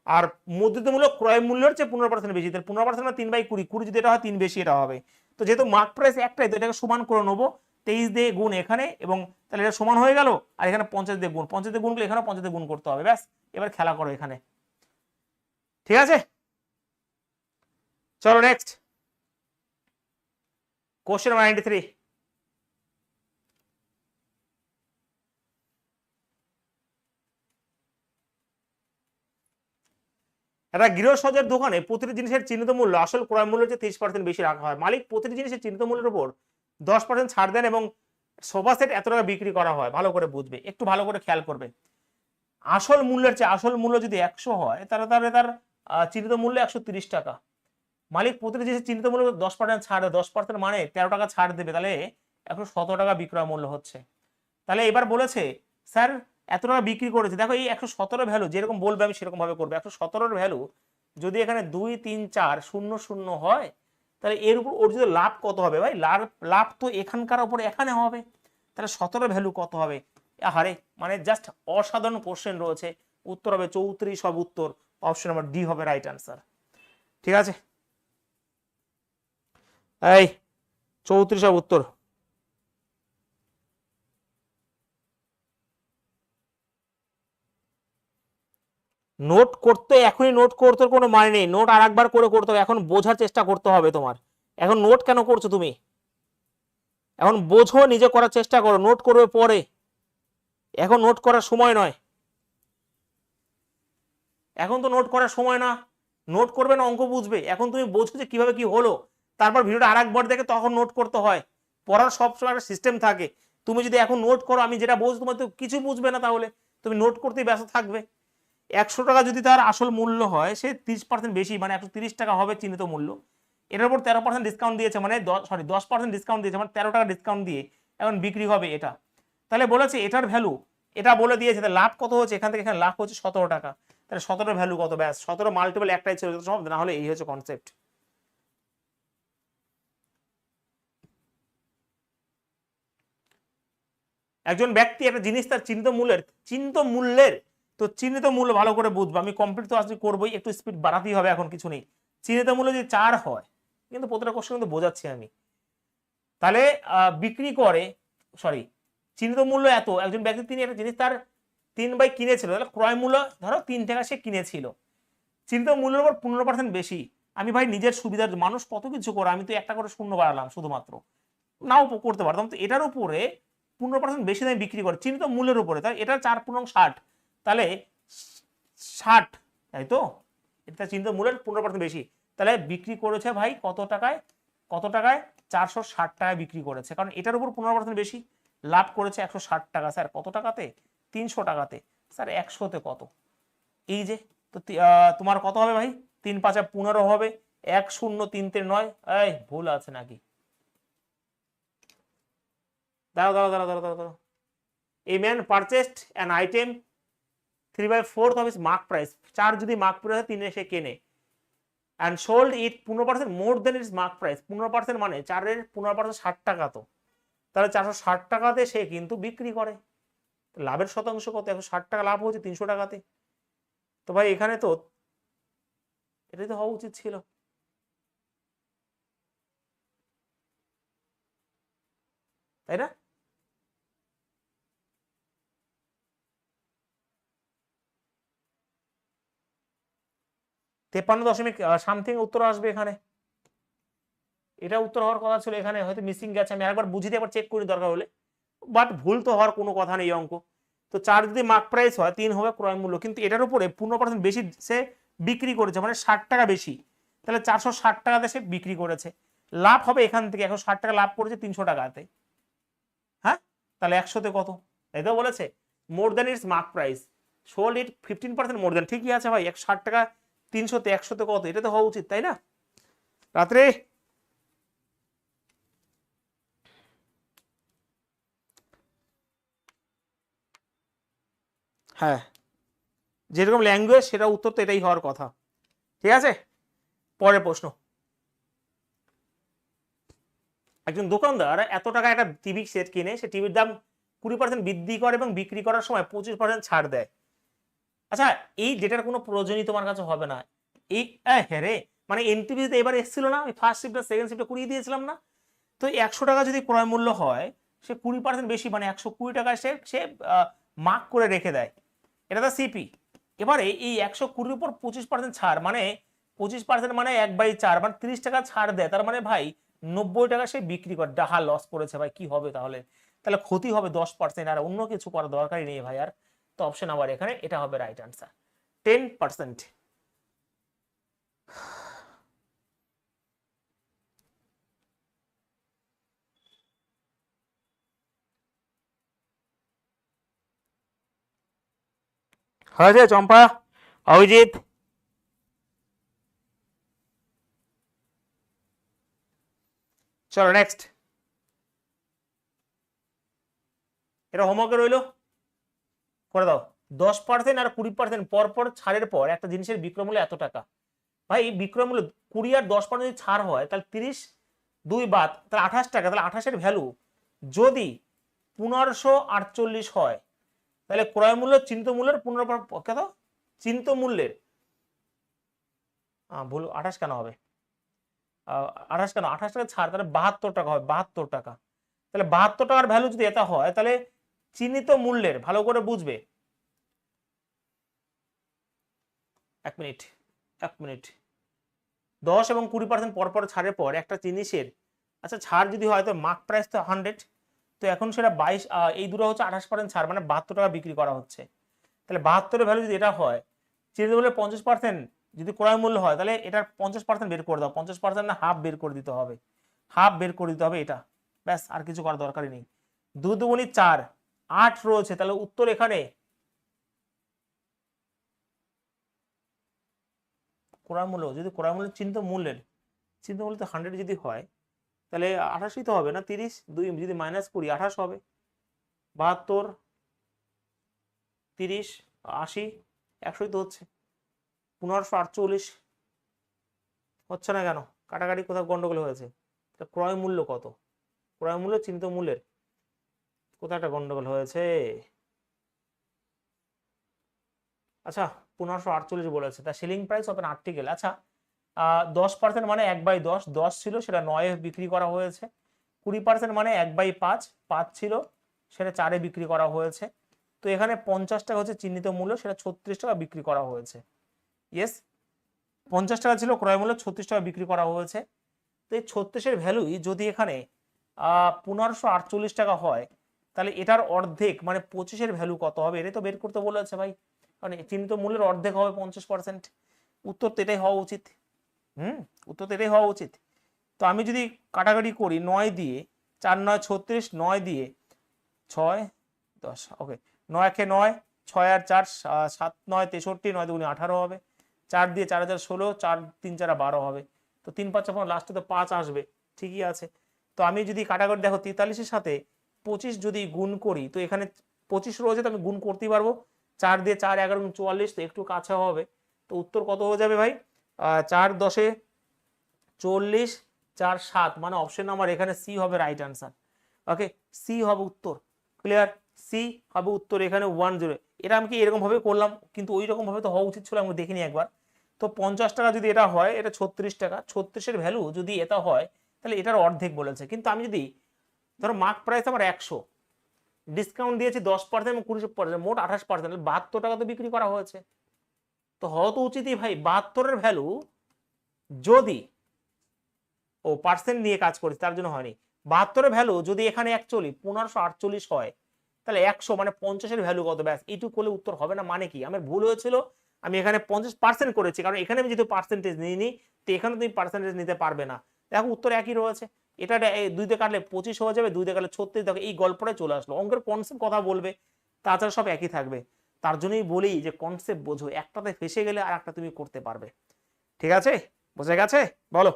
আর মুদ্রিত মূল্য ক্রয় মূল্যের চেয়ে 15% বেশি, তাহলে 15% 3/20, 20 যদি এটা হয় 3 বেশি এটা হবে। তো যেহেতু মার্ক প্রাইস একটাই, তো এটাকে সমান করে নেবো, 23 দিয়ে গুণ এখানে, এবং তাহলে এটা সমান হয়ে গেল, আর এখানে 50 দিয়ে গুণ, 50 দিয়ে গুণ করলে এখানেও 50 দিয়ে গুণ করতে হবে, ব্যাস এবার খেলা করো এখানে, ঠিক আছে? চলো নেক্সট কোশ্চেন নাম্বার 93। একটা গৃহসজ্জার দোকানে প্রতিটি জিনিসের চিহ্নিত মূল্য আসল ক্রয় মূল্যের চেয়ে 30% বেশি রাখা হয়। মালিক প্রতিটি জিনিসের চিহ্নিত মূল্যের উপর 10% ছাড় দেন এবং সোফা সেট এত টাকা বিক্রি করা হয়। ভালো করে বুঝবে, একটু ভালো করে খেয়াল করবে। আসল মূল্যের চেয়ে আসল মূল্য যদি 100 হয়, তাহলে তার চিহ্নিত মূল্য 130 টাকা। মালিক প্রতিটি জিনিসের চিহ্নিত মূল্য 10% ছাড় দেয়, 10% মানে 13 টাকা ছাড় দেবে, তাহলে 117 টাকা বিক্রয় মূল্য হচ্ছে। তাহলে এবার বলেছে স্যার এত টাকা বিক্রি করেছে, দেখো এই 117 ভ্যালু যেরকম বলবে আমি সেরকম ভাবে করবো। 117-এর ভ্যালু যদি এখানে 2 3 4 0 0 হয়, তাহলে এর উপর ওর যদি লাভ কত হবে ভাই? লাভ তো এখানকার উপরে এখানে হবে, তাহলে 17 ভ্যালু কত হবে? আরে মানে জাস্ট অসাধারণ কোশ্চেন রয়েছে, উত্তর হবে 34, সব উত্তর অপশন নাম্বার ডি হবে রাইট আনসার, ঠিক আছে? এই 34 সব উত্তর। নোট করতে এখনই নোট করতে কোনো মানে নেই, নোট আর একবার করে করতে হবে, এখন বোঝার চেষ্টা করতে হবে তোমার। এখন নোট কেন করছো তুমি? এখন বোঝো, নিজে করার চেষ্টা করো, নোট করবে পরে, এখন নোট করার সময় নয়, এখন তো নোট করার সময় না। নোট করবে না অঙ্ক বুঝবে, এখন তুমি বোঝো যে কিভাবে কি হলো, তারপর ভিডিওটা আর একবার দেখে তখন নোট করতে হয়। পড়ার সবসময় একটা সিস্টেম থাকে, তুমি যদি এখন নোট করো আমি যেটা বলছি তোমার তো কিছু বুঝবে না, তাহলে তুমি নোট করতেই ব্যস্ত থাকবে। 100 টাকা যদি তার আসল মূল্য হয়, সে 30% বেশি মানে 130 টাকা হবে চিহ্নিত মূল্য। এটার উপর 13% ডিসকাউন্ট দিয়েছে, মানে 10% ডিসকাউন্ট দিয়েছে, মানে 13 টাকা ডিসকাউন্ট দিয়ে এখন বিক্রি হবে এটা। তাহলে বলেছে এটার ভ্যালু, এটা বলে দিয়েছে, তাহলে লাভ কত হচ্ছে, এখান থেকে এখানে লাভ হচ্ছে 17 টাকা, তাহলে 17 ভ্যালু কত? ব্যাস 17 মাল্টিপল একটাই ছিল, না হলে এই হচ্ছে কনসেপ্ট। একজন ব্যক্তি একটা জিনিস তার চিহ্নিত মূল্যের তো চিহ্নিত মূল্য ভালো করে বুঝবো, আমি কমপ্লিট তো আজকে করবোই, একটু স্পিড বাড়াতেই হবে, এখন কিছু নেই। চিহ্নিত মূল্য যদি 4 হয়, কিন্তু প্রতিটা কোশ্চেন কিন্তু বোঝাচ্ছি আমি, তাহলে বিক্রি করে, সরি চিহ্নিত মূল্য এত, একজন ব্যক্তি তিনি একটা জিনিস তার 3 কিনেছিল, তাহলে ক্রয় মূল্য ধরো 3 টাকা সে কিনেছিল, চিহ্নিত মূল্যের উপর 15% বেশি। আমি ভাই নিজের সুবিধার মানুষ কত কিছু করে, আমি তো একটা করে শূন্য বাড়ালাম শুধুমাত্র, নাও করতে পারতাম, তো এটার উপরে 15% বেশি দামে বিক্রি করে চিহ্নিত মূল্যের উপরে, তাই এটা 4 × 60, তাহলে 60, তাই তো এটা চিন্তিত মূল্যের 15% বেশি, তাহলে বিক্রি করেছে ভাই কত টাকায়, কত টাকায় 460 টাকায় বিক্রি করেছে, কারণ এটার উপর 15% বেশি, লাভ করেছে 160 টাকা। স্যার কত টাকাতে? 300 টাকাতে। স্যার 100তে কত? এই যে, তো তোমার কত হবে ভাই? 3 5 15 হবে, 1033 এই ভুল আছে নাকি? দাঁড়াও দাঁড়াও দাঁড়াও দাঁড়াও দাঁড়াও। A man purchased an item 3/4 of his mark price, 4 যদি মার্ক প্রাইস হয় 3 সে কেনে, and sold it 15% more than its mark price, 15% মানে 4 এর 15% 60 টাকা, তো তাহলে 460 টাকাতে সে কিন্তু বিক্রি করে, লাভের শতাংশ কত? 160 টাকা লাভ হচ্ছে 300 টাকাতে। তো ভাই এখানে তো এটাই তো হওয়া উচিত ছিল। তাই না? তেপান্ন দশমিক সামথিং উত্তর আসবে এখানে, এটা উত্তর হওয়ার কথা ছিল, এখানে হয়তো মিসিং গেছে, আমি একবার বুঝিয়ে একবার চেক করি দরকার হলে, বাট ভুল তো হওয়ার কোনো কথা নেই অঙ্ক। তো 4 যদি মার্ক প্রাইস হয় 3 হবে ক্রয় মূল্য, কিন্তু এটার উপরে 15% বেশি সে বিক্রি করেছে, মানে 60 টাকা বেশি, তাহলে 460 টাকাতে সে বিক্রি করেছে, লাভ হবে এখান থেকে 160 টাকা লাভ করেছে 300 টাকাতে। হ্যাঁ, তাহলে 100তে কত? এই তো বলেছে more than it's mark price, sold it 15% more than, ঠিকই আছে ভাই, 160 টাকা 300তে 100তে কত? এটা তো হওয়া উচিত, তাই না? রাত্রে হ্যাঁ, যেরকম ল্যাঙ্গুয়েজ সেটা উত্তর তো এটাই হওয়ার কথা। ঠিক আছে, পরের প্রশ্ন। একজন দোকানদার এত টাকা একটা টিভি সেট কিনে, সে টিভির দাম 20% বৃদ্ধি করে এবং বিক্রি করার সময় 25% ছাড় দেয়। আচ্ছা, এই ডেটার কোনো প্রয়োজনই তোমার কাছে হবে না। এই হ্যাঁ রে, মানে এনটিভিতে এবার এসেছিল না, আমি ফার্স্ট শিফট সেকেন্ড শিফটে করিয়ে দিয়েছিলাম না, তো 100 টাকা যদি ক্রয় মূল্য হয়, সে 20% বেশি মানে 120 টাকায় সে সে মার্ক করে রেখে দেয়, এটা তো সিপি। এবারে এই 120-র উপর 25% ছাড়, মানে 25% মানে 1/4, মানে 30 টাকা ছাড় দেয়, তার মানে ভাই 90 টাকা সে বিক্রি করে, ডাহা লস করেছে ভাই, কি হবে তাহলে? তাহলে ক্ষতি হবে 10%, আর অন্য কিছু করার দরকারই নেই ভাই আর। তো অপশন আবার এখানে এটা হবে রাইট আনসার, 10%। হয়েছে চম্পা, অভিজিৎ? চলো নেক্সট, এটা হোমওয়ার্কে রইলো, করে দাও। 10% আর 20% পরপর ছাড়ের পর একটা জিনিসের বিক্রয় মূল্য এত টাকা। ভাই বিক্রয় মূল্য 20 আর 10% যদি ছাড় হয়, তাহলে 30 2 বাদ, তাহলে 28 টাকা, তাহলে 28-এর ভ্যালু যদি 1548 হয়, তাহলে ক্রয় মূল্য চিন্তিত মূল্যের 15 কত? চিন্তিত মূল্যের ভুল, 28 কেন হবে? 28 কেন? 28 টাকা ছাড়, তাহলে 72 টাকা হবে, 72 টাকা। তাহলে 72 টাকার ভ্যালু যদি এটা হয়, তাহলে চিহ্নিত মূল্যের, ভালো করে বুঝবে, 1 মিনিট 1 মিনিট, 10 এবং 20% পরপর ছাড়ের পর একটা জিনিসের, আচ্ছা ছাড় যদি হয়, তো মার্ক প্রাইস তো 100, তো এখন সেটা 22, এই দুটো হচ্ছে 28% ছাড়, মানে 72 টাকা বিক্রি করা হচ্ছে। তাহলে 72-এর ভ্যালু যদি এটা হয়, চিহ্নিত মূল্যের 50% যদি ক্রয় মূল্য হয়, তাহলে এটার 50% বের করে দাও, 50% না হাফ বের করে দিতে হবে, হাফ বের করে দিতে হবে এটা, ব্যাস, আর কিছু করার দরকারই নেই। 2 দুগুণী 4, 8 রয়েছে, তাহলে উত্তর এখানে ক্রয় মূল্য, যদি ক্রয় মূল্য চিহ্নিত মূল্য তো 100 যদি হয়, তাহলে 28ই তো হবে না, 30 2 যদি মাইনাস করি 28 হবে, 72 30 80 100ই তো হচ্ছে, 1548 হচ্ছে না কেন? কাটাকাটি কোথাও গন্ডগোল হয়েছে। ক্রয় মূল্য কত? ক্রয় মূল্য চিহ্নিত মূল্যের কোথাও একটা গন্ডগোল হয়েছে। আচ্ছা 1548 বলেছে, তা selling price of an article, আচ্ছা 10% মানে 1/10, 10 ছিল সেটা 9-এ বিক্রি করা হয়েছে, 20% মানে 1/5, 5 ছিল সেটা 4-এ বিক্রি করা হয়েছে, তো এখানে 50 টাকা হচ্ছে চিহ্নিত মূল্য, সেটা 36 টাকা বিক্রি করা হয়েছে। ইয়েস, 50 টাকা ছিল ক্রয় মূল্য, 36 টাকা বিক্রি করা হয়েছে। তো এই 36-এর ভ্যালুই যদি এখানে 1548 টাকা হয়, তাহলে এটার অর্ধেক মানে 25-এর ভ্যালু কত হবে, এটাই তো বের করতে বলেছে ভাই, কারণ চিহ্নিত মূল্যের অর্ধেক হবে 50%। উত্তর তো এটাই হওয়া উচিত। উত্তর তো এটাই হওয়া উচিত। তো আমি যদি কাটাকাটি করি 9 দিয়ে 4 9 36, 9 দিয়ে 6 10, ওকে 9 কে 9, 6 আর 4 7 9 63, 9 দুগুণে 18 হবে। 4 দিয়ে 4 হাজার 16, 4 3 4 12 হবে। তো 3 5 আপনার লাস্টে তো 5 আসবে, ঠিকই আছে। তো আমি যদি কাটাকাটি দেখো 43 এর সাথে 25 যদি গুণ করি, তো এখানে 25 রয়েছে, তো আমি গুণ করতেই পারবো। 4 দিয়ে 4 11 44, তো একটু কাছে হবে। তো উত্তর কত হয়ে যাবে ভাই? 4 10 40, 4 7, মানে অপশন নাম্বার এখানে সি হবে রাইট আনসার। ওকে, সি হবে উত্তর। ক্লিয়ার? সি হবে উত্তর এখানে 10। এটা আমি কি এরকম ভাবে করলাম, কিন্তু ওই রকম ভাবে তো হওয়া উচিত ছিল, আমি দেখিনি একবার। তো 50 টাকা যদি এটা হয়, এটা 36 টাকা, 36-এর ভ্যালু যদি এটা হয়, তাহলে এটার অর্ধেক বলেছে। কিন্তু আমি যদি ধরো মার্ক প্রাইস আমার 100, ডিসকাউন্ট দিয়েছি 10% এবং 20%, মোট 28%, 72 টাকা তো বিক্রি করা হয়েছে। তো হওয়া তো উচিতই ভাই 72-এর ভ্যালু, যদি ও পার্সেন্ট নিয়ে কাজ করেছে তার জন্য হয়নি। 72-এর ভ্যালু যদি এখানে অ্যাকচুয়ালি 1548 হয়, তাহলে 100 মানে 50-এর ভ্যালু কত? ব্যাস এইটুকু করলে উত্তর হবে না। মানে কি আমার ভুল হয়েছিল, আমি এখানে 50% করেছি, কারণ এখানে আমি যেহেতু পার্সেন্টেজ নিইনি, তো এখানে তুমি পার্সেন্টেজ নিতে পারবে না। দেখো উত্তর একই রয়েছে। এটা 2 দিয়ে কাটলে 25 হয়ে যাবে, 2 দিয়ে কাটলে 36। দেখো এই গল্পটাই চলে আসলো। অঙ্কের কনসেপ্ট কথা বলবে, তাছাড়া সব একই থাকবে। তার জন্যই বলি যে কনসেপ্ট বোঝো, একটাতে ফেসে গেলে আর একটা তুমি করতে পারবে। ঠিক আছে, বোঝা গেছে? বলো।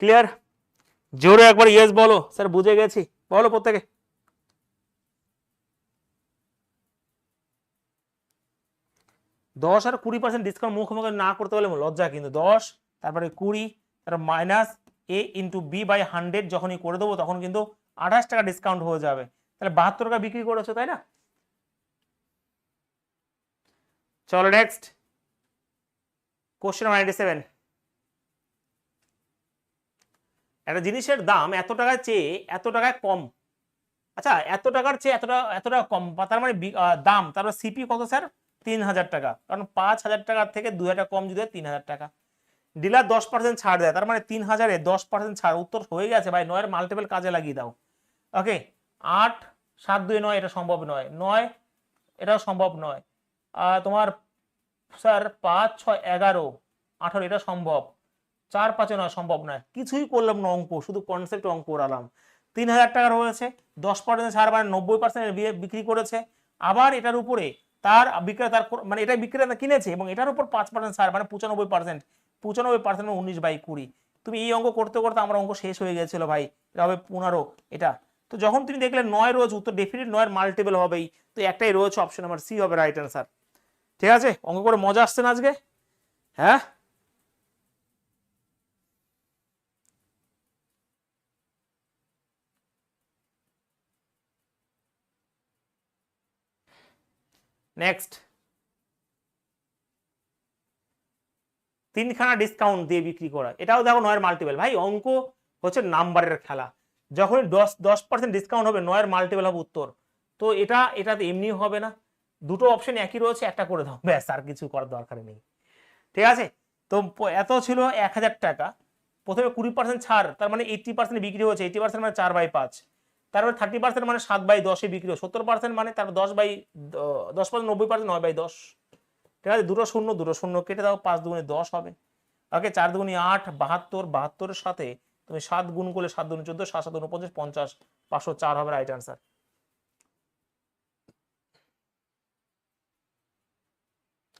ক্লিয়ার? জোরে একবার ইয়েস বলো, স্যার বুঝে গেছি। বলো প্রত্যেকে। দশ আর 20% ডিসকাউন্ট মুখোমুখি না করতে পারলে লজ্জা কিন্তু। 10 তারপরে 20, তারপর minus a into B by 100 যখনই করে দেবো, তখন কিন্তু 28 টাকা ডিসকাউন্ট হয়ে যাবে। তাহলে 72 টাকা বিক্রি করেছো, তাই না? চলো নেক্সট কোশ্চেন নাম্বার 97। একটা জিনিসের দাম এত টাকার চেয়ে এত টাকায় কম, আচ্ছা এত টাকার চেয়ে এত টাকা কম, তার মানে দাম, তারপর সিপি কত স্যার? 3000 টাকা, কারণ 5000 টাকার থেকে 2000 টাকা কম যদি হয় 3000 টাকা। ডিলার 10% ছাড় দেয়, তার মানে 3000-এ 10% ছাড়। উত্তর হয়ে গেছে ভাই। 9-এর মাল্টিপল কাজে লাগিয়ে দাও। ওকে, 8 7 2 9, এটা সম্ভব নয়। 9 এটাও সম্ভব নয়। তোমার স্যার 5 6 11 18, এটা সম্ভব। 4 5 9 সম্ভব নয়। কিছুই করলাম না অঙ্ক, শুধু কনসেপ্ট অঙ্ক করালাম। 3000 টাকার হয়েছে, 10% ছাড় মানে 90% বিক্রি করেছে। আবার এটার উপরে তার বিক্রেতার মানে এটা বিক্রেতা কিনেছে, এবং এটার উপর 5% ছাড় মানে 95%। 95% 19/20। তুমি এই অঙ্ক করতে করতে আমার অঙ্ক শেষ হয়ে গেছিল ভাই। এটা হবে 15 এটা। তো যখন তুমি দেখলে 9 রয়েছে, উত্তর ডেফিনিট 9-এর মাল্টিপল হবেই। তো একটাই রয়েছে, অপশন নাম্বার সি হবে রাইট অ্যান্সার। ঠিক আছে, অঙ্ক করে মজা আসছে না আজকে? হ্যাঁ, নেক্সট। 3খানা ডিসকাউন্ট দিয়ে বিক্রি করা, এটাও দেখো 9-এর মাল্টিপল। ভাই অঙ্ক হচ্ছে নাম্বারের খেলা। যখনই 10% ডিসকাউন্ট হবে, 9-এর মাল্টিপল হবে উত্তর। তো এটাতে এমনি হবে না। দুটো অপশন একই রয়েছে, একটা করে দাও ব্যাস, আর কিছু করার দরকার নেই। ঠিক আছে, তো এত ছিল 1000 টাকা। প্রথমে 20% ছাড়, তার মানে 80% বিক্রি হচ্ছে। 80% মানে 4/5। তারপরে 30% মানে 7/10-এ বিক্রি হচ্ছে। 70% মানে তারপর 10% 90% 9/10। ঠিক আছে, দুটো শূন্য কেটে দাও, 5 দুগুণে 10 হবে। ওকে, 4 দুগুণে 8, 72। 72-এর সাথে তুমি 7 গুণ করলে 7 দুগুণে 14, 7 7 49, 50, 504 হবে রাইট আনসার।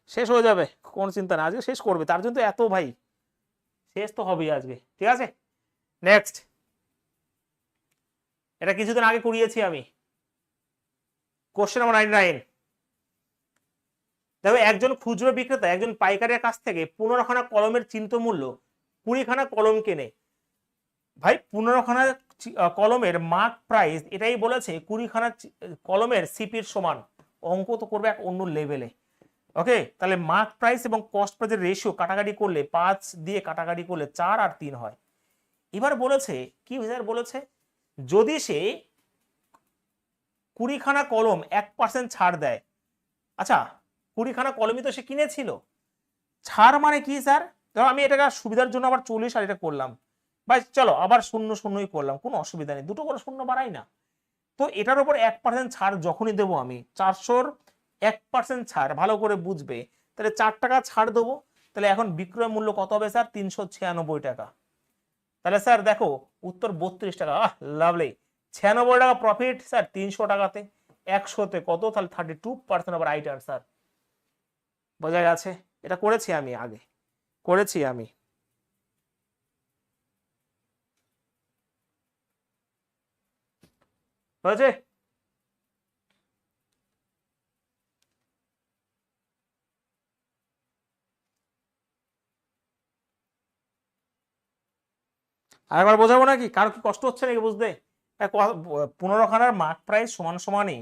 শেষ হয়ে যাবে, কোন চিন্তা না, আজকে শেষ করবে, তার জন্য তো এত ভাই, শেষ তো হবেই আজকে। ঠিক আছে, নেক্সট। এটা কিছুদিন আগে করিয়েছি আমি। Question number 99। দেখো, একজন খুচরো বিক্রেতা একজন পাইকারের কাছ থেকে 15খানা কলমের চিন্তিত মূল্য 20খানা কলম কেনে। ভাই 15খানা কলমের মার্ক প্রাইস এটাই বলেছে 20খানা কলমের সিপির সমান। অঙ্ক তো করবে এক অন্য লেভেলে। ওকে, তাহলে মার্ক প্রাইস এবং কস্ট প্রাইসের রেশিও কাটাকাটি করলে 5 দিয়ে কাটাকাটি করলে 4 আর 3 হয়। এবার বলেছে কি বলেছে, যদি সে 20খানা কলম 1% ছাড় দেয়। আচ্ছা, 20খানা কলমই তো সে কিনেছিল। ছাড় মানে কি স্যার? ধরো আমি এটাকে সুবিধার জন্য আবার 40 আর এটা করলাম। ভাই চলো আবার শূন্য শূন্যই করলাম, কোনো অসুবিধা নেই, দুটো করে শূন্য বাড়াই না। তো এটার উপর 1% ছাড় যখনই দেবো আমি, 400-র 1% ছাড়, ভালো করে বুঝবে, তাহলে 4 টাকা ছাড় দেবো, তাহলে এখন বিক্রয় মূল্য কত হবে স্যার? 396 টাকা। তাহলে স্যার দেখো উত্তর 32 টাকা। লাভলি, 96 টাকা প্রফিট স্যার 300 টাকাতে, 100-তে কত? তাহলে 32% আবার রাইট আনসার। বোঝা গেছে? এটা করেছি আমি আগে, করেছি আমি। হয়েছে? আরেকবার বোঝাবো নাকি? কারো কি কষ্ট হচ্ছে নাকি বুঝতে? 15 খানার মার্ক প্রাইস সমান সমানই,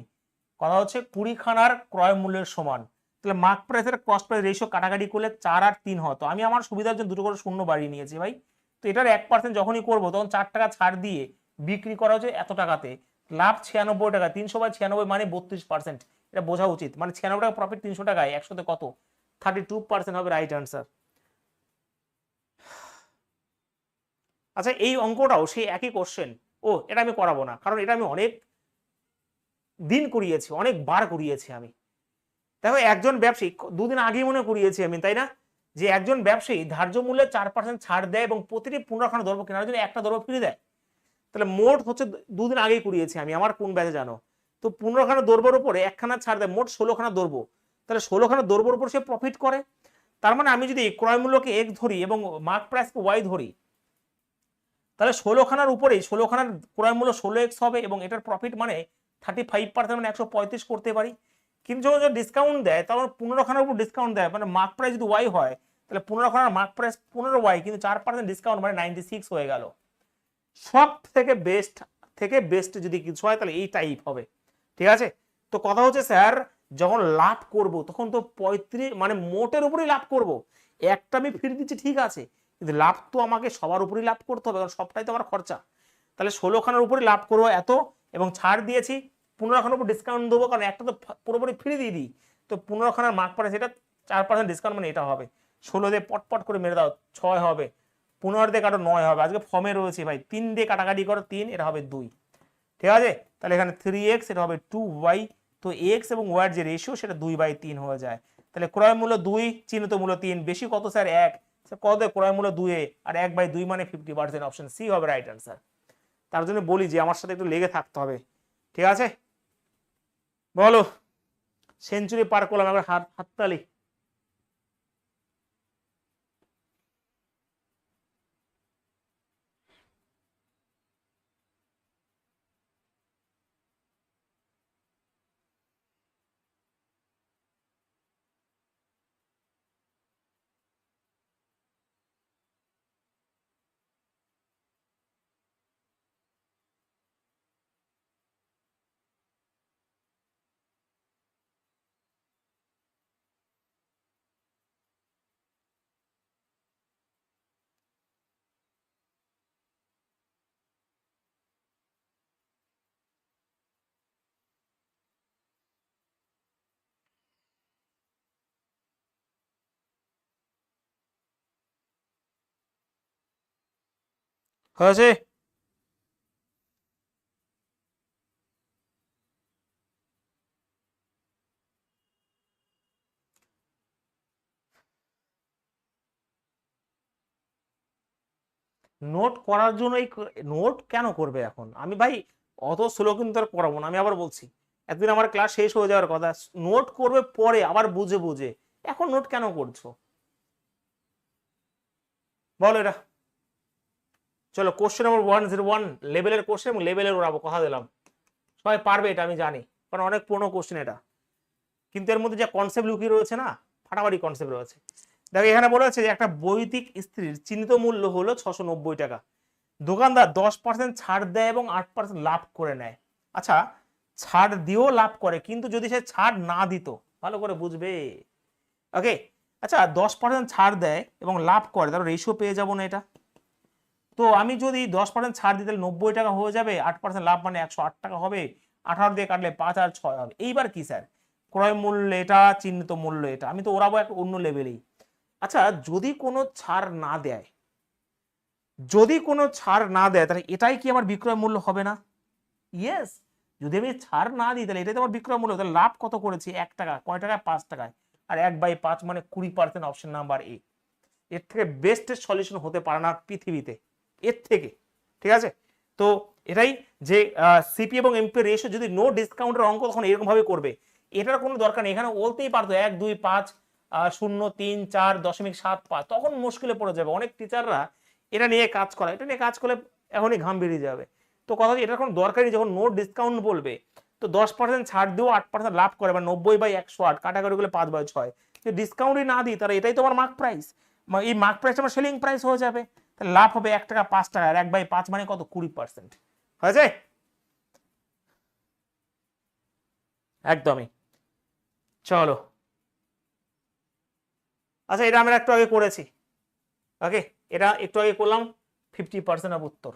কথা হচ্ছে 20 খানার ক্রয় মূল্যের সমান। তাহলে মার্ক প্রাইসের কস্ট প্রাইস রেশিও কাটাকাটি করলে 4 আর 3 হয়। তো আমি আমার সুবিধার জন্য দুটো করে শূন্য বাড়িয়ে নিয়েছি ভাই। তো এটার 1% যখনই করবো তখন 4 টাকা ছাড় দিয়ে বিক্রি করা হচ্ছে এত টাকাতে, লাভ 96 টাকা। 300/96 মানে 32%। এটা বোঝা উচিত, মানে 96 টাকা প্রফিট 300 টাকায় 100-তে কত? 32% হবে রাইট আনসার। আচ্ছা এই অঙ্কটাও সেই একই কোশ্চেন। ও এটা আমি করাবো না, কারণ এটা আমি অনেক দিন করিয়েছি, অনেকবার করিয়েছি আমি। দেখো একজন ব্যবসায়ী, দুদিন আগেই মনে করিয়েছি আমি, তাই না? যে একজন ব্যবসায়ী ধার্য মূল্যে 4% ছাড় দেয় এবং প্রতিটি 15 খানা দ্রব্য কেনার জন্য একটা দ্রব্য ফ্রি দেয়। তাহলে মোট হচ্ছে, দুদিন আগেই করিয়েছি আমি, আমার কোন ব্যাচে জানো? তো 15 খানা দ্রব্যের উপরে একখানা ছাড় দেয়, মোট 16 খানা দ্রব্য। তাহলে 16 খানা দ্রব্যের উপর সে প্রফিট করে। তার মানে আমি যদি ক্রয় মূল্যকে X ধরি এবং মার্ক প্রাইসকে Y ধরি, তাহলে 16 খানার উপরেই 16 খানার ক্রয় মূল্য 16x হবে এবং এটার প্রফিট মানে 35%, মানে 135 করতে পারি। কিন্তু যখন ডিসকাউন্ট দেয় তখন 15 খানার উপর ডিসকাউন্ট দেয়, মানে মার্ক প্রাইস যদি Y হয় তাহলে 15 খানার মার্ক প্রাইস 15Y, কিন্তু 4% ডিসকাউন্ট মানে 96 হয়ে গেল। সব থেকে বেস্ট যদি কিছু হয় তাহলে এই টাইপ হবে। ঠিক আছে? তো কথা হচ্ছে স্যার যখন লাভ করব তখন তো 35, মানে মোটের উপরেই লাভ করব। একটা আমি ফিরে দিচ্ছি ঠিক আছে, কিন্তু লাভ তো আমাকে সবার উপরেই লাভ করতে হবে, কারণ সবটাই তো আমার খরচা। তাহলে 16 খানার উপরে লাভ করবো এত, এবং ছাড় দিয়েছি 15 খানার উপর ডিসকাউন্ট দেবো, কারণ একটা তো পুরোপুরি ফ্রি দিয়ে দিই। তো 15 খানার মার্ক প্রাইস এটা 4% ডিসকাউন্ট, মানে এটা হবে 16 দিয়ে পটপট করে মেরে দাও 6 হবে, 15 দিয়ে কাটো 9 হবে। আজকে ফর্মে রয়েছে ভাই, 3 দিয়ে কাটাকাটি করো 3, এটা হবে 2। ঠিক আছে? তাহলে এখানে 3x, এটা হবে 2y। তো x এবং y এর যে রেশিও সেটা 2/3 হয়ে যায়। তাহলে ক্রয় মূল্য 2, চিহ্নিত মূল্য 3, বেশি কত স্যার? 1। কত? ক্রয় মূল্য 2 আর 1/2 মানে 50%। অপশন সি হবে রাইট আনসার। তার জন্য বলি যে আমার সাথে একটু লেগে থাকতে হবে। ঠিক আছে? বলো, সেঞ্চুরি পার করলাম, একবার হাততালি। হয়েছে? নোট করার জন্যই, নোট কেন করবে এখন? আমি ভাই অত স্লো কিন্তু আর করাবো না, আমি আবার বলছি। একদিন আমার ক্লাস শেষ হয়ে যাওয়ার কথা, নোট করবে পরে আবার বুঝে বুঝে, এখন নোট কেন করছো? বলো এটা। চলো কোশ্চেন নম্বর 101, লেভেলের কোশ্চেন, এবং লেভেলের ওরাবো, কথা দিলাম। সবাই পারবে এটা আমি জানি, কারণ অনেক পুরনো কোশ্চেন এটা, কিন্তু এর মধ্যে যে কনসেপ্ট লুকিয়ে রয়েছে না, ফাটাফাটি কনসেপ্ট রয়েছে। দেখো এখানে বলা হচ্ছে যে একটা বৈদিক স্ত্রীর চিহ্নিত মূল্য হলো 690 টাকা। দোকানদার 10% ছাড় দেয় এবং 8% লাভ করে নেয়। আচ্ছা, ছাড় দিয়েও লাভ করে, কিন্তু যদি সে ছাড় না দিত, ভালো করে বুঝবে। ওকে, আচ্ছা 10% ছাড় দেয় এবং লাভ করে, তাহলে রেশিও পেয়ে যাবো না এটা? তো আমি যদি 10% ছাড় দিই তাহলে 90 টাকা হয়ে যাবে, 8% লাভ মানে 108 টাকা হবে, 18 দিয়ে কাটলে 5 আর 6 হবে। এইবার কি স্যার, ক্রয় মূল্য এটা, চিহ্নিত মূল্য এটা, আমি তো ওরাবো এক অন্য লেভেলেই। আচ্ছা যদি কোনো ছাড় না দেয়, যদি কোনো ছাড় না দেয় তাহলে এটাই কি আমার বিক্রয় মূল্য হবে না? ইয়েস, যদি আমি ছাড় না দিই তাহলে এটাই তো আমার বিক্রয় মূল্য। তাহলে লাভ কত করেছি? 1 টাকা। কয় টাকায়? 5 টাকায়। আর 1/5 মানে 20%, অপশন নাম্বার এ। এর থেকে বেস্টের সলিউশন হতে পারে না পৃথিবীতে, এর থেকে। ঠিক আছে, তো এটাই যে সিপি এবং এমপি রেশিও যদি নো ডিসকাউন্টের অঙ্ক তখন এরকম ভাবে করবে, এটার কোনো দরকার নেই। এখানে বলতেই পারতো 1 2 5 0 3 4.75, তখন মুশকিলে পড়ে যাবে। অনেক টিচাররা এটা নিয়ে কাজ করে, এটা নিয়ে কাজ করলে এখনই ঘাম বেরিয়ে যাবে। তো কথা হচ্ছে এটার কোনো দরকারই, যখন নো ডিসকাউন্ট বলবে তো 10% ছাড় দিও 8% লাভ করে, বা 90/108 কাটাকাটি করলে 5/6। ডিসকাউন্টই না দিই তাহলে এটাই তোমার মার্ক প্রাইস, এই মার্ক প্রাইস আমার সেলিং প্রাইস হয়ে যাবে। তাহলে লাভ হবে 1 টাকা 5 টাকা, আর 1/5 মানে কত? 20% হয়ে যায়। একদমই। চলো, আচ্ছা এটা আমরা একটু আগে করেছি। ওকে, এটা একটু আগে করলাম। 50% অফ উত্তর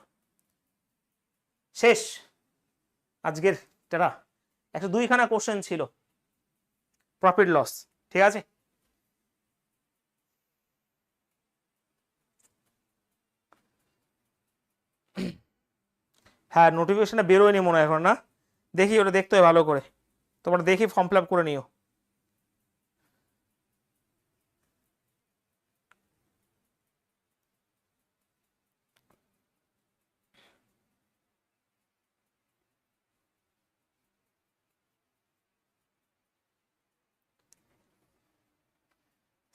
শেষ আজকের। টাটা। 102খানা কোশ্চেন ছিল, প্রফিট লস। ঠিক আছে, হ্যাঁ নোটিফিকেশনটা বেরোয়নি মনে হয় এখন, না? দেখি, ওটা দেখতে হয় ভালো করে। তোমরা দেখি ফর্ম ফিল আপ করে নিও।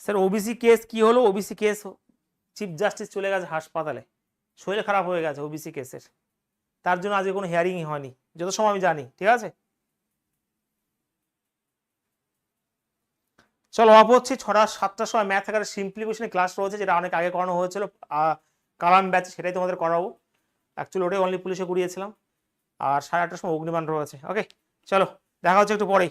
স্যার ওবিসি কেস কি হলো? ওবিসি কেস, চিফ জাস্টিস চলে গেছে হাসপাতালে, শরীর খারাপ হয়ে গেছে ওবিসি কেসের, তার জন্য আজকে কোনো হিয়ারিংই হয়নি যত সময় আমি জানি। ঠিক আছে, চলো অফ হচ্ছি। 6টা 7টার সময় ম্যাথ আকারে সিম্পলিফিকেশন ক্লাস রয়েছে, যেটা অনেক আগে করানো হয়েছিল কালাম ব্যাচ, সেটাই তোমাদের করাবো। অ্যাকচুয়ালি ওটাই অনলি পুলিশে করিয়েছিলাম। আর 8:30টার সময় অগ্নিবাণ রয়েছে। ওকে, চলো দেখা হচ্ছে একটু পরেই।